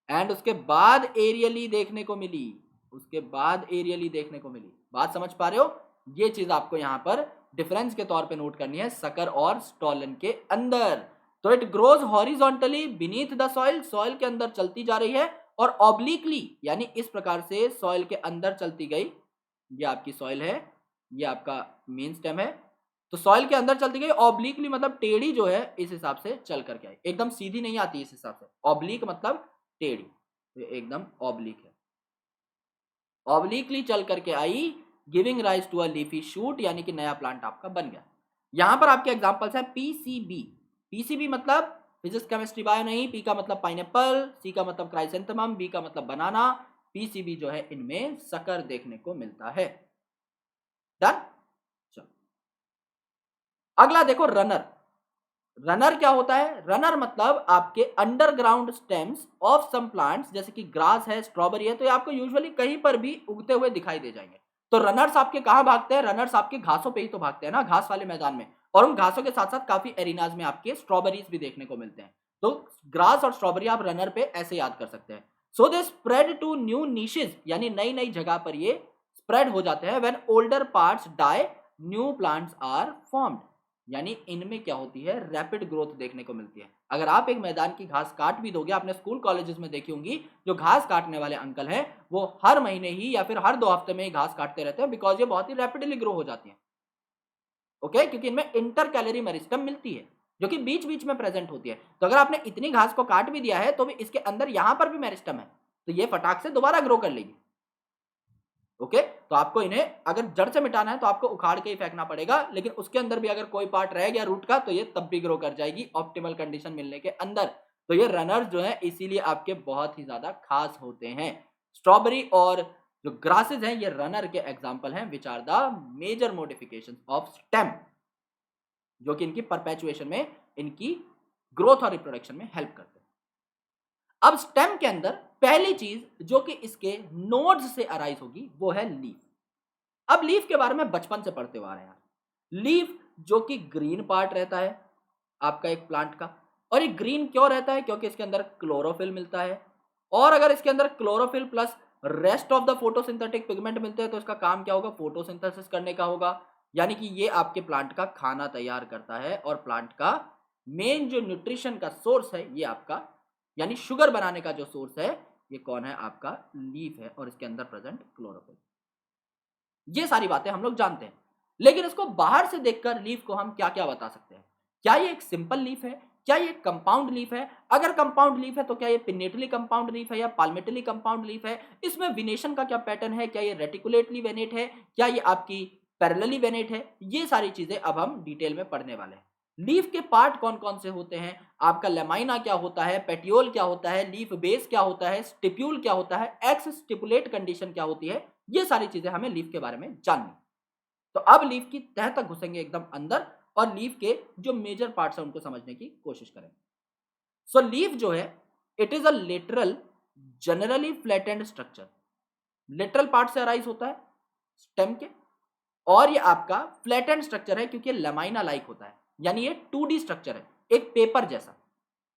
एंड उसके बाद एरियली देखने को मिली, उसके बाद एरियली देखने को मिली। बात समझ पा रहे हो, ये चीज आपको यहां पर डिफरेंस के तौर पे नोट करनी है सकर और स्टॉलन के अंदर। तो it grows horizontally beneath the soil, soil के अंदर चलती जा रही है, और ऑब्लिकली यानी इस प्रकार से सॉइल के अंदर चलती गई। ये आपकी सॉइल है, ये आपका मेन स्टेम है, तो सॉइल के अंदर चलती गई ऑब्लिकली, मतलब टेढ़ी जो है इस हिसाब से चल करके आई, एकदम सीधी नहीं आती इस हिसाब से। ऑब्लिक मतलब टेढ़ी, तो एकदम ऑब्लिक है, ऑब्लिकली चल करके आई, giving rise to a leafy shoot, यानी कि नया प्लांट आपका बन गया। यहां पर आपके एग्जांपल्स है पीसीबी। पीसीबी मतलब फिजिक्स केमिस्ट्री बायो नहीं, पी का मतलब पाइनएप्पल, सी का मतलब क्राइसेंथेमम, बी का मतलब बनाना। पीसीबी जो है इनमें सकर देखने को मिलता है। डन। चलो अगला देखो, रनर। रनर क्या होता है, रनर मतलब आपके underground stems of some plants, जैसे कि ग्रास है, स्ट्रॉबेरी है, तो ये आपको यूजुअली कहीं पर भी उगते हुए दिखाई दे जाएंगे। तो रनर्स आपके कहां भागते हैं, रनर्स आपके घासों पे ही तो भागते हैं ना, घास वाले मैदान में। और उन घासों के साथ साथ काफी एरिनाज में आपके स्ट्रॉबेरीज भी देखने को मिलते हैं। तो ग्रास और स्ट्रॉबेरी आप रनर पे ऐसे याद कर सकते हैं। So they spread to new niches, यानी नई नई जगह पर ये स्प्रेड हो जाते हैं। When older parts die new plants are formed, यानी इनमें क्या होती है, रैपिड ग्रोथ देखने को मिलती है। अगर आप एक मैदान की घास काट भी दोगे, आपने स्कूल कॉलेजेस में देखी होंगी, जो घास काटने वाले अंकल हैं वो हर महीने ही या फिर हर 2 हफ्ते में ही घास काटते रहते हैं, बिकॉज ये बहुत ही रैपिडली ग्रो हो जाती है। ओके, क्योंकि इनमें इंटर कैलोरी मेरिस्टम मिलती है जो कि बीच बीच में प्रेजेंट होती है। तो अगर आपने इतनी घास को काट भी दिया है तो भी इसके अंदर यहां पर भी मेरिस्टम है, तो ये फटाक से दोबारा ग्रो कर लेगी। ओके, तो आपको इन्हें अगर जड़ से मिटाना है तो आपको उखाड़ के ही फेंकना पड़ेगा, लेकिन उसके अंदर भी अगर कोई पार्ट रह गया रूट का तो ये तब भी ग्रो कर जाएगी ऑप्टिमल कंडीशन मिलने के अंदर। तो ये रनर्स जो है इसीलिए आपके बहुत ही ज्यादा खास होते हैं। स्ट्रॉबेरी और जो ग्रासेस हैं ये रनर के एग्जांपल हैं, which are the major modifications of stem, जो कि इनकी परपेचुएशन में, इनकी ग्रोथ और रिप्रोडक्शन में हेल्प करते हैं। अब स्टेम के अंदर पहली चीज जो कि इसके नोड्स से अराइज होगी वो है लीफ। अब लीफ के बारे में बचपन से पढ़ते हुए आ रहे हैं। लीफ जो कि ग्रीन पार्ट रहता है आपका एक प्लांट का, और ये ग्रीन क्यों रहता है, क्योंकि इसके अंदर क्लोरोफिल मिलता है। और अगर इसके अंदर chlorophyll plus rest of the photosynthetic pigment मिलते हैं तो इसका काम क्या होगा, फोटोसिंथेसिस करने का होगा। यानी कि ये आपके प्लांट का खाना तैयार करता है, और प्लांट का मेन जो न्यूट्रिशन का सोर्स है ये आपका, यानी शुगर बनाने का जो सोर्स है ये कौन है, आपका लीफ है, और इसके अंदर प्रेजेंट क्लोरोफिल। ये सारी बातें हम लोग जानते हैं, लेकिन इसको बाहर से देखकर लीफ को हम क्या क्या बता सकते हैं। क्या ये एक सिंपल लीफ है, क्या ये कंपाउंड लीफ है? अगर कंपाउंड लीफ है तो क्या ये पिन्नेटली कंपाउंड लीफ है या पाल्मेटली कंपाउंड लीफ है? इसमें विनेशन का क्या पैटर्न है? क्या ये रेटिकुलेटली वेनेट है? क्या ये आपकी पैरेलली वेनेट है? ये सारी चीजें अब हम डिटेल में पढ़ने वाले हैं। लीफ के पार्ट कौन कौन से होते हैं? आपका लेमाइना क्या होता है, पेटियोल क्या होता है, लीफ बेस क्या होता है, स्टिप्यूल क्या होता है, एक्स स्टिपुलेट कंडीशन क्या होती है, ये सारी चीजें हमें लीफ के बारे में जाननी। तो अब लीफ की तह तक घुसेंगे एकदम अंदर और लीफ के जो मेजर पार्ट्स हैं उनको समझने की कोशिश करेंगे। सो लीफ जो है it is a lateral generally flattened structure. Lateral part से अराइज होता है स्टेम के, और ये आपका फ्लैटेंड स्ट्रक्चर है क्योंकि लेमाइना लाइक होता है, यानी ये 2D स्ट्रक्चर है, एक पेपर जैसा।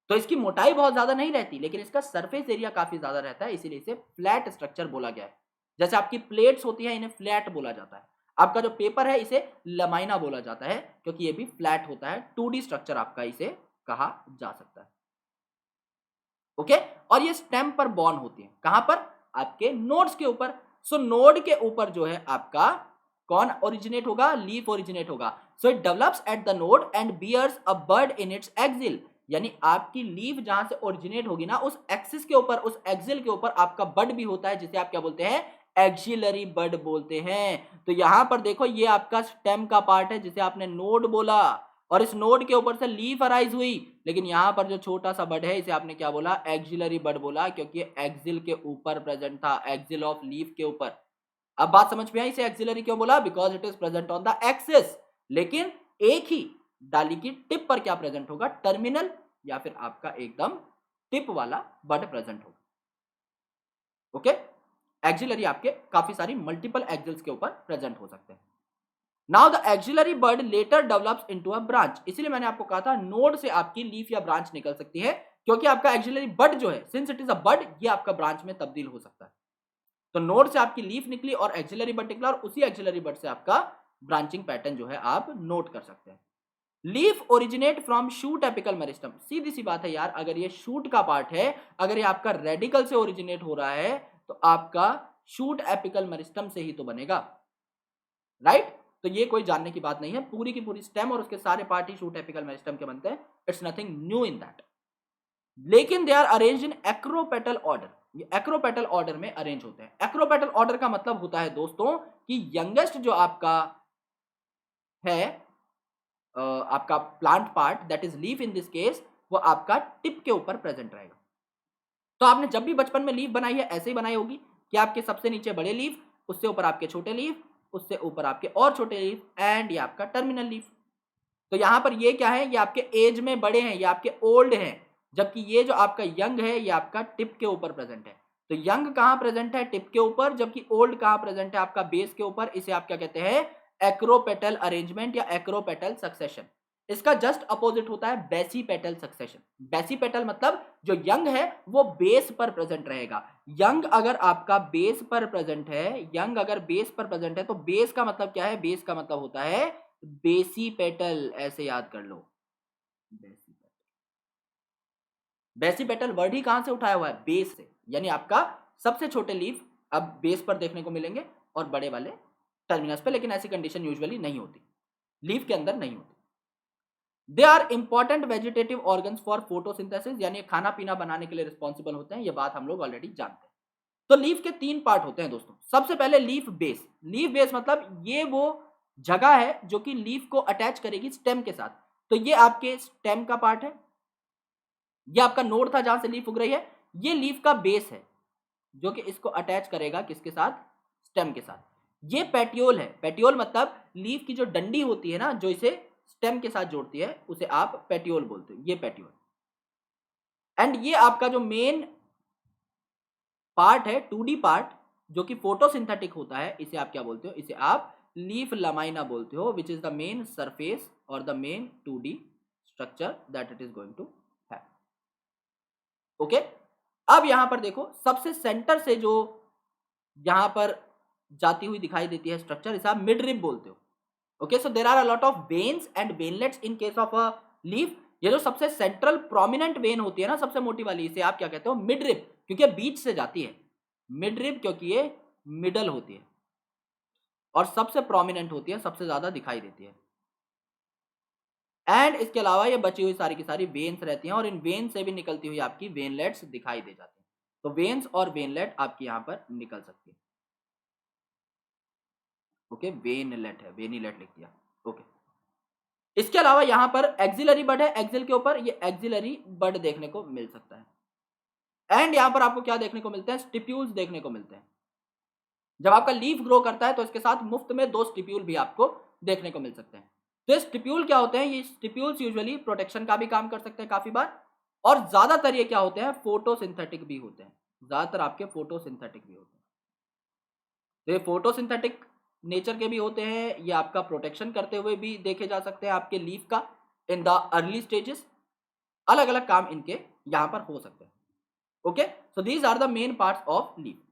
तो इसकी मोटाई बहुत ज्यादा नहीं रहती लेकिन इसका सरफेस एरिया काफी ज्यादा रहता है, इसीलिए इसे फ्लैट स्ट्रक्चर बोला गया है। जैसे आपकी प्लेट्स होती है इन्हें फ्लैट बोला जाता है, आपका जो पेपर है इसे लमाइना बोला जाता है क्योंकि ये भी फ्लैट होता है, 2D स्ट्रक्चर आपका इसे कहा जा सकता है। ओके, और ये स्टेम पर बॉर्न होती है, कहां पर? आपके नोड्स के ऊपर। सो नोड के ऊपर जो है आपका कौन ओरिजिनेट होगा? लीफ ओरिजिनेट होगा। So it develops at the node and bears a bud in its axil, यानी आपकी लीफ जहां से ओरिजिनेट होगी ना उस एक्सिस के ऊपर, उस एक्सिल के ऊपर आपका बड भी होता है जिसे आप क्या बोलते हैं? एक्सिलरी बड बोलते हैं। तो यहां पर देखो ये आपका स्टेम का पार्ट है जिसे आपने नोड बोला, और इस नोड के ऊपर से लीफ अराइज हुई, लेकिन यहां पर जो छोटा सा बड है इसे आपने क्या बोला? एक्सिलरी बड बोला, क्योंकि एक्सिल के ऊपर प्रेजेंट था, एक्सिल ऑफ लीफ के ऊपर। अब बात समझ में आई इसे एक्सिलरी क्यों बोला? Because it is present on the axis. लेकिन एक ही डाली की टिप पर क्या प्रेजेंट होगा? टर्मिनल या फिर आपका एकदम टिप वाला बड प्रेजेंट होगा। ओके, एक्सिलरी आपके काफी सारी मल्टीपल एक्सिल्स के ऊपर प्रेजेंट हो सकते हैं। Now the axillary bud later develops into a branch, इसलिए मैंने आपको कहा था नोड से आपकी लीफ या ब्रांच निकल सकती है, क्योंकि आपका एक्सिलरी बड जो है सिंस इट इज अ बड ये आपका ब्रांच में तब्दील हो सकता है। तो नोड से आपकी लीफ निकली और एक्सिलरी बड निकला, और उसी एक्सिलरी बड से आपका ब्रांचिंग पैटर्न जो है आप नोट कर सकते हैं। Leaf originate from shoot apical meristem, सीधी सी बात है यार, अगर ये शूट का पार्ट है, अगर ये आपका रेडिकल से ओरिजिनेट हो रहा है तो आपका शूट एपिकल मेरिस्टम से ही तो बनेगा, राइट? तो ये कोई जानने की बात नहीं है, पूरी की पूरी स्टेम और उसके सारे पार्ट ही शूट एपिकल मेरिस्टम के बनते हैं। It's nothing new in that. लेकिन they are arranged in acropetal order, ये एक्रोपेटल ऑर्डर में अरेंज होते हैं। एक्रोपेटल ऑर्डर का मतलब होता है दोस्तों कि यंगेस्ट जो आपका है आपका plant part that is leaf in this case, वो आपका टिप के ऊपर प्रेजेंट रहेगा। तो आपने जब भी बचपन में लीफ बनाई है ऐसे ही बनाई होगी कि आपके सबसे नीचे बड़े लीफ, उससे ऊपर आपके छोटे लीफ, उससे ऊपर आपके और छोटे लीफ, एंड ये आपका टर्मिनल लीफ। तो यहां पर ये क्या है? ये आपके एज में बड़े हैं, ये आपके ओल्ड हैं, जबकि ये जो आपका यंग है ये आपका टिप के ऊपर प्रेजेंट है। तो यंग कहां प्रेजेंट है? टिप के ऊपर, जबकि ओल्ड कहां प्रेजेंट है? आपका बेस के ऊपर। इसे आप क्या कहते हैं? एक्रोपेटल अरेंजमेंट या एक्रोपेटल सक्सेशन। इसका जस्ट अपोजिट होता है बेसीपेटल सक्सेशन। बेसीपेटल मतलब जो यंग है वो बेस पर प्रेजेंट रहेगा। यंग अगर आपका बेस पर प्रेजेंट है, यंग अगर बेस पर प्रेजेंट है तो बेस का मतलब क्या है? बेस का मतलब होता है बेसीपेटल, ऐसे याद कर लो। बेसीपेटल, बेसीपेटल वर्ड ही कहां से उठाया हुआ है? बेस से, यानी आपका सबसे छोटे लीफ अब बेस पर देखने को मिलेंगे और बड़े वाले टर्मिनस पे, लेकिन ऐसी कंडीशन यूजुअली नहीं होती, लीफ के अंदर नहीं होती। They are important vegetative organs for photosynthesis, यानी खाना पीना बनाने के लिए रिस्पॉन्सिबल होते हैं, ये बात हम लोग ऑलरेडी जानते हैं। तो लीफ के 3 पार्ट होते हैं दोस्तों। सबसे पहले लीफ बेस। लीफ बेस मतलब ये वो जगह है जो कि लीफ को अटैच करेगी स्टेम के साथ। तो ये आपके स्टेम का पार्ट है, ये आपका नोड था जहां से लीफ उग रही है, ये लीफ का बेस है जो कि इसको अटैच करेगा किसके साथ? स्टेम के साथ। ये पेटियोल है। पेटियोल मतलब लीफ की जो डंडी होती है ना जो इसे स्टेम के साथ जोड़ती है, उसे आप पेटियोल बोलते हो, ये पेटियोल। एंड ये आपका जो मेन पार्ट है 2D पार्ट जो कि फोटोसिंथेटिक होता है, इसे आप क्या बोलते हो? इसे आप लीफ लमाइना बोलते हो, which is the main surface और the main 2D structure that it is going to have. Okay, अब यहां पर देखो सबसे सेंटर से जो यहां पर जाती हुई दिखाई देती है स्ट्रक्चर, इसे आप मिड रिब बोलते हो। Okay, so there are a lot of veins and veinlets in case of a leaf. ये जो सबसे सेंट्रल प्रोमिनेंट वेन होती है ना, सबसे मोटी वाली, इसे आप क्या कहते हो? मिड रिब, क्योंकि बीच से जाती है। मिड रिब क्योंकि ये मिडल होती है और सबसे प्रोमिनेंट होती है, सबसे ज्यादा दिखाई देती है। एंड इसके अलावा ये बची हुई सारी की सारी वेन्स रहती हैं और इन वेन से भी निकलती हुई आपकी वेनलेट्स दिखाई दे जाती हैं। तो वेन्स और वेनलेट आपकी यहाँ पर निकल सकती है। ओके, वेनलेट है, वेनिलेट लिख दिया। ओके, इसके अलावा यहाँ पर एक्सिलरी बड है, एक्सिल के ऊपर ये एक्सिलरी बड देखने को मिल सकता है। एंड यहाँ पर आपको क्या देखने को मिलते हैं, स्टिप्यूल्स देखने को मिलते हैं। जब आपका लीफ ग्रो करता है तो इसके साथ मुफ्त में 2 स्टिप्यूल भी आपको देखने को मिल सकते हैं। तो ये स्टिप्यूल क्या होते हैं, ये स्टिप्यूल्स यूजुअली प्रोटेक्शन का भी काम कर सकते हैं काफी बार, और ज्यादातर ये क्या होते हैं, फोटोसिंथेटिक भी होते हैं। ज्यादातर आपके फोटोसिंथेटिक भी होते हैं। तो ये फोटोसिंथेटिक नेचर के भी होते हैं, ये आपका प्रोटेक्शन करते हुए भी देखे जा सकते हैं आपके लीफ का इन द अर्ली स्टेजेस। अलग अलग काम इनके यहां पर हो सकते हैं। Okay, so these are the main parts of leaf.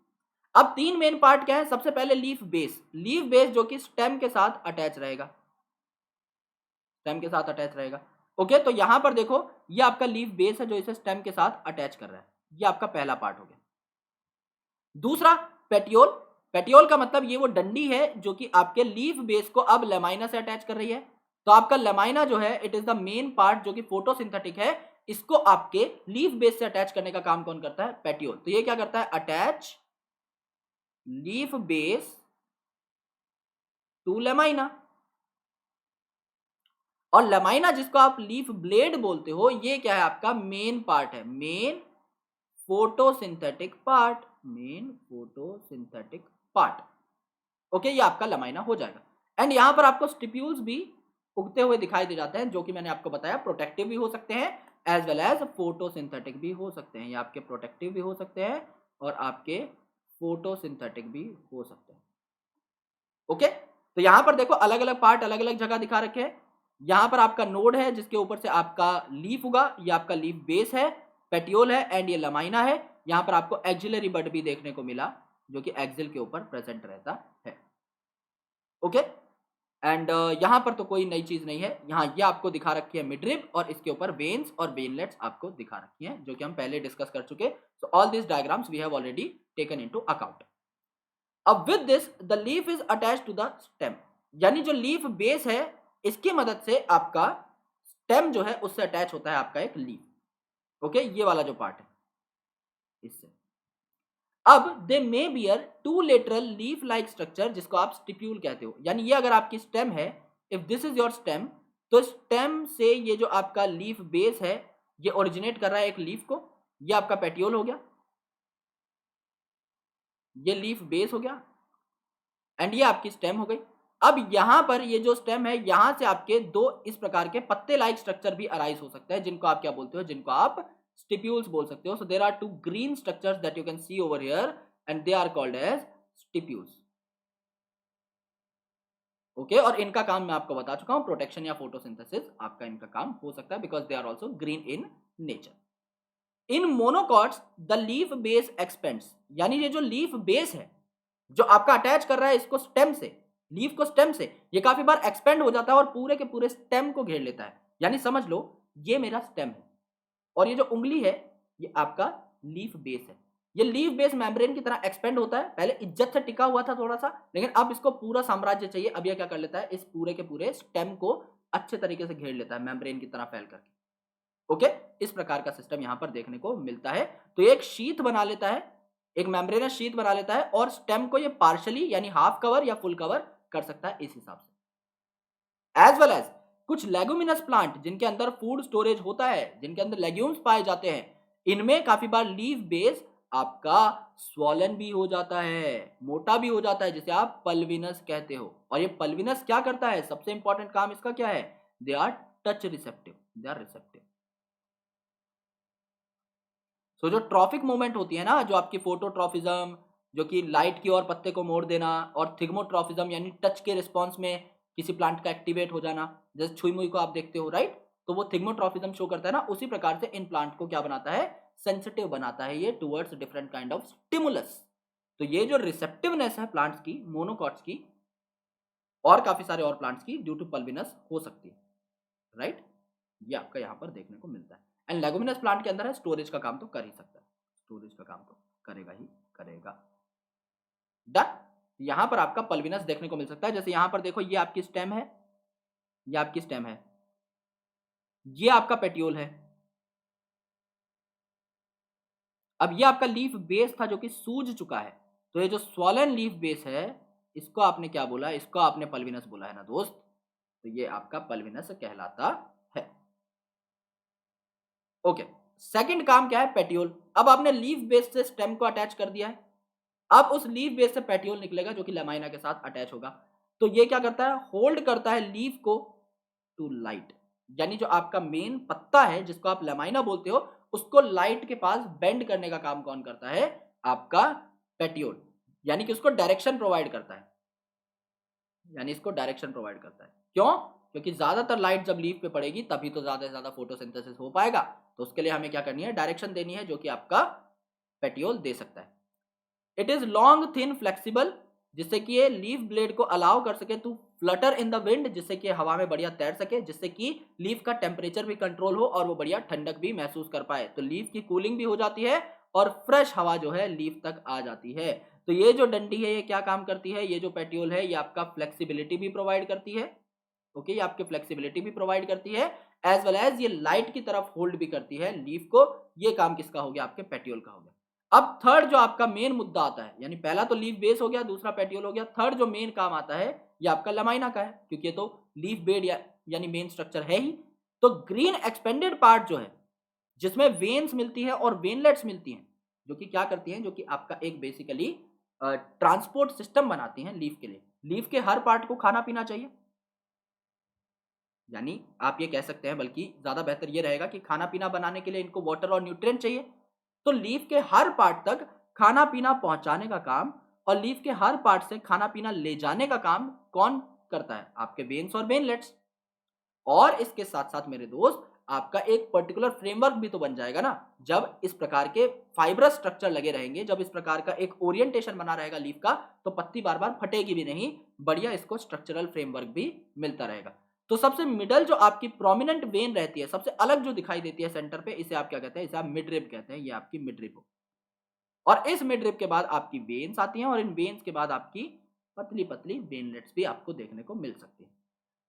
अब 3 मेन पार्ट क्या है, सबसे पहले लीफ बेस। लीफ बेस जो कि स्टेम के साथ अटैच रहेगा, स्टेम के साथ अटैच रहेगा। ओके, तो यहां पर देखो ये आपका लीफ बेस है जो इसे स्टेम के साथ अटैच कर रहा है। ये आपका पहला पार्ट हो गया। दूसरा पेटियोल। पेटियोल का मतलब ये वो डंडी है जो कि आपके लीफ बेस को अब लेमाइना से अटैच कर रही है। तो आपका लेमाइना जो है it is the main part जो कि फोटोसिंथेटिक है, इसको आपके लीफ बेस से अटैच करने का काम कौन करता है, पेटियोल। तो ये क्या करता है, attach leaf base to lamina. और लेमाइना जिसको आप लीफ ब्लेड बोलते हो, ये क्या है, आपका मेन पार्ट है, main photosynthetic part, main photosynthetic part. Okay, ये आपका लेमाइना हो जाएगा। एंड यहां पर आपको स्टिप्यूल्स भी उगते हुए दिखाई दे जाते हैं, जो कि मैंने आपको बताया प्रोटेक्टिव भी हो सकते हैं एज वेल एज फोटोसिंथेटिक भी हो सकते हैं। ये आपके प्रोटेक्टिव भी हो सकते हैं और आपके फोटोसिंथेटिक भी हो सकते हैं। ओके, तो यहां पर देखो अलग अलग पार्ट अलग अलग जगह दिखा रखे हैं। यहां पर आपका नोड है जिसके ऊपर से आपका लीफ उगा, ये आपका लीफ बेस है, पेटियोल है एंड ये लमाइना है। यहां पर आपको एक्सिलरी बड भी देखने को मिला जो कि एक्सिल के ऊपर प्रेजेंट रहता है। ओके, एंड यहां पर तो कोई नई चीज नहीं है। यहाँ ये आपको दिखा रखी है मिडरिब और इसके ऊपर वेन्स और वेनलेट्स आपको दिखा रखी हैं जो कि हम पहले डिस्कस कर चुके। So all this diagrams we have already taken into account. अब with this the leaf is attach to the stem, यानी जो लीफ बेस है इसकी मदद से आपका स्टेम जो है उससे अटैच होता है आपका एक लीफ। ओके, ये वाला जो पार्ट है इससे। अब they may bear to lateral leaf like structure जिसको आप स्टिप्यूल कहते हो, यानी ये अगर आपकी स्टेम है, if this is your stem, तो स्टेम से ये जो आपका लीफ बेस है ये ओरिजिनेट कर रहा है एक लीफ को, ये आपका पेटियोल हो गया, ये लीफ बेस हो गया एंड ये आपकी स्टेम हो गई। अब यहां पर ये जो स्टेम है यहां से आपके 2 इस प्रकार के पत्ते लाइक स्ट्रक्चर भी अराइज हो सकते हैं जिनको आप क्या बोलते हो, जिनको आप स्टिप्यूल्स बोल सकते हो। So there are 2 green structures that you can see over here and they are called as stipules. Okay, और इनका काम मैं आपको बता चुका हूं, प्रोटेक्शन या फोटोसिंथेसिस आपका इनका काम हो सकता है because they are also green in nature. In monocots the leaf base expands, यानी ये जो लीफ बेस है जो आपका अटैच कर रहा है इसको स्टेम से, लीफ को स्टेम से, ये काफी बार एक्सपेंड हो जाता है और पूरे के पूरे स्टेम को घेर लेता है। यानी समझ लो ये मेरा स्टेम है और ये जो उंगली है ये आपका लीफ बेस है। ये लीफ बेस मेम्ब्रेन की तरह एक्सपेंड होता है, पहले इज्जत से टिका हुआ था थोड़ा सा, लेकिन अब इसको पूरा साम्राज्य चाहिए। अब ये क्या कर लेता है, इस पूरे के पूरे स्टेम को अच्छे तरीके से घेर लेता है मेम्ब्रेन की तरह फैल करके। ओके, इस प्रकार का सिस्टम यहां पर देखने को मिलता है। तो ये एक शीथ बना लेता है, एक मेम्ब्रेनस शीथ बना लेता है और स्टेम को ये पार्शियली यानी हाफ कवर या फुल कवर कर सकता है इस हिसाब से। एज वेल एज कुछ लेगुमिनस प्लांट जिनके अंदर फूड स्टोरेज होता है, जिनके अंदर लेग्यूम्स पाए जाते हैं, इनमें काफी बार लीफ बेस आपका स्वॉलन भी हो जाता है, मोटा भी हो जाता है, जिसे आप पल्विनस कहते हो। और ये पल्विनस क्या करता है, सबसे इंपॉर्टेंट काम इसका क्या है, they are touch receptive, they are receptive. So जो ट्रॉफिक मूवमेंट होती है ना, जो आपकी फोटोट्रॉफिज्म जो कि लाइट की ओर पत्ते को मोड़ देना, और थिग्मोट्रॉफिज्म यानी टच के रिस्पॉन्स में किसी प्लांट का एक्टिवेट हो जाना, जैसे छुई मुई को आप देखते हो राइट, तो वो थिग्मोट्रॉफिज्म शो करता है ना, उसी प्रकार से इन प्लांट को क्या बनाता है, सेंसिटिव बनाता है ये towards different kind of stimulus. तो ये जो रिसेप्टिवनेस है प्लांट्स की, मोनोकॉट्स की और काफी सारे और प्लांट्स की ड्यू टू पल्विनस हो सकती है राइट, ये आपका यहाँ पर देखने को मिलता है। एंड लेगुमिनस प्लांट के अंदर है, स्टोरेज का काम तो कर ही सकता है, स्टोरेज का काम तो करेगा ही करेगा। डन, यहां पर आपका पल्विनस देखने को मिल सकता है। जैसे यहां पर देखो ये आपकी स्टेम है, ये आपकी स्टेम है, ये आपका पेट्योल है। अब ये आपका लीफ बेस था जो कि सूज चुका है, तो ये जो स्वॉलन लीफ बेस है, इसको आपने क्या बोला, इसको आपने पल्विनस बोला है ना दोस्त, तो ये आपका पल्विनस कहलाता है। ओके, सेकंड काम क्या है, पेट्योल। अब आपने लीफ बेस से स्टेम को अटैच कर दिया है, अब उस लीफ बेस से पेट्योल निकलेगा जो कि लमाइना के साथ अटैच होगा। तो ये क्या करता है, होल्ड करता है लीफ को टू लाइट, यानी जो आपका मेन पत्ता है जिसको आप लमाइना बोलते हो, उसको लाइट के पास बेंड करने का काम कौन करता है, आपका पेट्योल, यानी कि उसको डायरेक्शन प्रोवाइड करता है, यानी इसको डायरेक्शन प्रोवाइड करता है। क्यों? क्योंकि ज्यादातर लाइट जब लीफ पे पड़ेगी तभी तो ज्यादा से ज्यादा फोटोसिंथेसिस हो पाएगा, तो उसके लिए हमें क्या करनी है, डायरेक्शन देनी है, जो कि आपका पेट्योल दे सकता है। It is long thin flexible, जिससे कि ये लीफ ब्लेड को अलाउ कर सके to flutter in the wind, जिससे कि हवा में बढ़िया तैर सके, जिससे कि लीफ का टेम्परेचर भी कंट्रोल हो और वो बढ़िया ठंडक भी महसूस कर पाए, तो लीफ की कूलिंग भी हो जाती है और फ्रेश हवा जो है लीफ तक आ जाती है। तो ये जो डंडी है ये क्या काम करती है, ये जो पेट्योल है ये आपका फ्लेक्सिबिलिटी भी प्रोवाइड करती है। ओके, ये आपकी फ्लेक्सिबिलिटी भी प्रोवाइड करती है, एज वेल एज ये लाइट की तरफ होल्ड भी करती है लीफ को। ये काम किसका हो गया, आपके पेट्योल का हो गया। अब थर्ड जो आपका मेन मुद्दा आता है, यानी पहला तो लीफ बेस हो गया, दूसरा पेट्योल हो गया, थर्ड जो मेन काम आता है ये आपका लमाइना का है, क्योंकि ये तो लीफ बेड यानी मेन स्ट्रक्चर है ही। तो ग्रीन एक्सपेंडेड पार्ट जो है, जिसमें वेन्स मिलती है और वेनलेट्स मिलती हैं, जो कि क्या करती हैं, जो कि आपका एक बेसिकली ट्रांसपोर्ट सिस्टम बनाती हैं लीफ के लिए। लीफ के हर पार्ट को खाना पीना चाहिए, यानी आप ये कह सकते हैं, बल्कि ज्यादा बेहतर ये रहेगा कि खाना पीना बनाने के लिए इनको वाटर और न्यूट्रिएंट चाहिए। तो लीफ के हर पार्ट तक खाना पीना पहुंचाने का काम और लीफ के हर पार्ट से खाना पीना ले जाने का काम कौन करता है, आपके वेन्स और वेनलेट्स। और इसके साथ साथ मेरे दोस्त, आपका एक पर्टिकुलर फ्रेमवर्क भी तो बन जाएगा ना, जब इस प्रकार के फाइब्रस स्ट्रक्चर लगे रहेंगे, जब इस प्रकार का एक ओरिएंटेशन बना रहेगा लीफ का, तो पत्ती बार बार फटेगी भी नहीं, बढ़िया इसको स्ट्रक्चरल फ्रेमवर्क भी मिलता रहेगा। तो सबसे मिडल जो आपकी प्रोमिनेंट वेन रहती है, सबसे अलग जो दिखाई देती है सेंटर पे, इसे आप क्या कहते हैं, इसे आप मिडरिब कहते हैं, ये आपकी मिडरिब हो। और इस मिडरिब के बाद आपकी वेन्स आती हैं और इन वेन्स के बाद आपकी पतली पतली वेनलेट्स भी आपको देखने को मिल सकती है।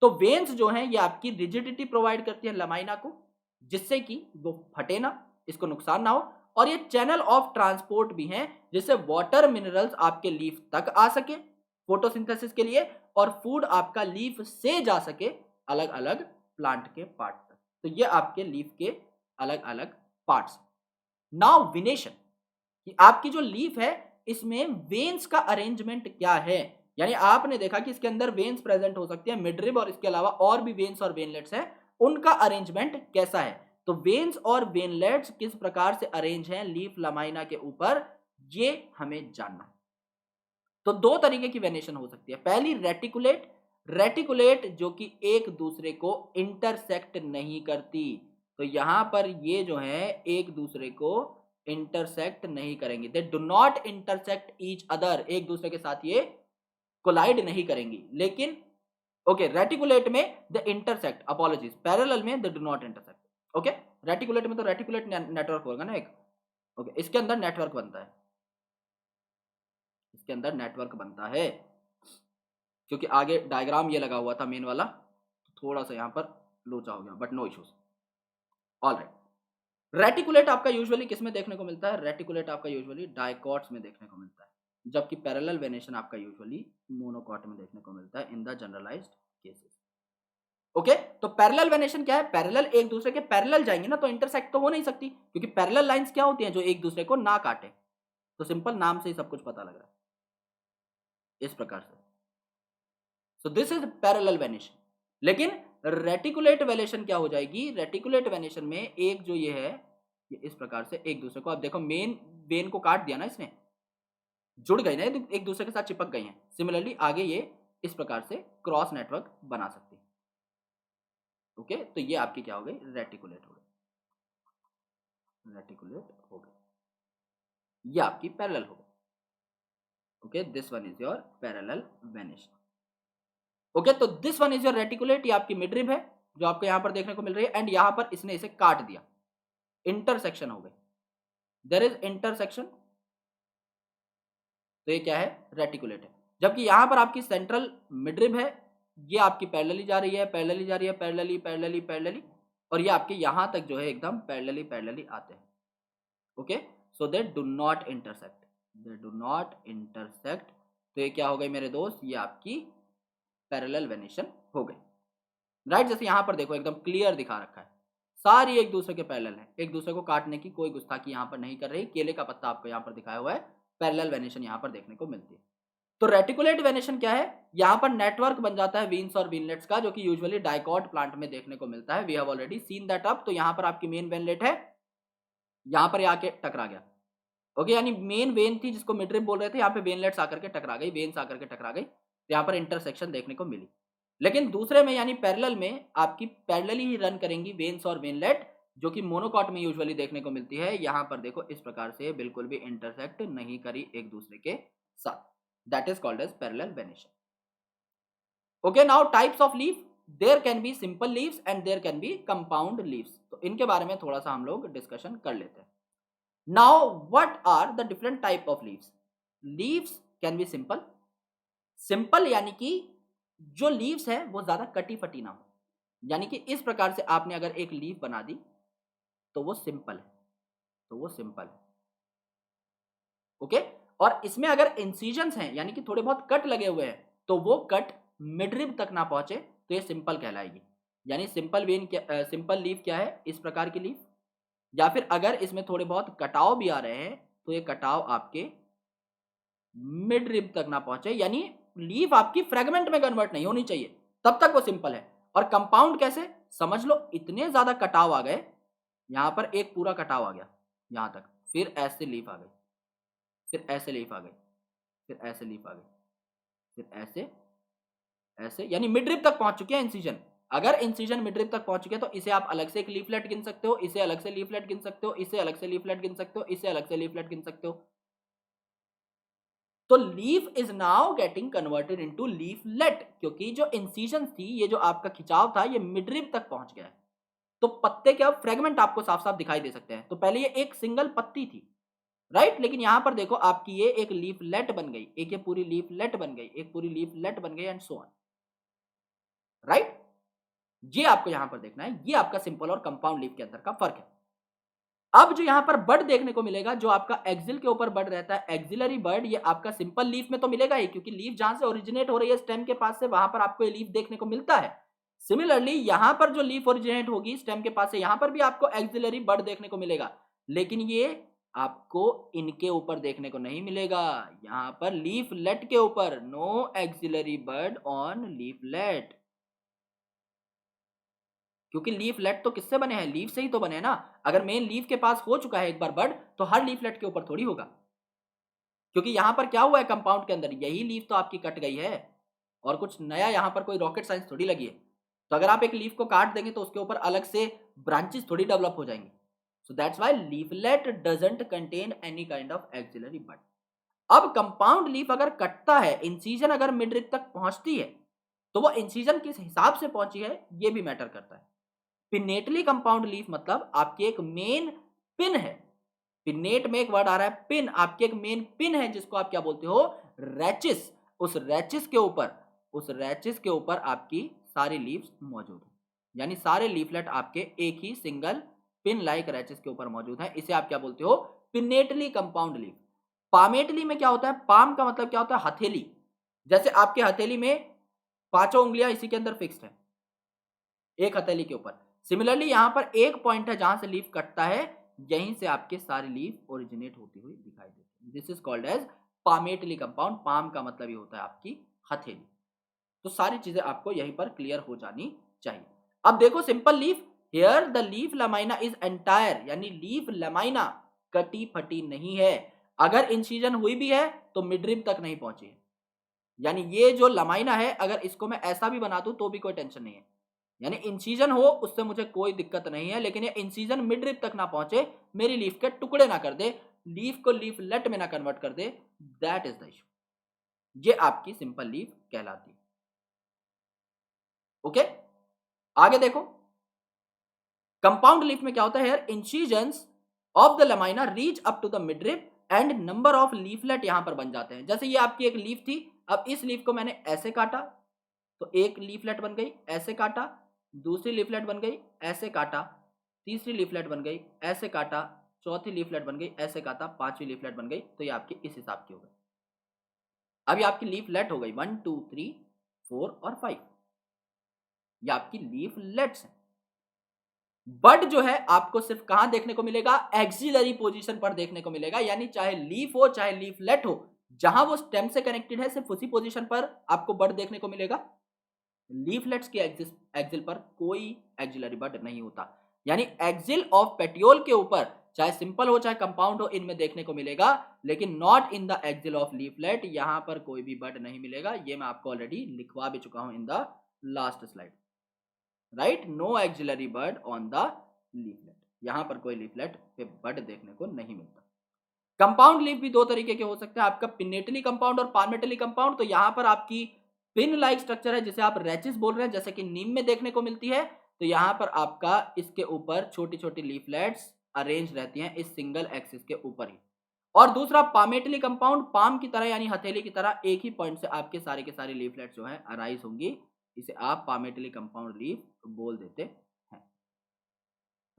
तो वेन्स जो हैं ये आपकी रिजिडिटी प्रोवाइड करती है लमाइना को, जिससे कि वो फटे ना, इसको नुकसान ना हो। और ये चैनल ऑफ ट्रांसपोर्ट भी हैं, जिससे वाटर मिनरल्स आपके लीफ तक आ सके फोटोसिंथेसिस के लिए, और फूड आपका लीफ से जा सके अलग अलग प्लांट के पार्ट तक। तो ये आपके लीफ के अलग अलग पार्ट्स। नाउ विनेशन, कि आपकी जो लीफ है इसमें वेन्स का अरेंजमेंट क्या है, यानी आपने देखा कि इसके अंदर वेन्स प्रेजेंट हो सकती है, मिडरिब और इसके अलावा और भी वेन्स और वेनलेट्स हैं, उनका अरेंजमेंट कैसा है। तो वेन्स और वेनलेट्स किस प्रकार से अरेंज हैं लीफ लमाइना के ऊपर, ये हमें जानना है। तो दो तरीके की वेनेशन हो सकती है, पहली रेटिकुलेट, रेटिकुलेट जो कि एक दूसरे को इंटरसेक्ट नहीं करती। तो यहां पर ये जो है एक दूसरे को इंटरसेक्ट नहीं करेंगे, they do not intersect each other, एक दूसरे के साथ ये कोलाइड नहीं करेंगी। लेकिन ओके, रेटिकुलेट में द इंटरसेक्ट, अपॉलॉजीज, पैरेलल में the do not intersect. Okay, reticulate में तो रेटिकुलेट नेटवर्क होगा ना एक। ओके, इसके अंदर नेटवर्क बनता है, इसके अंदर नेटवर्क बनता है, क्योंकि आगे डायग्राम ये लगा हुआ था मेन वाला, तो थोड़ा सा यहाँ पर लोचा हो गया, but no issues. All right, reticulate आपका यूजुअली किस में देखने को मिलता है, रेटिकुलेट आपका यूजुअली डाइकॉट्स में देखने को मिलता है, जबकि पैरेलल वेनेशन आपका यूजुअली मोनोकॉट में देखने को मिलता है in the generalised cases. Okay, तो पैरेलल वेनेशन क्या है, पैरेलल एक दूसरे के पैरेलल जाएंगे ना, तो इंटरसेक्ट तो हो नहीं सकती, क्योंकि पैरेलल लाइंस क्या होती हैं, जो एक दूसरे को ना काटे। तो सिंपल नाम से ही सब कुछ पता लग रहा है इस प्रकार से। So this is parallel venation. लेकिन रेटिकुलेट वेनेशन क्या हो जाएगी, रेटिकुलेट वेनेशन में एक जो ये है, ये इस प्रकार से एक दूसरे को, आप देखो मेन वेन को काट दिया ना इसने, जुड़ गई ना, एक दूसरे के साथ चिपक गई हैं। सिमिलरली आगे ये इस प्रकार से क्रॉस नेटवर्क बना सकती है। ओके, तो ये आपकी क्या हो गई, रेटिकुलेट हो गई, रेटिकुलेट हो गई, ये आपकी पैरेलल हो गई। Okay, this one is your parallel venation. Okay, तो this one is your reticulate, ये आपकी मिडरिब है जो आपको यहां पर देखने को मिल रही है, एंड यहां पर इसने इसे काट दिया, इंटरसेक्शन हो गई, देयर इज इंटरसेक्शन, तो ये क्या है, रेटिकुलेट है। जबकि यहां पर आपकी सेंट्रल मिडरिब है, ये आपकी पैरेलली जा रही है, पैरेलली जा रही है, पैरेलली पैरेलली पैरेलली, और ये आपके यहाँ तक जो है एकदम पैरेलली आते हैं। Okay, so they do not intersect, they do not intersect. तो ये क्या हो गई मेरे दोस्त, ये आपकी पैरेलल वेनेशन हो गई। राइट, जैसे यहाँ पर देखो एकदम क्लियर दिखा रखा है, सारी एक दूसरे के पैरेलल है, एक दूसरे को काटने की कोई गुस्ताखी यहाँ पर नहीं कर रही। केले का पत्ता आपको यहाँ पर दिखाया हुआ है, पैरेलल वेनेशन यहाँ पर देखने को मिलती है। तो रेटिकुलेट वेनेशन क्या है, यहाँ पर नेटवर्क बन जाता है वीन्स और वीनलेट्स का, जो कि यूजुअली डाइकॉट प्लांट में देखने को मिलता है। We have already seen that up. तो यहाँ पर आपकी मेन वेनलेट है, यहाँ पर आके टकरा गया। ओके, यानी मेन वेन थी जिसको मिडरिप बोल रहे थे, यहाँ पे वेनलेट्स आकर के टकरा गई, वेन्स आकर के टकरा गई, तो यहाँ पर इंटरसेक्शन देखने को मिली। लेकिन दूसरे में यानी पैरेलल में आपकी पैरेलली ही रन करेंगी वेन्स और वेनलेट, जो कि मोनोकॉट में यूजुअली देखने को मिलती है। यहाँ पर देखो इस प्रकार से बिल्कुल भी इंटरसेक्ट नहीं करी एक दूसरे के साथ, that is called as parallel venation. Okay, now types of leaf, there can be simple leaves and there can be compound leaves. तो इनके बारे में थोड़ा सा हम लोग डिस्कशन कर लेते हैं। Now, what are the different type of leaves? Leaves can be simple. Simple यानी कि जो leaves है वो ज्यादा कटी फटी ना हो, यानी कि इस प्रकार से आपने अगर एक लीफ बना दी तो वो सिंपल है, तो वो सिंपल है। ओके, और इसमें अगर इंसिजन्स हैं यानी कि थोड़े बहुत कट लगे हुए हैं तो वो कट मिडरिब तक ना पहुंचे तो ये सिंपल कहलाएगी। यानी सिंपल वेन सिंपल लीफ क्या है, इस प्रकार की लीफ, या फिर अगर इसमें थोड़े बहुत कटाव भी आ रहे हैं तो ये कटाव आपके मिड रिब तक ना पहुंचे, यानी लीफ आपकी फ्रेगमेंट में कन्वर्ट नहीं होनी चाहिए, तब तक वो सिंपल है। और कंपाउंड कैसे, समझ लो इतने ज्यादा कटाव आ गए, यहां पर एक पूरा कटाव आ गया यहां तक, फिर ऐसे लीफ आ गई, फिर ऐसे लीफ आ गई, फिर ऐसे लीफ आ गई, फिर ऐसे ऐसे, यानी मिड रिब तक पहुंच चुके हैं इंसिजन। अगर इंसिजन मिडरिब तक पहुंच चुके तो इसे आप अलग से एक लीफलेट गिन सकते हो, इसे अलग से लीफलेट गिन सकते हो, इसे अलग से लीफलेट गिन सकते हो, इसे अलग से लीफलेट गिन सकते हो। तो leaf is now getting converted into leaflet, क्योंकि जो इंसिजन थी, ये जो आपका खिंचाव था, ये मिडरिब तक पहुंच गया है। तो पत्ते के अब फ्रेगमेंट आपको साफ साफ दिखाई दे सकते हैं। तो पहले ये एक सिंगल पत्ती थी, राइट, लेकिन यहां पर देखो आपकी ये एक लीफलेट बन गई, एक ये पूरी लीफलेट बन गई, एक पूरी लीफलेट बन गई, एंड सो ऑन। राइट, ये आपको यहां पर देखना है, ये आपका सिंपल और कंपाउंड लीफ के अंदर का फर्क है। अब जो यहां पर बड देखने को मिलेगा, जो आपका एक्सिल के ऊपर बड रहता है, एक्सिलरी बड, ये आपका सिंपल लीफ में तो मिलेगा ही, क्योंकि लीफ जहां से ओरिजिनेट हो रही है स्टेम के पास से, वहां पर आपको ये लीफ देखने को मिलता है। सिमिलरली यहां पर जो लीफ ओरिजिनेट होगी स्टेम के पास से, यहां पर भी आपको एक्सिलरी बड देखने को मिलेगा, लेकिन ये आपको इनके ऊपर देखने को नहीं मिलेगा, यहां पर लीफलेट के ऊपर। No axillary bud on leaflet, क्योंकि लीफलेट तो किससे बने हैं, लीफ से ही तो बने हैं ना। अगर मेन लीफ के पास हो चुका है एक बार बड, तो हर लीफलेट के ऊपर थोड़ी होगा, क्योंकि यहां पर क्या हुआ है कंपाउंड के अंदर, यही लीफ तो आपकी कट गई है, और कुछ नया यहां पर कोई रॉकेट साइंस थोड़ी लगी है। तो अगर आप एक लीफ को काट देंगे तो उसके ऊपर अलग से ब्रांचेस थोड़ी डेवलप हो जाएंगी। So that's why leaflet doesn't contain any kind of axillary bud. अब कंपाउंड लीफ अगर कटता है, इंसिजन अगर मिडरिब तक पहुंचती है, तो वो इंसिजन किस हिसाब से पहुंची है ये भी मैटर करता है। पिनेटली कंपाउंड लीफ मतलब आपकी एक मेन पिन है, पिनेट में एक वर्ड आ रहा है पिन, आपकी एक मेन पिन है जिसको आप क्या बोलते हो, रैचिस। उस रैचिस के ऊपर, उस रैचिस के ऊपर आपकी सारी लीव्स मौजूद है, यानी सारे लीफलेट आपके एक ही सिंगल पिन लाइक रैचिस के ऊपर मौजूद है। इसे आप क्या बोलते हो, पिनेटली कंपाउंड लीफ। पामेटली में क्या होता है, पाम का मतलब क्या होता है, हथेली। जैसे आपके हथेली में पांचों उंगलियां इसी के अंदर फिक्स्ड है, एक हथेली के ऊपर। सिमिलरली यहां पर एक पॉइंट है जहां से लीफ कटता है, यहीं से आपके सारी लीफ ओरिजिनेट होती हुई दिखाई देती है। This is called as palmately compound. Palm का मतलब ये होता है आपकी हथेली। तो सारी चीजें आपको यहीं पर क्लियर हो जानी चाहिए। अब देखो simple leaf, here the leaf lamina is entire, यानी लीफ लमाइना कटी फटी नहीं है। अगर इंसिजन हुई भी है तो मिडरिब तक नहीं पहुंची है, यानी ये जो लमाइना है, अगर इसको मैं ऐसा भी बना दूं तो भी कोई टेंशन नहीं है, यानी इंसिजन हो उससे मुझे कोई दिक्कत नहीं है, लेकिन ये इंसिजन मिडरिब तक ना पहुंचे, मेरी लीफ के टुकड़े ना कर दे, लीफ को लीफलेट में ना कन्वर्ट कर दे, दैट इज द इशू। ये आपकी सिंपल लीफ कहलाती है। ओके, आगे देखो कंपाउंड लीफ में क्या होता है, here incisions of the lamina reach up to the midrib and number of leaflet यहां पर बन जाते हैं। जैसे ये आपकी एक लीफ थी, अब इस लीफ को मैंने ऐसे काटा तो एक लीफलेट बन गई, ऐसे काटा दूसरी लीफलेट बन गई, ऐसे काटा, तीसरी लीफलेट बन गई, ऐसे काटा, चौथी लीफलेट बन गई, ऐसे काटा, पांचवी लीफलेट बन गई। तो ये आपकी इस हिसाब की हो गई। अभी आपकी लीफलेट हो गई 1 2 3 4 और 5। ये आपकी लीफलेट्स है। बट जो है आपको सिर्फ कहां देखने को मिलेगा, एक्सिलरी पोजीशन पर देखने को मिलेगा। यानी चाहे लीफ हो चाहे लीफलेट हो, जहां वो स्टेम से कनेक्टेड है सिर्फ उसी पोजीशन पर आपको बड देखने को मिलेगा। लीफलेट्स के एक्सिल पर कोई एक्सिलरी बड नहीं होता। यानी एक्सिल ऑफ पेटियोल के ऊपर चाहे सिंपल हो चाहे कंपाउंड हो, इनमें देखने को मिलेगा, लेकिन not in the axil of leaflet. यहां पर कोई भी बड नहीं मिलेगा। ये मैं आपको ऑलरेडी लिखवा भी चुका हूं in the last slide. Right, no axillary bud on the leaflet. यहां पर कोई लीफलेट पे बड देखने को नहीं मिलता। कंपाउंड लीफ भी दो तरीके के हो सकते हैं, आपका पिनेटली कंपाउंड और पाल्मेटली कंपाउंड। तो यहां पर आपकी पिन लाइक स्ट्रक्चर है, जिसे आप रेचिस बोल रहे हैं, जैसे कि नीम में देखने को मिलती है। तो यहां पर आपका इसके ऊपर छोटी छोटी लीफलेट्स अरेंज रहती हैं इस सिंगल एक्सिस के ऊपर ही। और दूसरा पामेटली कंपाउंड, पाम की तरह यानी हथेली की तरह एक ही पॉइंट से आपके सारे के सारे लीफलेट्स जो है अराइज होंगी। इसे आप पामेटली कंपाउंड लीफ बोल देते हैं।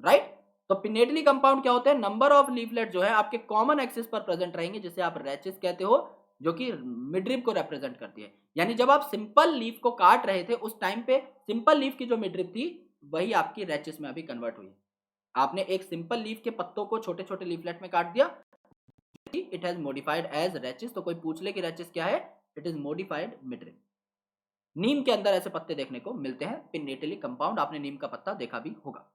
राइट, तो पिनेटली कंपाउंड क्या होते हैं, नंबर ऑफ लीफलेट जो है आपके कॉमन एक्सिस पर प्रेजेंट रहेंगे, जिसे आप रेचिस कहते हो, जो कि मिडरिब को रिप्रेजेंट करती है। यानी जब आप सिंपल लीफ को काट रहे थे उस टाइम पे सिंपल लीफ की जो मिडरिब थी वही आपकी रेचिस में अभी कन्वर्ट हुई है। आपने एक सिंपल लीफ के पत्तों को छोटे छोटे लीफलेट में काट दिया, it has modified as rachis. तो कोई पूछ ले कि रेचिस क्या है, इट इज मॉडिफाइड मिडरिब। नीम के अंदर ऐसे पत्ते देखने को मिलते हैं, पिनेटली कंपाउंड, आपने नीम का पत्ता देखा भी होगा।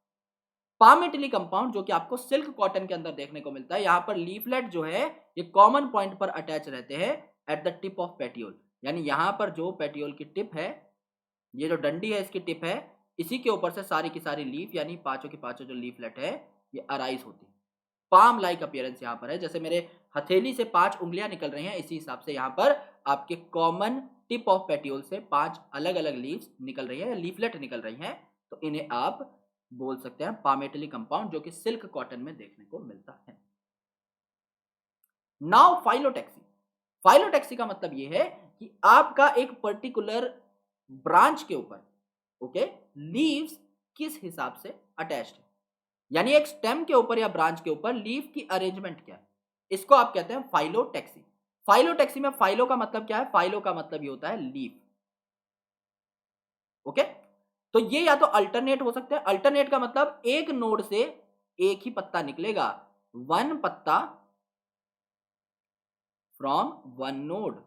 पामेटली कंपाउंड जो कि आपको सिल्क कॉटन के अंदर देखने को मिलता है, यहां पर लीफलेट जो है ये कॉमन पॉइंट पर अटैच रहते हैं at the tip of petiole. यानी यहां पर जो पेटियोल की टिप है, ये जो डंडी है इसकी टिप है, इसी के ऊपर से सारी की सारी लीफ यानी पांचों की पांचों जो लीफलेट है ये अराइज होती है। पाम लाइक अपीयरेंस यहाँ पर है, जैसे मेरे हथेली से 5 उंगलियां निकल रही हैं, इसी हिसाब से यहाँ पर आपके कॉमन टिप ऑफ पेटियोल से 5 अलग अलग लीव्स निकल रही है, लीफलेट निकल रही हैं। तो इन्हें आप बोल सकते हैं पामेटली कंपाउंड, जो कि सिल्क कॉटन में देखने को मिलता है। Now phyllotaxy. फाइलोटैक्सी का मतलब यह है कि आपका एक पर्टिकुलर ब्रांच के ऊपर ओके लीव्स किस हिसाब से अटैच्ड है। यानी एक स्टेम के ऊपर या ब्रांच के ऊपर लीफ की अरेंजमेंट क्या है, इसको आप कहते हैं फाइलोटैक्सी। फाइलोटैक्सी में फाइलो का मतलब क्या है, फाइलो का मतलब ये होता है लीफ। ओके, तो ये या तो अल्टरनेट हो सकते हैं। अल्टरनेट का मतलब एक नोड से एक ही पत्ता निकलेगा, वन पत्ता फ्रॉम वन नोड।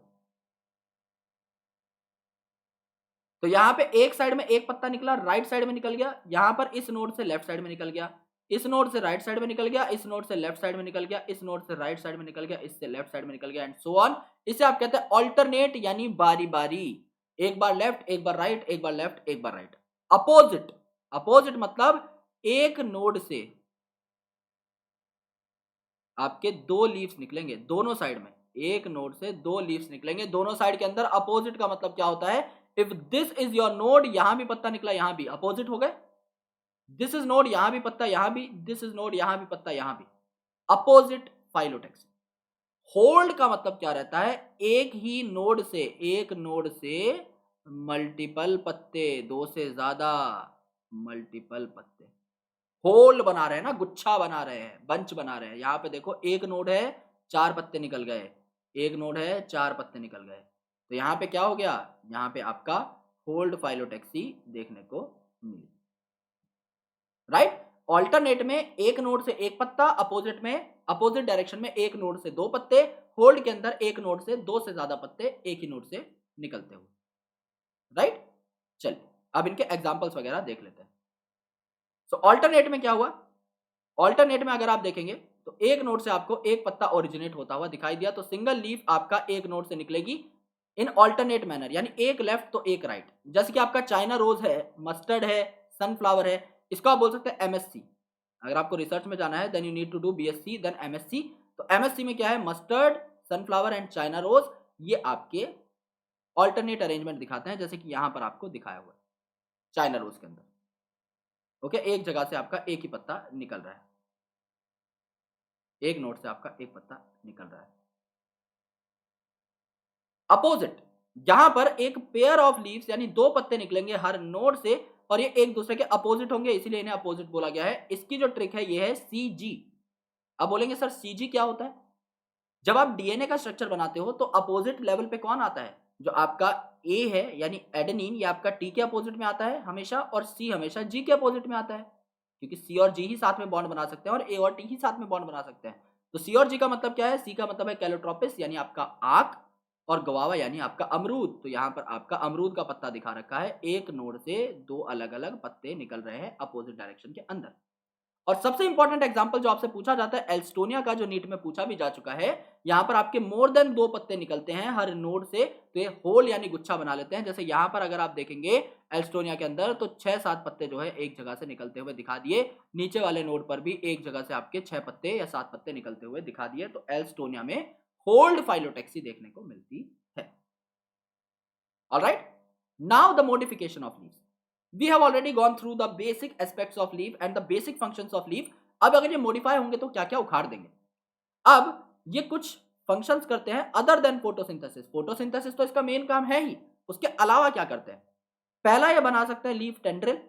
तो यहां पे एक साइड में एक पत्ता निकला, राइट साइड में निकल गया, यहां पर इस नोड से लेफ्ट साइड में निकल गया, इस नोड से राइट साइड में निकल गया, इस नोड से लेफ्ट साइड में निकल गया, इस नोड से राइट साइड में निकल गया, इससे लेफ्ट साइड में निकल गया, एंड सो ऑन। इसे आप कहते हैं ऑल्टरनेट, यानी बारी बारी, एक बार लेफ्ट एक बार राइट, एक बार लेफ्ट एक बार राइट। अपोजिट, अपोजिट मतलब एक नोड से आपके दो लीव्स निकलेंगे दोनों साइड में, एक नोड से दो लीव्स निकलेंगे दोनों साइड के अंदर। अपोजिट का मतलब क्या होता है, if this is your node, यहां भी पत्ता निकला यहां भी, अपोजिट हो गए। दिस इज नोड, यहां भी पत्ता यहां भी, दिस इज नोड, यहां भी पत्ता यहां भी, अपोजिट फाइलोटैक्सी। होल्ड का मतलब क्या रहता है, एक ही नोड से, एक नोड से मल्टीपल पत्ते, दो से ज्यादा मल्टीपल पत्ते, होल बना रहे हैं ना, गुच्छा बना रहे हैं, बंच बना रहे हैं। यहां पे देखो एक नोड है, चार पत्ते निकल गए, एक नोड है, चार पत्ते निकल गए। तो यहां पे क्या हो गया, यहां पे आपका होल्ड फाइलोटैक्सी देखने को मिली। राइट, ऑल्टरनेट में एक नोड से एक पत्ता, अपोजिट में, अपोजिट डायरेक्शन में एक नोड से दो पत्ते, होल्ड के अंदर एक नोड से दो से ज्यादा पत्ते एक ही नोड से निकलते हुए। राइट, चलिए अब इनके एग्जांपल्स वगैरह देख लेते हैं। सो ऑल्टरनेट में क्या हुआ, ऑल्टरनेट में अगर आप देखेंगे तो एक नोड से आपको एक पत्ता ओरिजिनेट होता हुआ दिखाई दिया, तो सिंगल लीफ आपका एक नोड से निकलेगी इन ऑल्टरनेट मैनर, यानी एक लेफ्ट तो एक राइट। जैसे कि आपका चाइना रोज है, मस्टर्ड है, सनफ्लावर है, इसको आप बोल सकते हैं एमएससी। अगर आपको रिसर्च में जाना है then you need to do BSc then MSc. तो एमएससी में क्या है, mustard, sunflower and China rose, ये आपके ऑल्टरनेट अरेंजमेंट दिखाते हैं, जैसे कि यहां पर आपको दिखाया हुआ है चाइना रोज के अंदर। ओके, एक जगह से आपका एक ही पत्ता निकल रहा है, एक नोड से आपका एक पत्ता निकल रहा है। अपोजिट, यहां पर एक पेयर ऑफ लीव्स यानी दो पत्ते निकलेंगे हर नोड से, और ये एक दूसरे के अपोजिट होंगे, इसीलिए इन्हें अपोजिट बोला गया है। इसकी जो ट्रिक है ये है CG। अब बोलेंगे सर CG क्या होता है? जब आप डीएनए का स्ट्रक्चर बनाते हो तो अपोजिट लेवल पे कौन आता है? जो आपका ए है यानी एडेनिन, ये आपका टी के अपोजिट में आता है हमेशा, और सी हमेशा जी के अपोजिट में आता है, क्योंकि सी और जी ही साथ में बॉन्ड बना सकते हैं और ए और टी ही साथ में बॉन्ड बना सकते हैं। तो सी और जी का मतलब क्या है? सी का मतलब है कैलोट्रोपिस यानी आपका आंख, और गवावा यानी आपका अमरूद। तो यहाँ पर आपका अमरूद का पत्ता दिखा रखा है, एक नोड से दो अलग अलग पत्ते निकल रहे हैं अपोजिट डायरेक्शन के अंदर। और सबसे इंपॉर्टेंट एग्जांपल जो आपसे पूछा जाता है एल्स्टोनिया का, जो नीट में पूछा भी जा चुका है, यहाँ पर आपके मोर देन 2 पत्ते निकलते हैं हर नोड से, तो ये होल यानी गुच्छा बना लेते हैं। जैसे यहाँ पर अगर आप देखेंगे एल्स्टोनिया के अंदर तो 6-7 पत्ते जो है एक जगह से निकलते हुए दिखा दिए, नीचे वाले नोड पर भी एक जगह से आपके 6 पत्ते या 7 पत्ते निकलते हुए दिखा दिए। तो एल्स्टोनिया में होल्ड फाइलोटैक्सी देखने को मिलती है। Alright, now the modification of leaves. We have already gone through the basic aspects of leaf and the basic functions of leaf. अब अगर ये modify होंगे तो क्या क्या उखाड़ देंगे। अब ये कुछ functions करते हैं other than photosynthesis। photosynthesis तो इसका main काम है ही, उसके अलावा क्या करते हैं? पहला ये बना सकते हैं leaf tendril।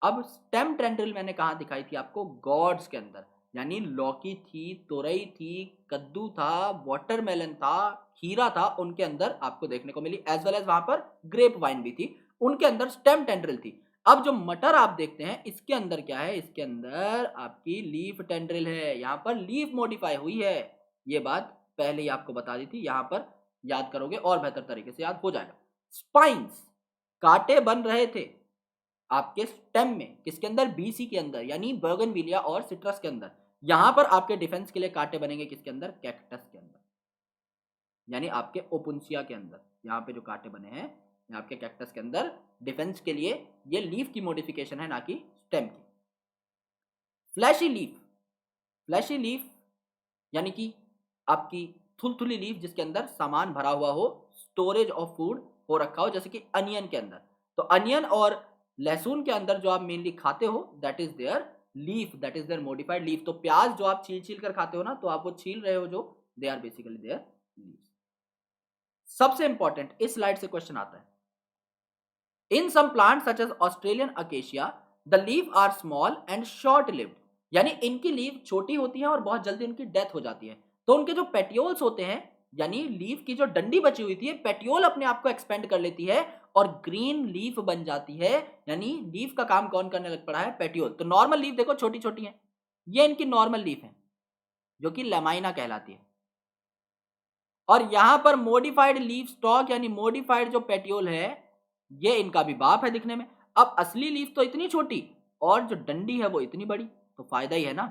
अब स्टेम टेंड्रिल मैंने कहा दिखाई थी आपको? गॉड्स के अंदर, यानी लौकी थी, तुरई थी, कद्दू था, वाटरमेलन था, खीरा था, उनके अंदर आपको देखने को मिली। एज वेल एज वहां पर ग्रेप वाइन भी थी, उनके अंदर स्टेम टेंड्रिल थी। अब जो मटर आप देखते हैं इसके अंदर क्या है? इसके अंदर आपकी लीफ टेंड्रिल है, यहाँ पर लीफ मॉडिफाई हुई है। ये बात पहले ही आपको बता दी थी, यहाँ पर याद करोगे और बेहतर तरीके से याद हो जाएगा। स्पाइन्स, कांटे बन रहे थे आपके स्टेम में, किसके अंदर? बीसी के अंदर, यानी बर्गनविलिया और सिट्रस के अंदर। यहां पर आपके डिफेंस के लिए कांटे बनेंगे किसके अंदर? कैक्टस के अंदर, यानी आपके ओपुंसिया के अंदर। यहाँ पे जो कांटे बने हैं ये आपके कैक्टस के अंदर डिफेंस के लिए। ये लीफ की मॉडिफिकेशन है, ना कि स्टेम की। फ्लैशी लीफ, फ्लैशी लीफ यानी कि आपकी थुलथुली लीफ जिसके अंदर सामान भरा हुआ हो, स्टोरेज ऑफ फूड हो रखा हो, जैसे कि अनियन के अंदर। तो अनियन और लहसुन के अंदर जो आप मेनली खाते हो that is their leaf, that is their modified leaf. तो प्याज जो आप छील छील कर खाते हो ना, तो आप वो छील रहे हो जो, they are basically their leaf. सबसे इंपॉर्टेंट इस स्लाइड से क्वेश्चन आता है, in some plant such as Australian acacia the leaf are small and short lived, यानी इनकी लीफ छोटी होती है और बहुत जल्दी इनकी डेथ हो जाती है। तो उनके जो पेटियोल्स होते हैं, यानी लीफ की जो डंडी बची हुई थी, पेटियोल अपने आप को एक्सपेंड कर लेती है और ग्रीन लीफ बन जाती है। यानी लीफ का काम कौन करने लग पड़ा है? पेटियोल। तो नॉर्मल लीफ देखो छोटी छोटी है, ये इनकी नॉर्मल लीफ है जो कि लेमाइना कहलाती है। और यहां पर मॉडिफाइड लीफ स्टॉक यानी मॉडिफाइड जो पेटियोल है, ये इनका भी बाप है दिखने में। अब असली लीफ तो इतनी छोटी और जो डंडी है वो इतनी बड़ी, तो फायदा ही है ना।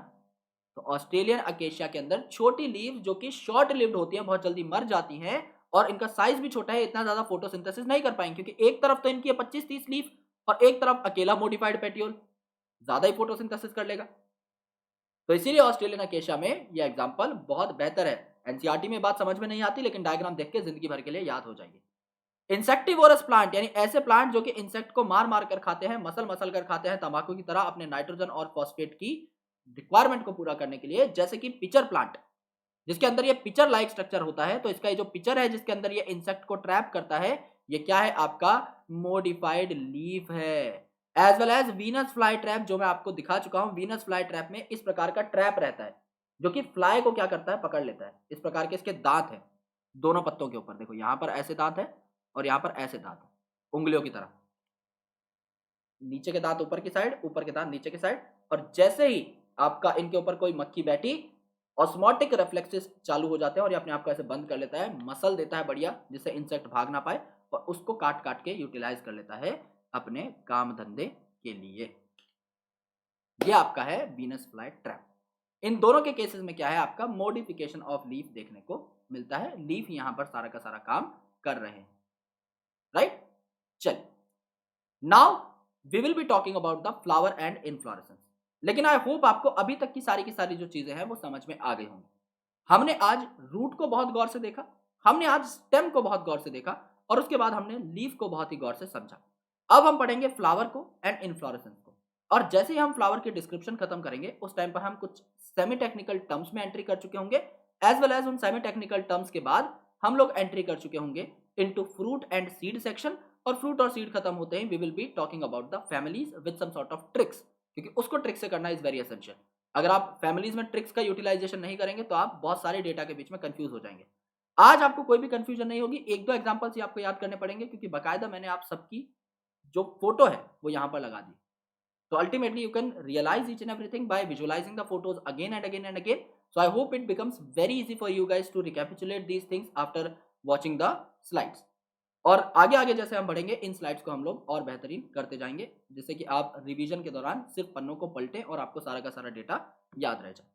तो ऑस्ट्रेलियन अकेशिया के अंदर छोटी लीफ जो कि शॉर्ट लिव्ड होती हैं, बहुत जल्दी मर जाती हैं, और इनका साइज भी छोटा है, इतना ज्यादा फोटोसिंथेसिस नहीं कर पाएंगे, क्योंकि एक तरफ तो इनकी है 25-30 लीफ और एक तरफ अकेला मॉडिफाइड पेटियोल, ज्यादा ही फोटोसिंथेसिस कर लेगा। तो इसीलिए ऑस्ट्रेलियन अकेशिया में यह एग्जांपल बहुत बेहतर है। एनसीईआरटी में बात समझ में नहीं आती, लेकिन डायग्राम देख के जिंदगी भर के लिए याद हो जाएगी। इंसेक्टिवोरस प्लांट यानी ऐसे प्लांट जो कि इंसेक्ट को मार मार कर खाते हैं, मसल मसल कर खाते हैं, तंबाकू की तरह, अपने नाइट्रोजन और फॉस्फेट की रिक्वायरमेंट को पूरा करने के लिए, जैसे कि पिचर प्लांट, जिसके अंदर ये पिचर लाइक स्ट्रक्चर होता है। तो इसका ये जो पिचर है जिसके अंदर ये इंसेक्ट को ट्रैप करता है, ये क्या है? आपका मॉडिफाइड लीफ है। As well as Venus fly trap, जो मैं आपको दिखा चुका हूं। वीनस फ्लाई ट्रैप में इस प्रकार का ट्रैप रहता है जो कि फ्लाई को क्या करता है? पकड़ लेता है। इस प्रकार के इसके दांत है दोनों पत्तों के ऊपर, देखो यहां पर ऐसे दांत है और यहां पर ऐसे दांत है, उंगलियों की तरह। नीचे के दांत ऊपर की साइड, ऊपर के दांत नीचे की साइड। और जैसे ही आपका इनके ऊपर कोई मक्खी बैठी, ऑस्मोटिक रिफ्लेक्सेस चालू हो जाते हैं और ये अपने आप को ऐसे बंद कर लेता है, मसल देता है बढ़िया, जिससे इंसेक्ट भाग ना पाए, और उसको काट काट के यूटिलाइज कर लेता है अपने काम धंधे के लिए। ये आपका है वीनस फ्लाई ट्रैप। इन दोनों के केसेस में क्या है? आपका मॉडिफिकेशन ऑफ लीफ देखने को मिलता है। लीफ यहां पर सारा का सारा काम कर रहे हैं, राइट। चलिए, now we will be talking about the flower and inflorescence. लेकिन आई होप आपको अभी तक की सारी जो चीजें हैं वो समझ में आ गई होंगी। हमने आज रूट को बहुत गौर से देखा, हमने आज स्टेम को बहुत गौर से देखा, और उसके बाद हमने लीफ को बहुत ही गौर से समझा। अब हम पढ़ेंगे फ्लावर को एंड इनफ्लोरेसेंस को। और जैसे ही हम फ्लावर की डिस्क्रिप्शन खत्म करेंगे, उस टाइम पर हम कुछ सेमी टेक्निकल टर्म्स में एंट्री कर चुके होंगे, एज वेल एज उन सेमी टेक्निकल टर्म्स के बाद हम लोग एंट्री कर चुके होंगे into fruit and seed section, और फ्रूट और सीड खत्म होते ही we will be talking about the families with some sort of tricks, क्योंकि उसको ट्रिक से करना इज वेरी एसेंशियल। अगर आप फैमिलीज में ट्रिक्स का यूटिलाइजेशन नहीं करेंगे तो आप बहुत सारे डेटा के बीच में कंफ्यूज हो जाएंगे। आज आपको कोई भी कंफ्यूजन नहीं होगी, एक दो एग्जांपल्स ही आपको याद करने पड़ेंगे, क्योंकि बकायदा मैंने आप सबकी जो फोटो है वो यहाँ पर लगा दी। So ultimately you can realize each and everything by visualizing the photos again and again and again. So I hope it becomes very easy for you guys to recapitulate these things after watching the slides. और आगे आगे जैसे हम बढ़ेंगे इन slides को हम लोग और बेहतरीन करते जाएंगे, जिससे कि आप रिवीजन के दौरान सिर्फ पन्नों को पलटें और आपको सारा का सारा डेटा याद रह जाए।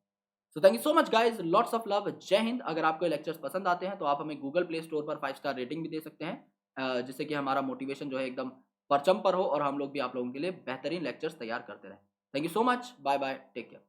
So thank you so much guys, lots of love, जय हिंद। अगर आपको लेक्चर्स पसंद आते हैं तो आप हमें गूगल प्ले स्टोर पर 5 स्टार रेटिंग भी दे सकते हैं, जिससे कि हमारा मोटिवेशन जो है एकदम परचम पर हो और हम लोग भी आप लोगों के लिए बेहतरीन लेक्चर्स तैयार करते रहें। Thank you so much, bye bye, take care.